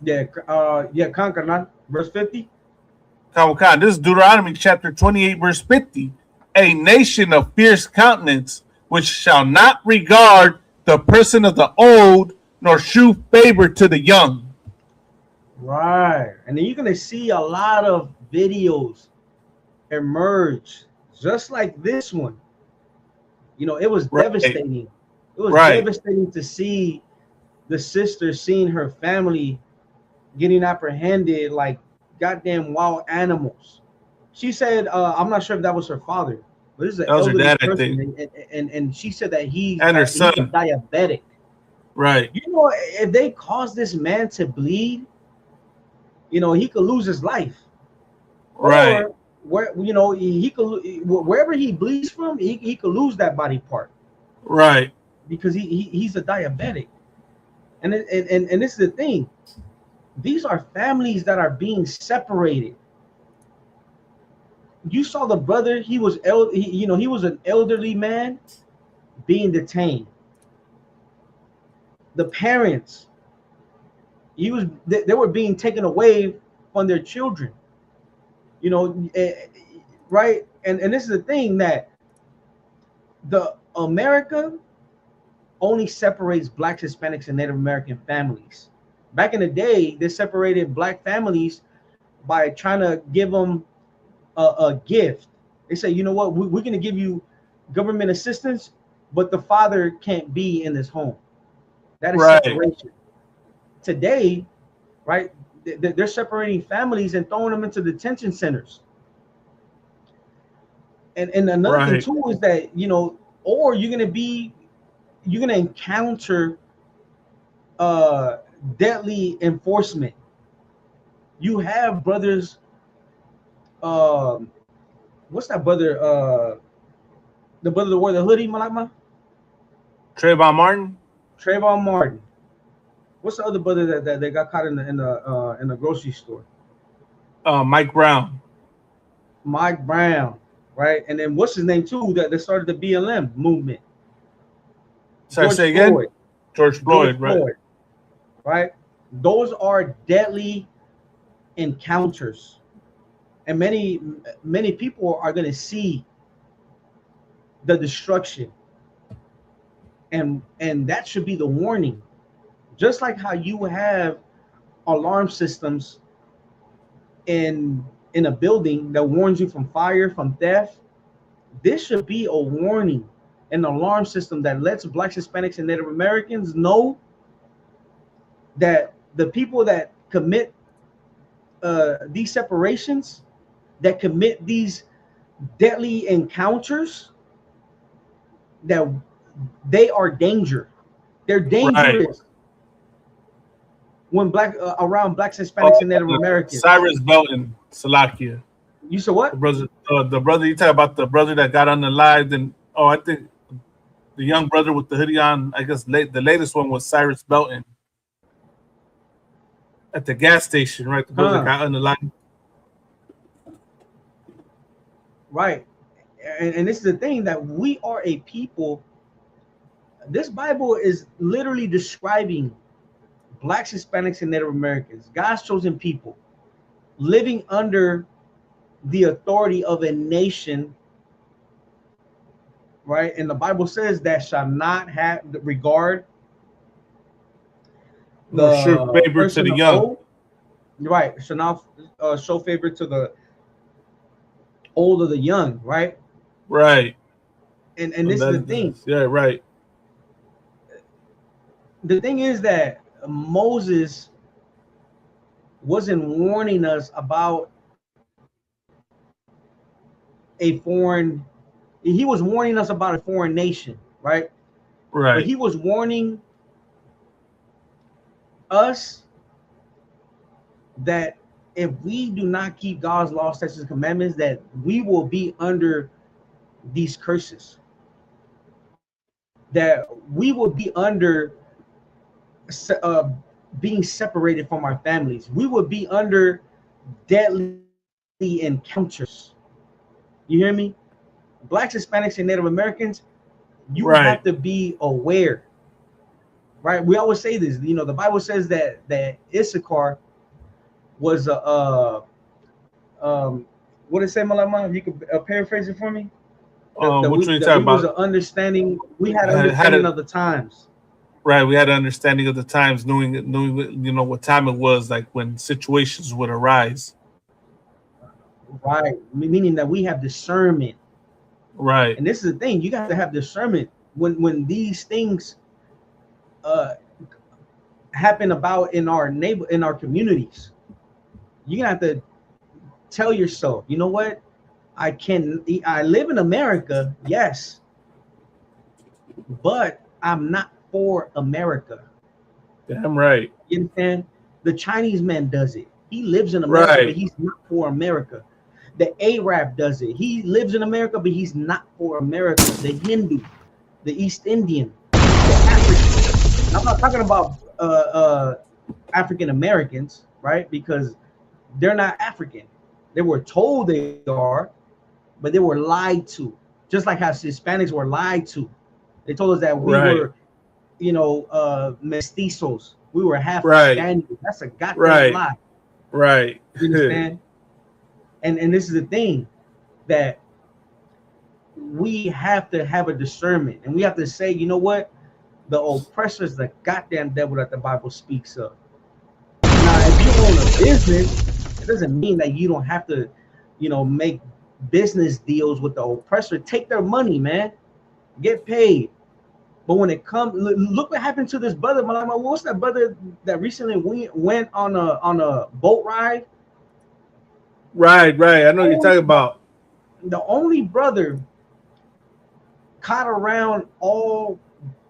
Yeah, Khan, verse 50. Khan, this is Deuteronomy chapter 28, verse 50. A nation of fierce countenance, which shall not regard the person of the old, nor shew favor to the young. Right. And then you're going to see a lot of videos emerge, just like this one. You know, it was devastating. It was devastating to see the sister seeing her family getting apprehended like goddamn wild animals. She said, I'm not sure if that was her father, but this is an elderly dad, person, and she said that he's her son diabetic. Right. You know, if they cause this man to bleed, you know, he could lose his life. Right. Or where, you know, he could, wherever he bleeds from, he could lose that body part. Right. Because he's a diabetic. And this is the thing. These are families that are being separated. You saw the brother, he was he was an elderly man being detained. The parents, they were being taken away from their children. You know, right? And this is the thing, that the America only separates Blacks, Hispanics, and Native American families. Back in the day, they separated Black families by trying to give them a gift. They say, you know what, we're going to give you government assistance, but the father can't be in this home. That is separation. Today, right, they're separating families and throwing them into detention centers. And another thing too is that, you know, or you're going to encounter deadly enforcement. You have brothers, what's that brother, the brother that wore the hoodie, Malama? Trayvon Martin. Trayvon Martin. What's the other brother that they got caught in the grocery store? Mike Brown. Mike Brown, right? And then what's his name too? That started the BLM movement. Sorry, say again. George Floyd, right? Those are deadly encounters, and many people are going to see the destruction, and that should be the warning. Just like how you have alarm systems in a building that warns you from fire, from theft, this should be a warning, an alarm system that lets Blacks, Hispanics, and Native Americans know that the people that commit these separations, that commit these deadly encounters, that they are danger. They're dangerous. When around Blacks, Hispanics, and Native Americans. Cyrus Belton, Salakia. You said what? The brother you talk about, the brother that got on the live, and I think the young brother with the hoodie on. I guess the latest one was Cyrus Belton at the gas station, right? The brother that got on the line. Right, and this is the thing, that we are a people. This Bible is literally describing Blacks, Hispanics, and Native Americans, God's chosen people, living under the authority of a nation, right? And the Bible says that shall not have regard show the favor to person the of young. old, right? So now show favor to the old or the young, right? Right. And this is the thing. Yeah, right. The thing is that Moses wasn't warning us about a foreign. He was warning us about a foreign nation, right? Right. But he was warning us that if we do not keep God's laws, statutes, and commandments, that we will be under these curses. That we will be under being separated from our families. We will be under deadly encounters. You hear me? Blacks, Hispanics, and Native Americans, you have to be aware. Right? We always say this. You know, the Bible says that Issachar was what did it say, Malama? You could paraphrase it for me. What are you talking was about? an understanding. We had understanding of the times. Right, we had an understanding of the times, knowing you know what time it was, like when situations would arise. Right, meaning that we have discernment. Right, and this is the thing: you got to have discernment when these things happen about in our communities. You have to tell yourself, you know what? I live in America, yes, but I'm not for America. Damn right. You understand? The Chinese man does it. He lives in America, but he's not for America. The Arab does it. He lives in America, but he's not for America. The Hindu, the East Indian, the African. I'm not talking about African Americans, right? Because they're not African. They were told they are, but they were lied to. Just like how Hispanics were lied to. They told us that we were, you know, mestizos. We were half Spanish. That's a goddamn lie. Right. You understand? And this is the thing, that we have to have a discernment, and we have to say, you know what? The oppressor is the goddamn devil that the Bible speaks of. Now, if you own a business, it doesn't mean that you don't have to, you know, make business deals with the oppressor. Take their money, man. Get paid. But when it comes, look what happened to this brother. What's that brother that recently went on a boat ride? Right. I know what you're talking about. The only brother caught around all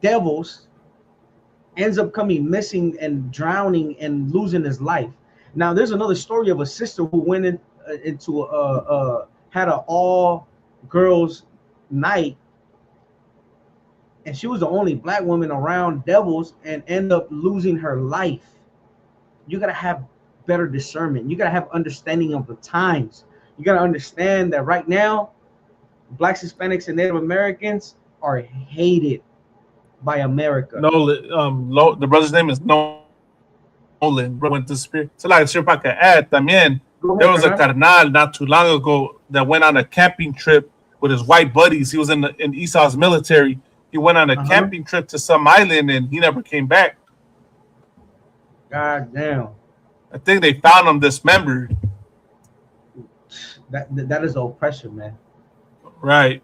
devils ends up coming missing and drowning and losing his life. Now, there's another story of a sister who went into had an all girls night, and she was the only black woman around devils and end up losing her life. You gotta have better discernment. You gotta have understanding of the times. You gotta understand that right now, Blacks, Hispanics, and Native Americans are hated by America. No, the brother's name is Nolan. Went to spirit. So like if I can add también, there was a carnal not too long ago that went on a camping trip with his white buddies. He was in Esau's military. He went on a camping trip to some island and he never came back. God damn. I think they found him dismembered. That is oppression, man. Right.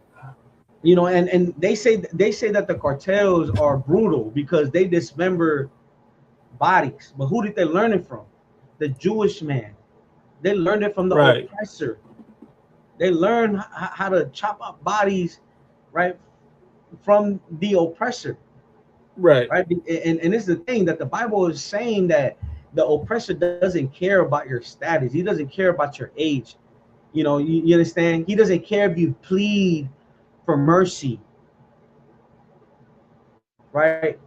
You know, and they say that the cartels are brutal because they dismember bodies. But who did they learn it from? The Jewish man. They learned it from the oppressor. They learned how to chop up bodies, right, from the oppressor. Right. And it's the thing that the Bible is saying, that the oppressor doesn't care about your status. He doesn't care about your age. You know, you understand? He doesn't care if you plead for mercy. Right?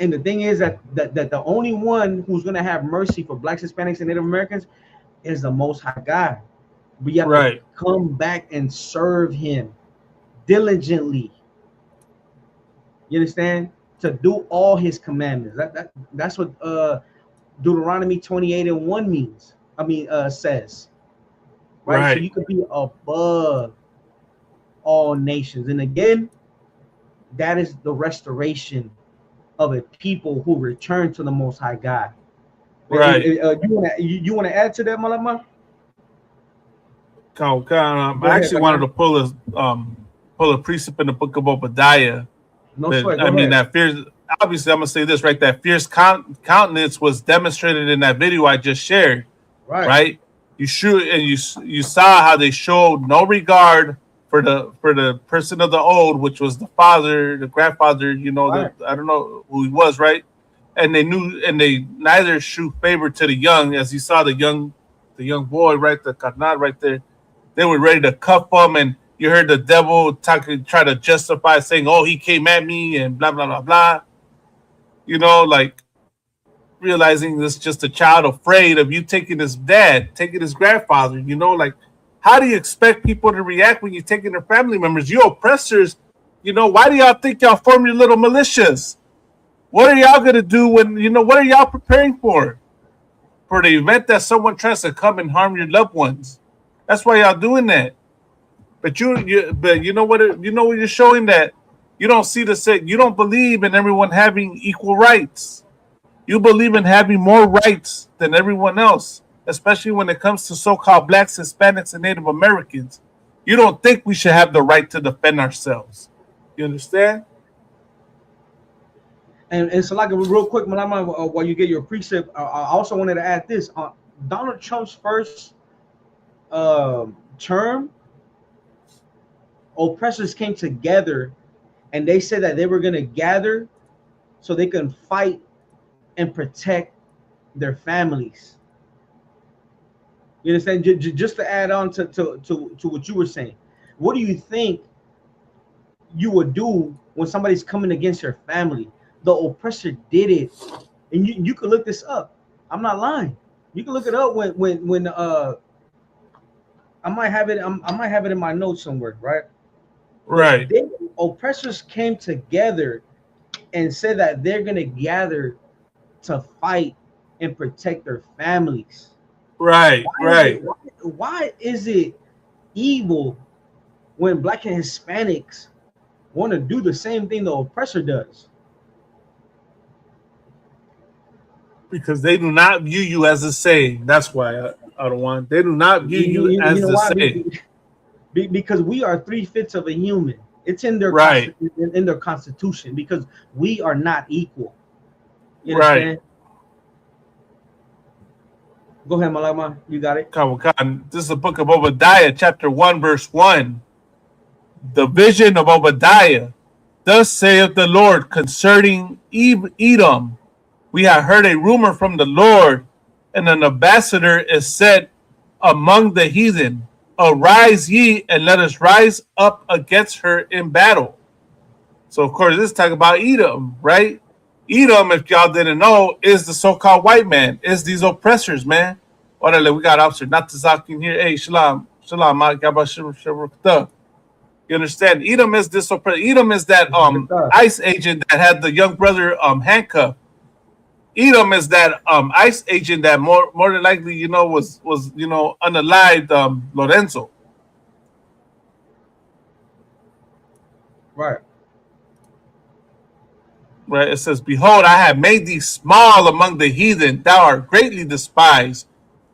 And the thing is that the only one who's going to have mercy for Blacks, Hispanics, and Native Americans is the Most High God. But you have to come back and serve him diligently. You understand? To do all his commandments. That's what Deuteronomy 28:1 means. Says. Right? So you could be above all nations. And again, that is the restoration of a people who return to the Most High God. Right. You want to add to that, Malama? I actually wanted to pull a precept in the book of Obadiah. No But, sweat. Go I mean, ahead. that fierce. Obviously, I'm gonna say this, right? That fierce countenance was demonstrated in that video I just shared. Right. You saw how they showed no regard for the person of the old, which was the father, the grandfather. You know, I don't know who he was, right? And they neither shew favor to the young, as you saw the young boy, right, the carnal right there. They were ready to cuff him, and you heard the devil try to justify, saying, "Oh, he came at me," and blah blah blah blah. You know, like realizing this just a child afraid of you taking his dad, taking his grandfather. You know, like how do you expect people to react when you're taking their family members? You oppressors. You know, why do y'all think y'all form your little militias? What are y'all gonna do when what are y'all preparing for? For the event that someone tries to come and harm your loved ones. That's why y'all doing that. But you know what you're showing, that you don't see you don't believe in everyone having equal rights. You believe in having more rights than everyone else, especially when it comes to so-called blacks, Hispanics, and Native Americans. You don't think we should have the right to defend ourselves. You understand? And so, like, real quick, Malama, while you get your precept, I also wanted to add this. Donald Trump's first term, oppressors came together and they said that they were going to gather so they can fight and protect their families. You understand? Just to add on to what you were saying, what do you think you would do when somebody's coming against your family? The oppressor did it, and you can look this up. I'm not lying. You can look it up when I might have it. I might have it in my notes somewhere, right? Right. Oppressors came together and said that they're gonna gather to fight and protect their families. Right. Why is it evil when black and Hispanics want to do the same thing the oppressor does? Because they do not view you as a saying. That's why I don't want. They do not view you as the saying. Because we are 3/5 of a human. It's in their in their constitution. Because we are not equal. You understand? Go ahead, Malama. You got it. This is the book of Obadiah, chapter 1, verse 1. The vision of Obadiah. Thus saith the Lord concerning Edom. We have heard a rumor from the Lord, and an ambassador is set among the heathen. Arise ye, and let us rise up against her in battle. So, of course, this is talking about Edom, right? Edom, if y'all didn't know, is the so-called white man, is these oppressors, man. Orale, we got Officer Natazakin here. Hey, shalom. You understand? Edom is this oppressor. Edom is that ICE agent that had the young brother handcuffed. Edom is that ICE agent that more than likely, was unalived Lorenzo. Right. Right. It says, "Behold, I have made thee small among the heathen. Thou art greatly despised.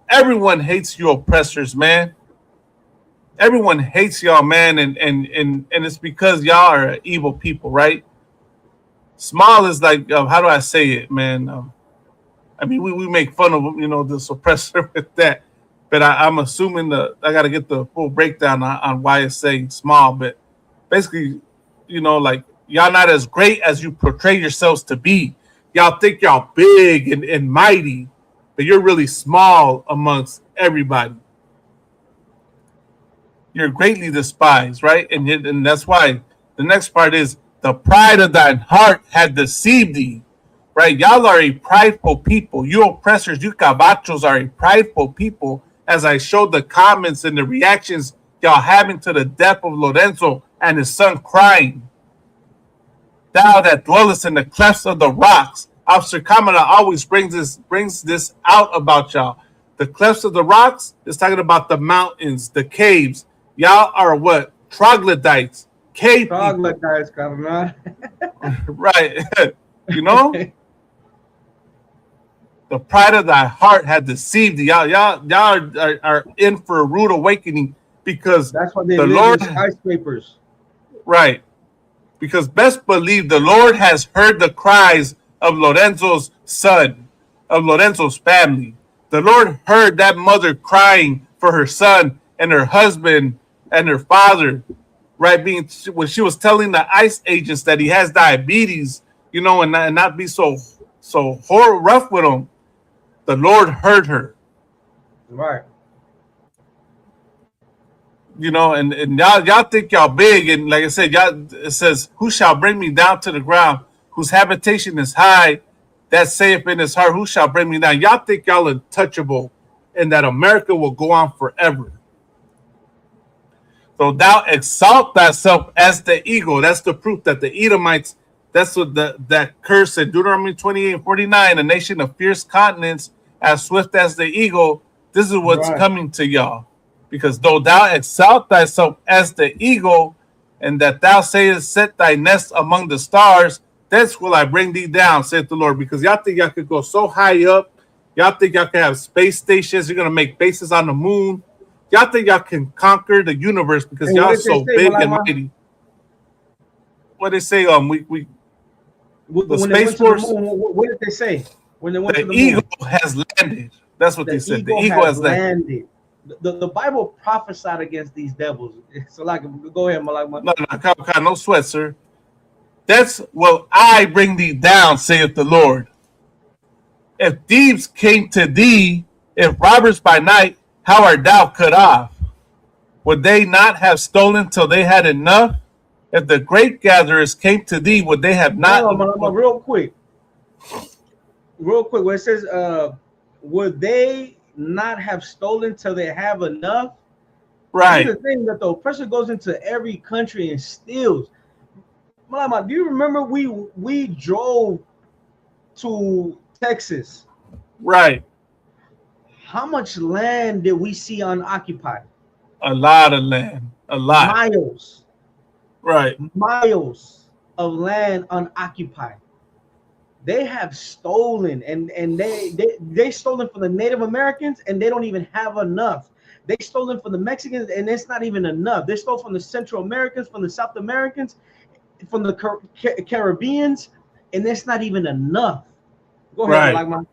Everyone hates you, oppressors, man. Everyone hates y'all, man, and it's because y'all are evil people, right? Small is like, how do I say it, man? I mean, we make fun of this oppressor with that, but I'm assuming I got to get the full breakdown on why it's saying small. But basically, like y'all not as great as you portray yourselves to be. Y'all think y'all big and mighty, but you're really small amongst everybody. You're greatly despised, right? And that's why the next part is the pride of thine heart had deceived thee. Right, y'all are a prideful people. You oppressors, you cabachos are a prideful people. As I showed the comments and the reactions y'all having to the death of Lorenzo and his son crying. Thou that dwellest in the clefts of the rocks. Officer Kamala always brings this out about y'all. The clefts of the rocks is talking about the mountains, the caves. Y'all are what? Troglodytes. Cave Troglodytes, Kamala. Right. You know? The pride of thy heart had deceived thee. Y'all are in for a rude awakening because that's why they the live Lord in skyscrapers. Right. Because best believe the Lord has heard the cries of Lorenzo's son, of Lorenzo's family. The Lord heard that mother crying for her son and her husband and her father, right? When she was telling the ICE agents that he has diabetes, you know, and not be so rough with him. The Lord heard her. Right. You know, and y'all think y'all big, and like I said, it says, "Who shall bring me down to the ground? Whose habitation is high, that saith in his heart, who shall bring me down?" Y'all think y'all untouchable, and that America will go on forever. So thou exalt thyself as the eagle. That's the proof that the Edomites. That's what that curse in Deuteronomy 28:49. A nation of fierce continents, as swift as the eagle. This is what's coming to y'all. Because though thou exalt thyself as the eagle, and that thou sayest, set thy nest among the stars, thence will I bring thee down, saith the Lord. Because y'all think y'all could go so high up. Y'all think y'all can have space stations. You're going to make bases on the moon. Y'all think y'all can conquer the universe because y'all so big and mighty. What they say? The Space Force. What did they say? When they went to the moon? The eagle has landed. That's what they said. The eagle has landed. The Bible prophesied against these devils. So, like, go ahead, Malak. No sweat, sir. That's will I bring thee down, saith the Lord. If thieves came to thee, if robbers by night, how art thou cut off? Would they not have stolen till they had enough? If the grape gatherers came to thee, would they have not? Real quick, where it says, would they not have stolen till they have enough? Right. Here's the thing, that the oppressor goes into every country and steals. Malama, do you remember we drove to Texas? Right. How much land did we see unoccupied? A lot of land. A lot. Miles. Right. Miles of land unoccupied. They have stolen, and they stolen from the Native Americans, and they don't even have enough. They stolen from the Mexicans, and it's not even enough. They stole from the Central Americans, from the South Americans, from the Caribbeans, and it's not even enough. Go ahead, right.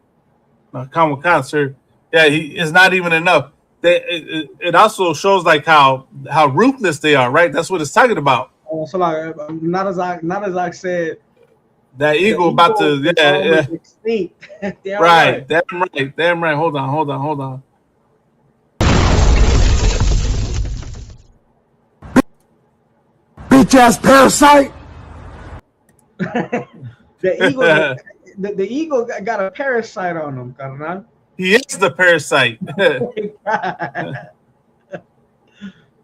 No, come on, sir. Yeah, it's not even enough. It also shows like how ruthless they are, right? That's what it's talking about. So like, not as I said. That eagle about to extinct. Right. Damn right. Hold on. Bitch ass parasite. The eagle got a parasite on him, carnal. He is the parasite.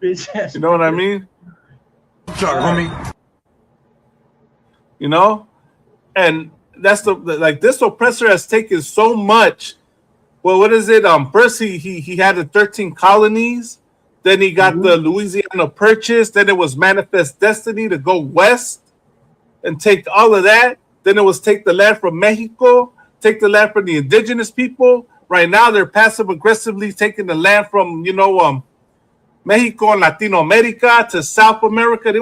You know what I mean? Sorry, homie. You know? And that's this oppressor has taken so much. Well, what is it? First he had the 13 colonies, then he got the Louisiana Purchase, then it was Manifest Destiny to go west and take all of that. Then it was take the land from Mexico, take the land from the indigenous people. Right now they're passive aggressively taking the land from Mexico and Latino America to South America.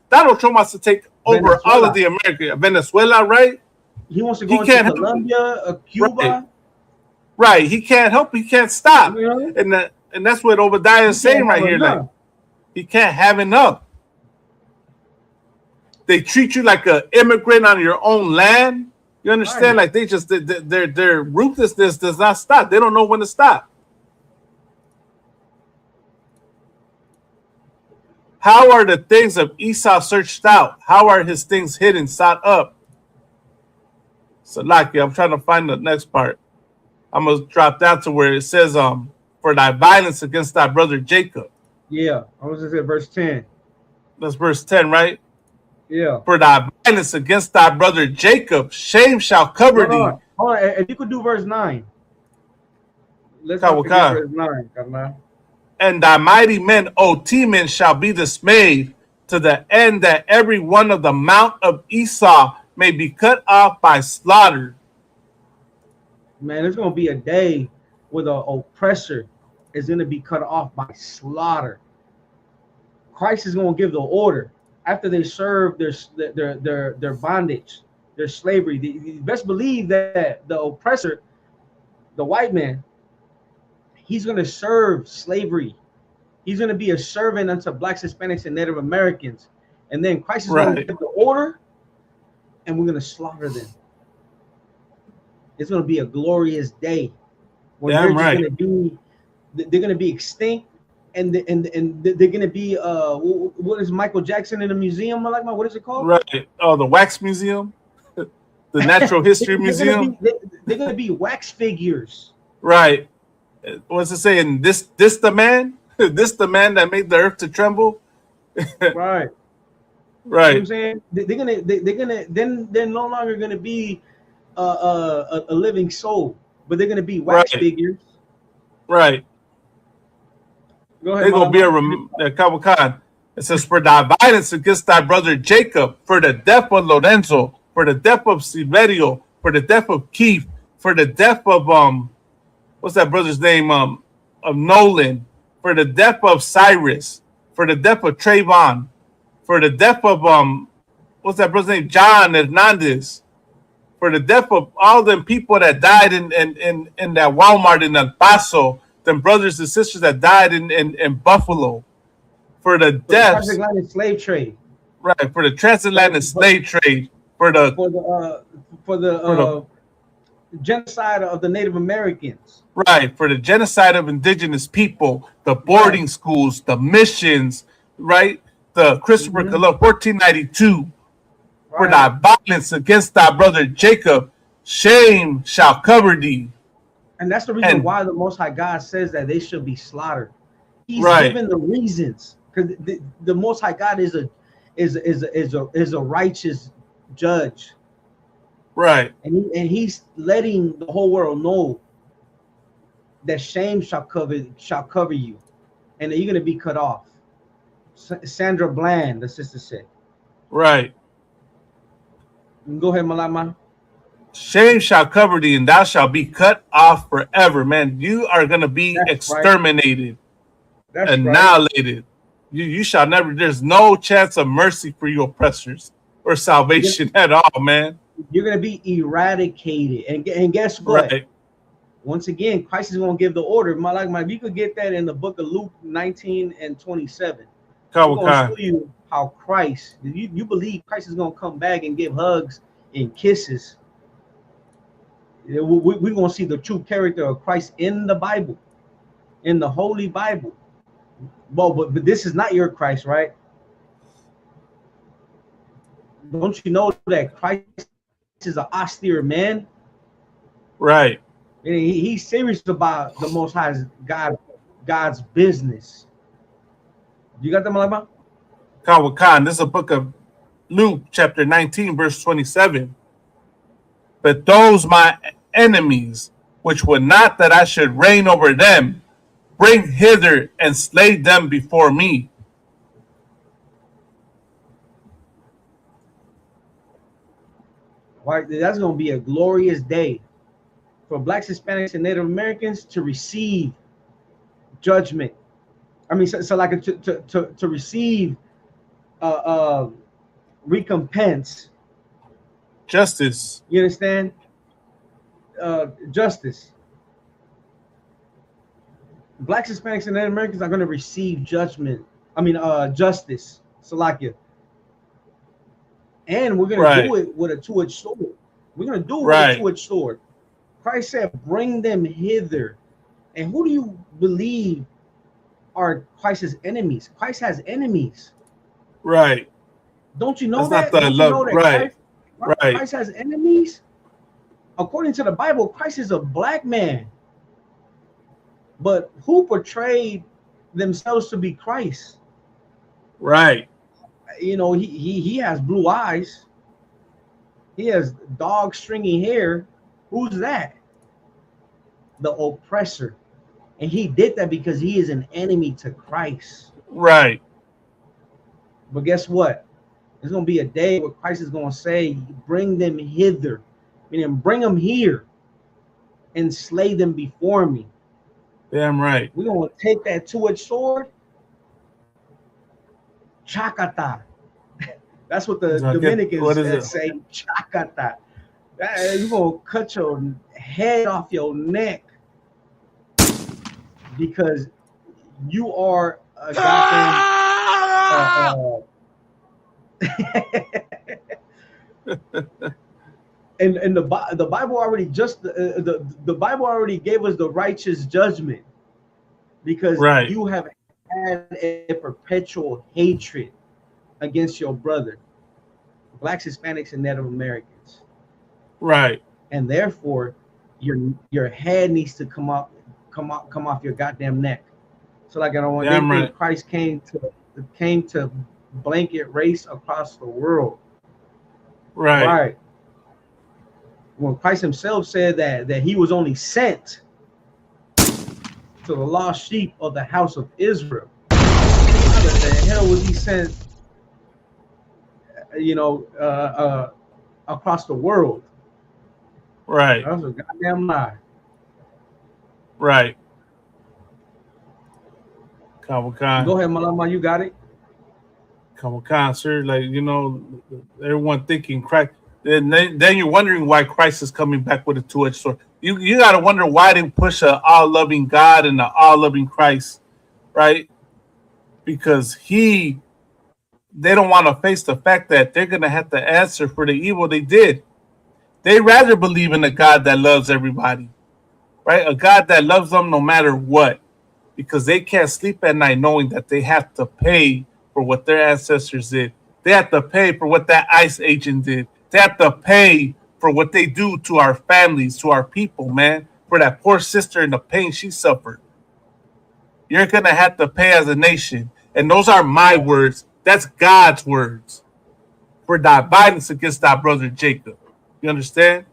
Donald Trump wants to take over all of the America. Venezuela, right? He wants to go into Colombia, Cuba. Right. He can't help. He can't stop. Yeah. And that's what Obadiah is saying right here. Like, he can't have enough. They treat you like an immigrant on your own land. You understand? Right. Like their ruthlessness does not stop. They don't know when to stop. How are the things of Esau searched out? How are his things hidden, sought up? Salaki, I'm trying to find the next part. I'm going to drop down to where it says, for thy violence against thy brother Jacob. Yeah, I was just at verse 10. That's verse 10, right? Yeah. For thy violence against thy brother Jacob, shame shall cover thee. Hold on. If you could do verse 9. Let's go verse 9, Carnal. And thy mighty men, O Teman, shall be dismayed, to the end that every one of the mount of Esau may be cut off by slaughter. Man, there's going to be a day where the oppressor is going to be cut off by slaughter. Christ is going to give the order after they serve their bondage, their slavery. You best believe that the oppressor, the white man, he's going to serve slavery. He's going to be a servant unto blacks, Hispanics, and Native Americans. And then Christ is going to give the order, and we're going to slaughter them. It's going to be a glorious day when they're going to be extinct, and they're going to be what is Michael Jackson in a museum? What is it called? Right. Oh, the Wax Museum, the Natural History Museum. They're going to be wax figures. Right. What's it saying? This the man? This the man that made the earth to tremble? Right. Right. You know what I'm saying? They're no longer gonna be a living soul, but they're gonna be wax figures. Right. Go ahead. They're gonna be a Khan. It says, for thy violence against thy brother Jacob, for the death of Lorenzo, for the death of Silverio, for the death of Keith, for the death of what's that brother's name? Of Nolan, for the death of Cyrus, for the death of Trayvon, for the death of what's that brother's name? John Hernandez, for the death of all them people that died in that Walmart in El Paso, them brothers and sisters that died in Buffalo, for the deaths, the transatlantic slave trade, right? For the transatlantic slave trade, for the genocide of the Native Americans. Right, for the genocide of indigenous people, the boarding schools, the missions, right? The Christopher Columbus, 1492. For thy violence against thy brother Jacob, shame shall cover thee. And that's the reason why the Most High God says that they should be slaughtered. He's given the reasons, because the Most High God is a righteous judge. Right. And he's letting the whole world know that shame shall cover you, and that you're going to be cut off. Sandra Bland, the sister said. Right. Go ahead, Malama. Shame shall cover thee, and thou shalt be cut off forever. Man, you are going to be exterminated, annihilated. You shall never, there's no chance of mercy for your oppressors or salvation at all, man. You're going to be eradicated. And guess what? Right. Once again, Christ is going to give the order. You could get that in the book of Luke 19 and 27. I'm going to show you how Christ, you believe Christ is going to come back and give hugs and kisses. We're going to see the true character of Christ in the Bible, in the Holy Bible. Well, but this is not your Christ, right? Don't you know that Christ is an austere man? Right. And he's serious about the Most High God's business. You got them, Malama? Khan, this is a book of Luke, chapter 19, verse 27. But those my enemies, which would not that I should reign over them, bring hither and slay them before me. Right, that's going to be a glorious day for blacks, Hispanics, and Native Americans to receive judgment. I mean, so like to receive recompense, justice. You understand? Justice. Blacks, Hispanics, and Native Americans are going to receive judgment. I mean, justice. Salakia. And we're going to do it with a two-edged sword. We're going to do it with a two-edged sword. Christ said, bring them hither. And who do you believe are Christ's enemies? Christ has enemies. Right. Don't you know That's that? not the love. Right. Christ has enemies? According to the Bible, Christ is a black man. But who portrayed themselves to be Christ? Right. You know, he has blue eyes. He has dog stringy hair. Who's that? The oppressor. And he did that because he is an enemy to Christ. Right. But guess what? There's going to be a day where Christ is going to say, bring them hither, meaning bring them here and slay them before me. Damn right. We're going to take that two-edged sword, chakata. That's what the Dominicans say, chakata. You're going to cut your head off your neck because you are a goddamn... and the Bible already the Bible already gave us the righteous judgment because you have had a perpetual hatred against your brother, blacks, Hispanics, and Native Americans. Right. And therefore, your head needs to come off your goddamn neck. So like I don't want they think Christ came to blanket race across the world. Right. When Christ himself said that he was only sent to the lost sheep of the house of Israel. How the hell was he sent, across the world? Right. That was a goddamn lie. Right. Kawakan. Go ahead, Malama, you got it. Kawakan, sir. Like, everyone thinking Christ. Then you're wondering why Christ is coming back with a two-edged sword. You got to wonder why they push an all-loving God and an all-loving Christ, right? Because they don't want to face the fact that they're going to have to answer for the evil they did. They rather believe in a God that loves everybody, right? A God that loves them no matter what, because they can't sleep at night knowing that they have to pay for what their ancestors did. They have to pay for what that ICE agent did. They have to pay for what they do to our families, to our people, man, for that poor sister and the pain she suffered. You're going to have to pay as a nation. And those are my words. That's God's words for thy violence against thy brother Jacob. You understand?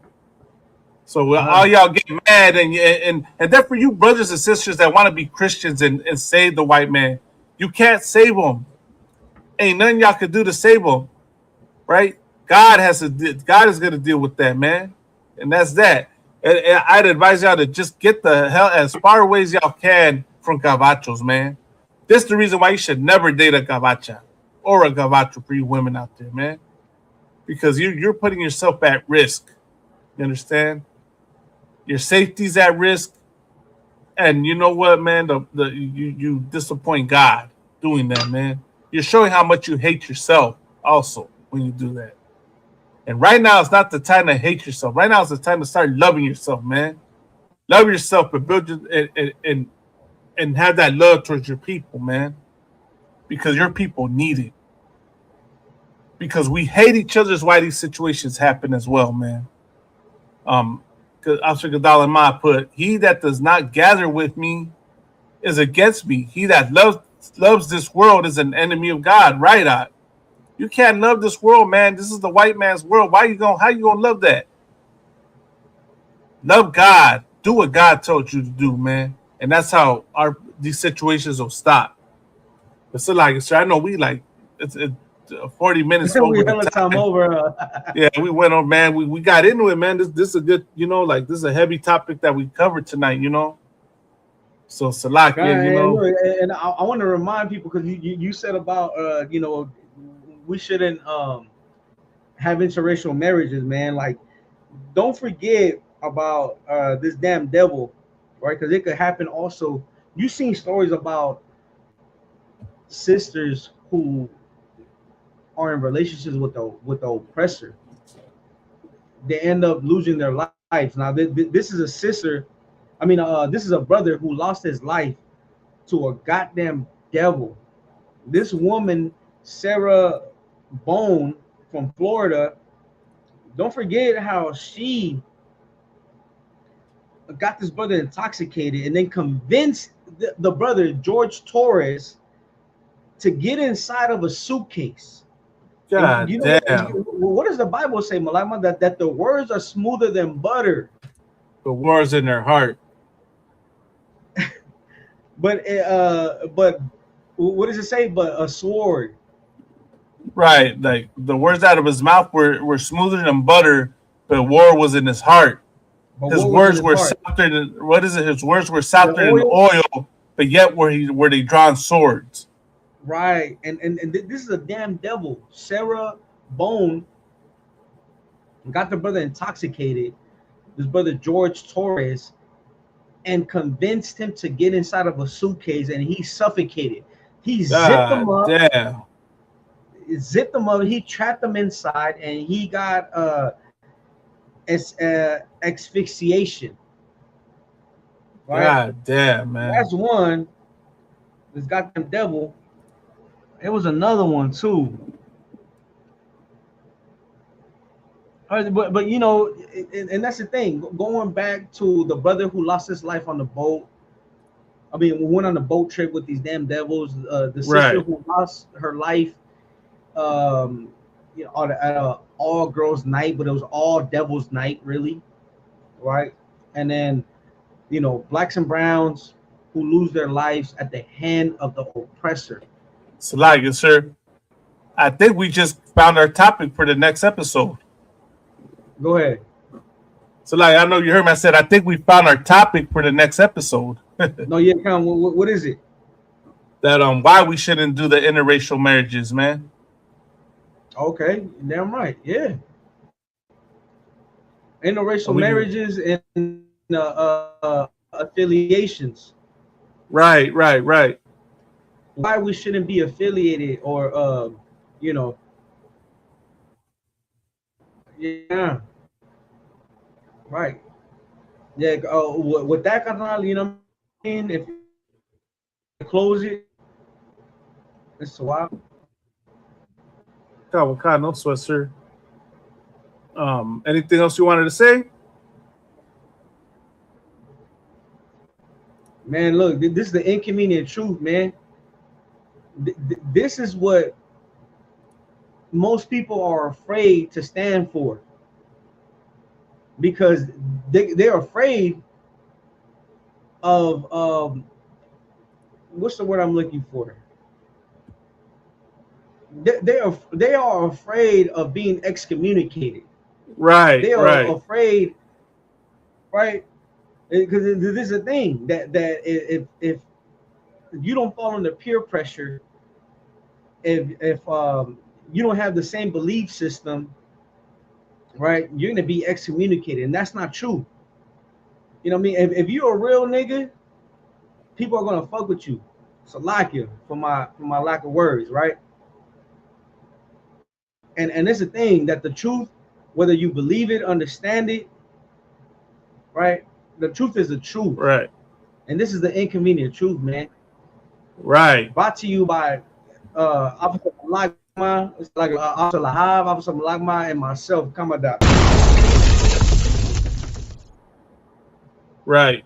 So all y'all get mad and then for you brothers and sisters that want to be Christians and save the white man, you can't save them. Ain't nothing y'all can do to save them, right? God is going to deal with that, man. And that's that. And I'd advise y'all to just get the hell as far away as y'all can from gabachos, man. This is the reason why you should never date a gabacha or a gabacho for you women out there, man. Because you're putting yourself at risk. You understand? Your safety's at risk. And you know what, man? You disappoint God doing that, man. You're showing how much you hate yourself also when you do that. And right now, it's not the time to hate yourself. Right now, it's the time to start loving yourself, man. Love yourself, but build and have that love towards your people, man. Because your people need it. Because we hate each other is why these situations happen as well, man. Because Officer Gadalama put, he that does not gather with me is against me. He that loves this world is an enemy of God. Right, you can't love this world, man. This is the white man's world. How you gonna love that? Love God. Do what God told you to do, man. And that's how these situations will stop. But so like, sir, I know we like it's 40 minutes over. We hella time over. Yeah, we went on, man. We got into it, man. This is a good, this is a heavy topic that we covered tonight, So Salak, and I want to remind people because you said about we shouldn't have interracial marriages, man. Like, don't forget about this damn devil, right? Because it could happen also. You've seen stories about sisters who are in relationships with the oppressor. They end up losing their lives. Now, this is a sister. This is a brother who lost his life to a goddamn devil. This woman, Sarah Bone from Florida, don't forget how she got this brother intoxicated and then convinced the brother, George Torres, to get inside of a suitcase. God damn. What does the Bible say, Malama? That the words are smoother than butter. The words in their heart. But what does it say? But a sword Right, like the words out of his mouth were smoother than butter, but war was in his heart. But His what was in words his were heart? softer than what is it? His words were The softer than oil? oil, but yet were they drawn swords. Right. And this is a damn devil. Sarah Bone got the brother intoxicated, this brother George Torres, and convinced him to get inside of a suitcase, and he suffocated. He God damn. zipped them up, he trapped them inside, and he got asphyxiation. Right? God damn, man. That's one. This goddamn devil. It was another one too. But you know, and that's the thing. Going back to the brother who lost his life on the boat. I mean, we went on a boat trip with these damn devils. The sister Right. who lost her life, you know, at a all girls night, but it was all devils night, really, right? And then, you know, blacks and browns who lose their lives at the hand of the oppressor. Salaga, sir. I think we just found our topic for the next episode. Go ahead. So, like, I know you heard me. I said I think we found our topic for the next episode. No, yeah, come. What is it? That why we shouldn't do the interracial marriages, man. Okay, damn right. Yeah. Interracial marriages and affiliations. Right. Why we shouldn't be affiliated or you know. Yeah. Right. Yeah. With that canal, you know what I mean? If you close it, it's a while. No sweat, sir. Anything else you wanted to say? Man, look, this is the inconvenient truth, man. This is what most people are afraid to stand for, because they're afraid of what's the word I'm looking for? They are afraid of being excommunicated. Right. They are Right. afraid, right? Because this is a thing that if you don't fall under peer pressure, if you don't have the same belief system, right, you're gonna be excommunicated, and that's not true. You know what I mean? If you're a real nigga, people are gonna fuck with you. So like you for my lack of words, right? And it's a thing that the truth, whether you believe it, understand it, right? The truth is the truth. Right. And this is the inconvenient truth, man. Right. Brought to you by Officer Malagma. It's like Officer Lahab, Officer Malagma, and myself, Kamada. Right.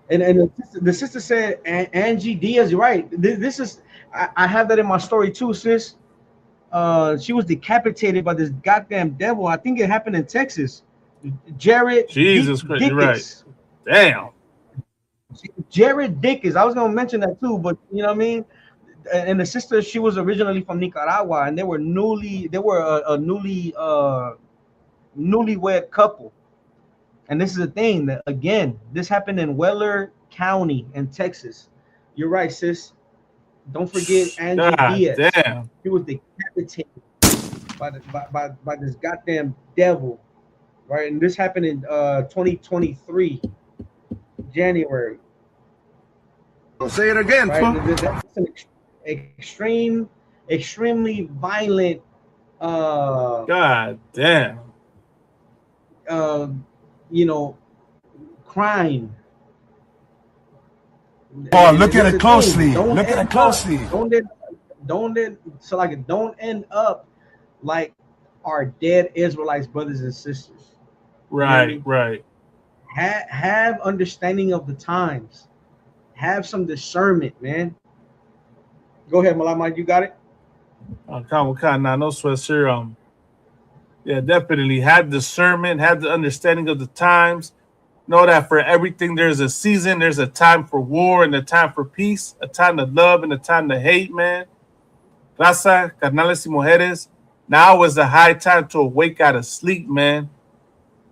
And the sister said, Angie Diaz, you're right. This is, I have that in my story too, sis. She was decapitated by this goddamn devil. I think it happened in Texas. Jared Jesus Christ, you're right. Damn. Jared Dickens. I was gonna mention that too, but you know what I mean. And the sister, she was originally from Nicaragua, and they were a newlywed couple. And this is the thing that, again, this happened in Weller County in Texas. You're right, sis. Don't forget Angie Diaz. Damn. He was decapitated by this goddamn devil, right? And this happened in 2023, January. I'll say it again, right? That's an extremely violent. God damn. You know, crime. Oh, look at it closely. Look at it closely. Don't end up like our dead Israelites brothers and sisters. Right, you know right. Have understanding of the times. Have some discernment, man. Go ahead, Malama, you got it? No sweat, sir. Yeah, definitely. Have discernment, have the understanding of the times. Know that for everything there's a season, there's a time for war and a time for peace, a time to love and a time to hate, man. Raza, carnales y mujeres, now is the high time to awake out of sleep, man.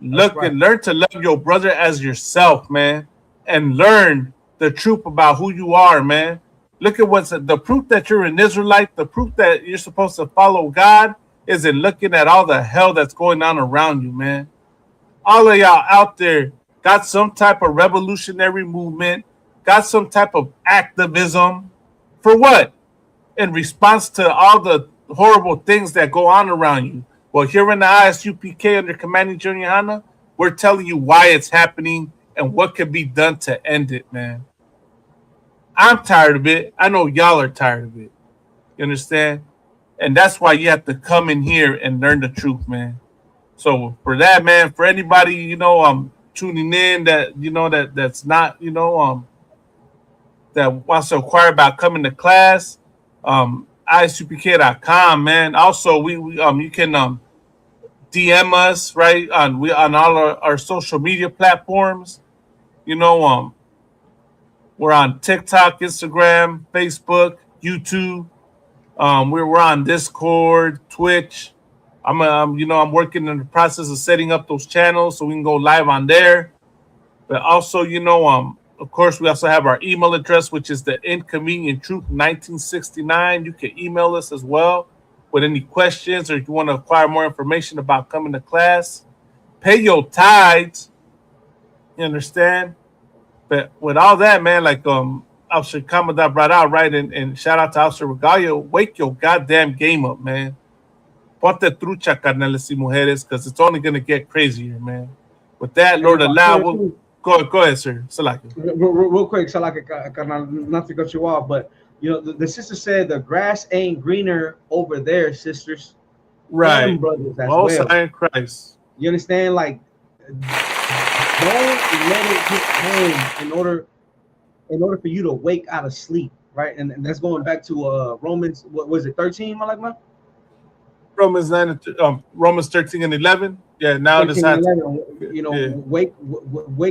Look and learn to love your brother as yourself, man, and learn the truth about who you are, man. Look at what's the proof that you're an Israelite, the proof that you're supposed to follow God is in looking at all the hell that's going on around you, man. All of y'all out there got some type of revolutionary movement, got some type of activism. For what? In response to all the horrible things that go on around you. Well, here in the ISUPK under Commanding Junior Hanna, we're telling you why it's happening and what can be done to end it, man. I'm tired of it. I know y'all are tired of it. You understand? And that's why you have to come in here and learn the truth, man. So for that, man, for anybody, you know, tuning in that, you know, that's not, you know, that wants to inquire about coming to class, isupk.com, man. Also, we you can DM us, right, on all our social media platforms. You know, we're on TikTok, Instagram, Facebook, YouTube. We're on Discord, Twitch. I'm working in the process of setting up those channels so we can go live on there. But also, you know, of course, we also have our email address, which is the Inconvenient Truth 1969. You can email us as well with any questions, or if you want to acquire more information about coming to class. Pay your tithes. You understand? But with all that, man, like Officer Commandant brought out, right, and shout out to Officer Regalia, wake your goddamn game up, man. Ponte trucha, carnales y mujeres, because it's only going to get crazier, man. With that, Lord allow, go ahead, sir. Salaki. Real quick, Salaki, carnal, not to cut you off, but, you know, the sister said the grass ain't greener over there, sisters. Right. And brothers as Most well. High in Christ. You understand? Like, don't let it hit home in order for you to wake out of sleep, right? And that's going back to Romans, what was it, 13, Malakma? Romans 13 and 11. Yeah, now it is hot. You know, yeah. Wake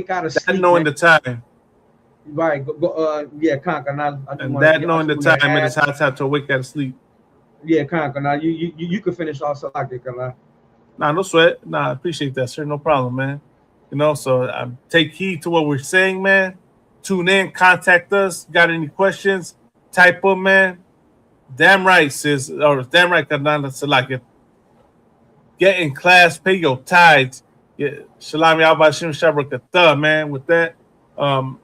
out of sleep. That knowing the time. Right. Yeah, Conker. And that knowing the time, it is hot to wake out of sleep. Yeah, Conker. Now you can finish also like it, Conker. Nah, no sweat. Nah, I appreciate that, sir. No problem, man. You know, so take heed to what we're saying, man. Tune in, contact us. Got any questions? Type them, man. Damn right, sis. Or damn right, Kanana Salak. Get in class, pay your tithes. Yeah, Shalom Yahbashim Shabrakatah, man. With that, I'm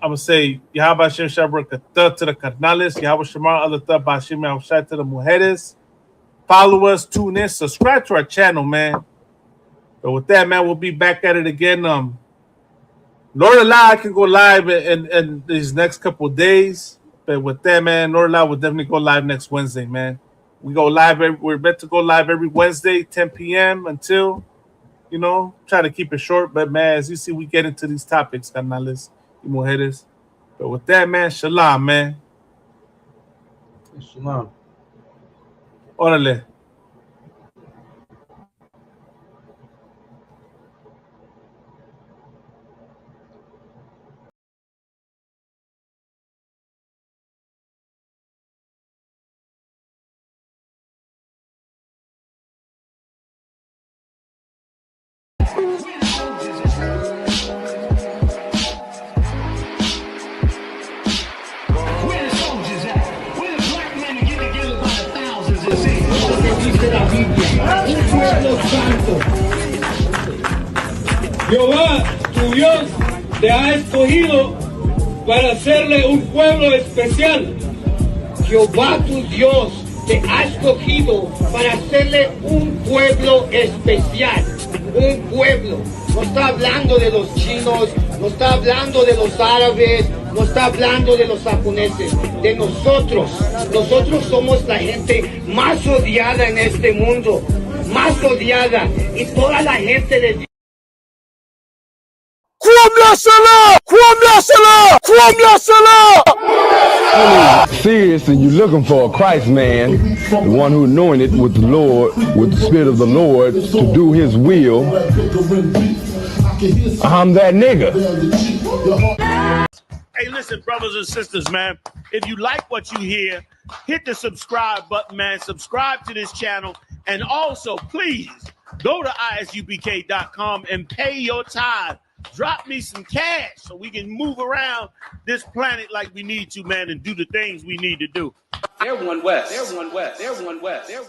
gonna say Yahbashim Shabrakatah to the Karnales, Yahbashimar Alatah Bashim Yahbashai to the Mujeres. Follow us, tune in, subscribe to our channel, man. But with that, man, we'll be back at it again. Lord allow, I can go live in these next couple of days. But with that, man, Lord allow, we'll definitely go live next Wednesday, man. We go live. We're meant to go live every Wednesday, 10 p.m. until, you know, try to keep it short. But, man, as you see, we get into these topics, carnales y mujeres. But with that, man, shalom, man. Shalom. Órale. Jehová, tu Dios, te ha escogido para hacerle un pueblo especial. Jehová, tu Dios, te ha escogido para hacerle un pueblo especial. Un pueblo. No está hablando de los chinos, no está hablando de los árabes, no está hablando de los japoneses, de nosotros. Nosotros somos la gente más odiada en este mundo, más odiada. Y toda la gente de Seriously, you're looking for a Christ man, the one who anointed with the Lord, with the Spirit of the Lord, to do His will. I'm that nigga. Hey, listen, brothers and sisters, man. If you like what you hear, hit the subscribe button, man. Subscribe to this channel. And also, please go to isubk.com and pay your tithe. Drop me some cash so we can move around this planet like we need to, man, and do the things we need to do. They're one West. They're one West. They're one West. They're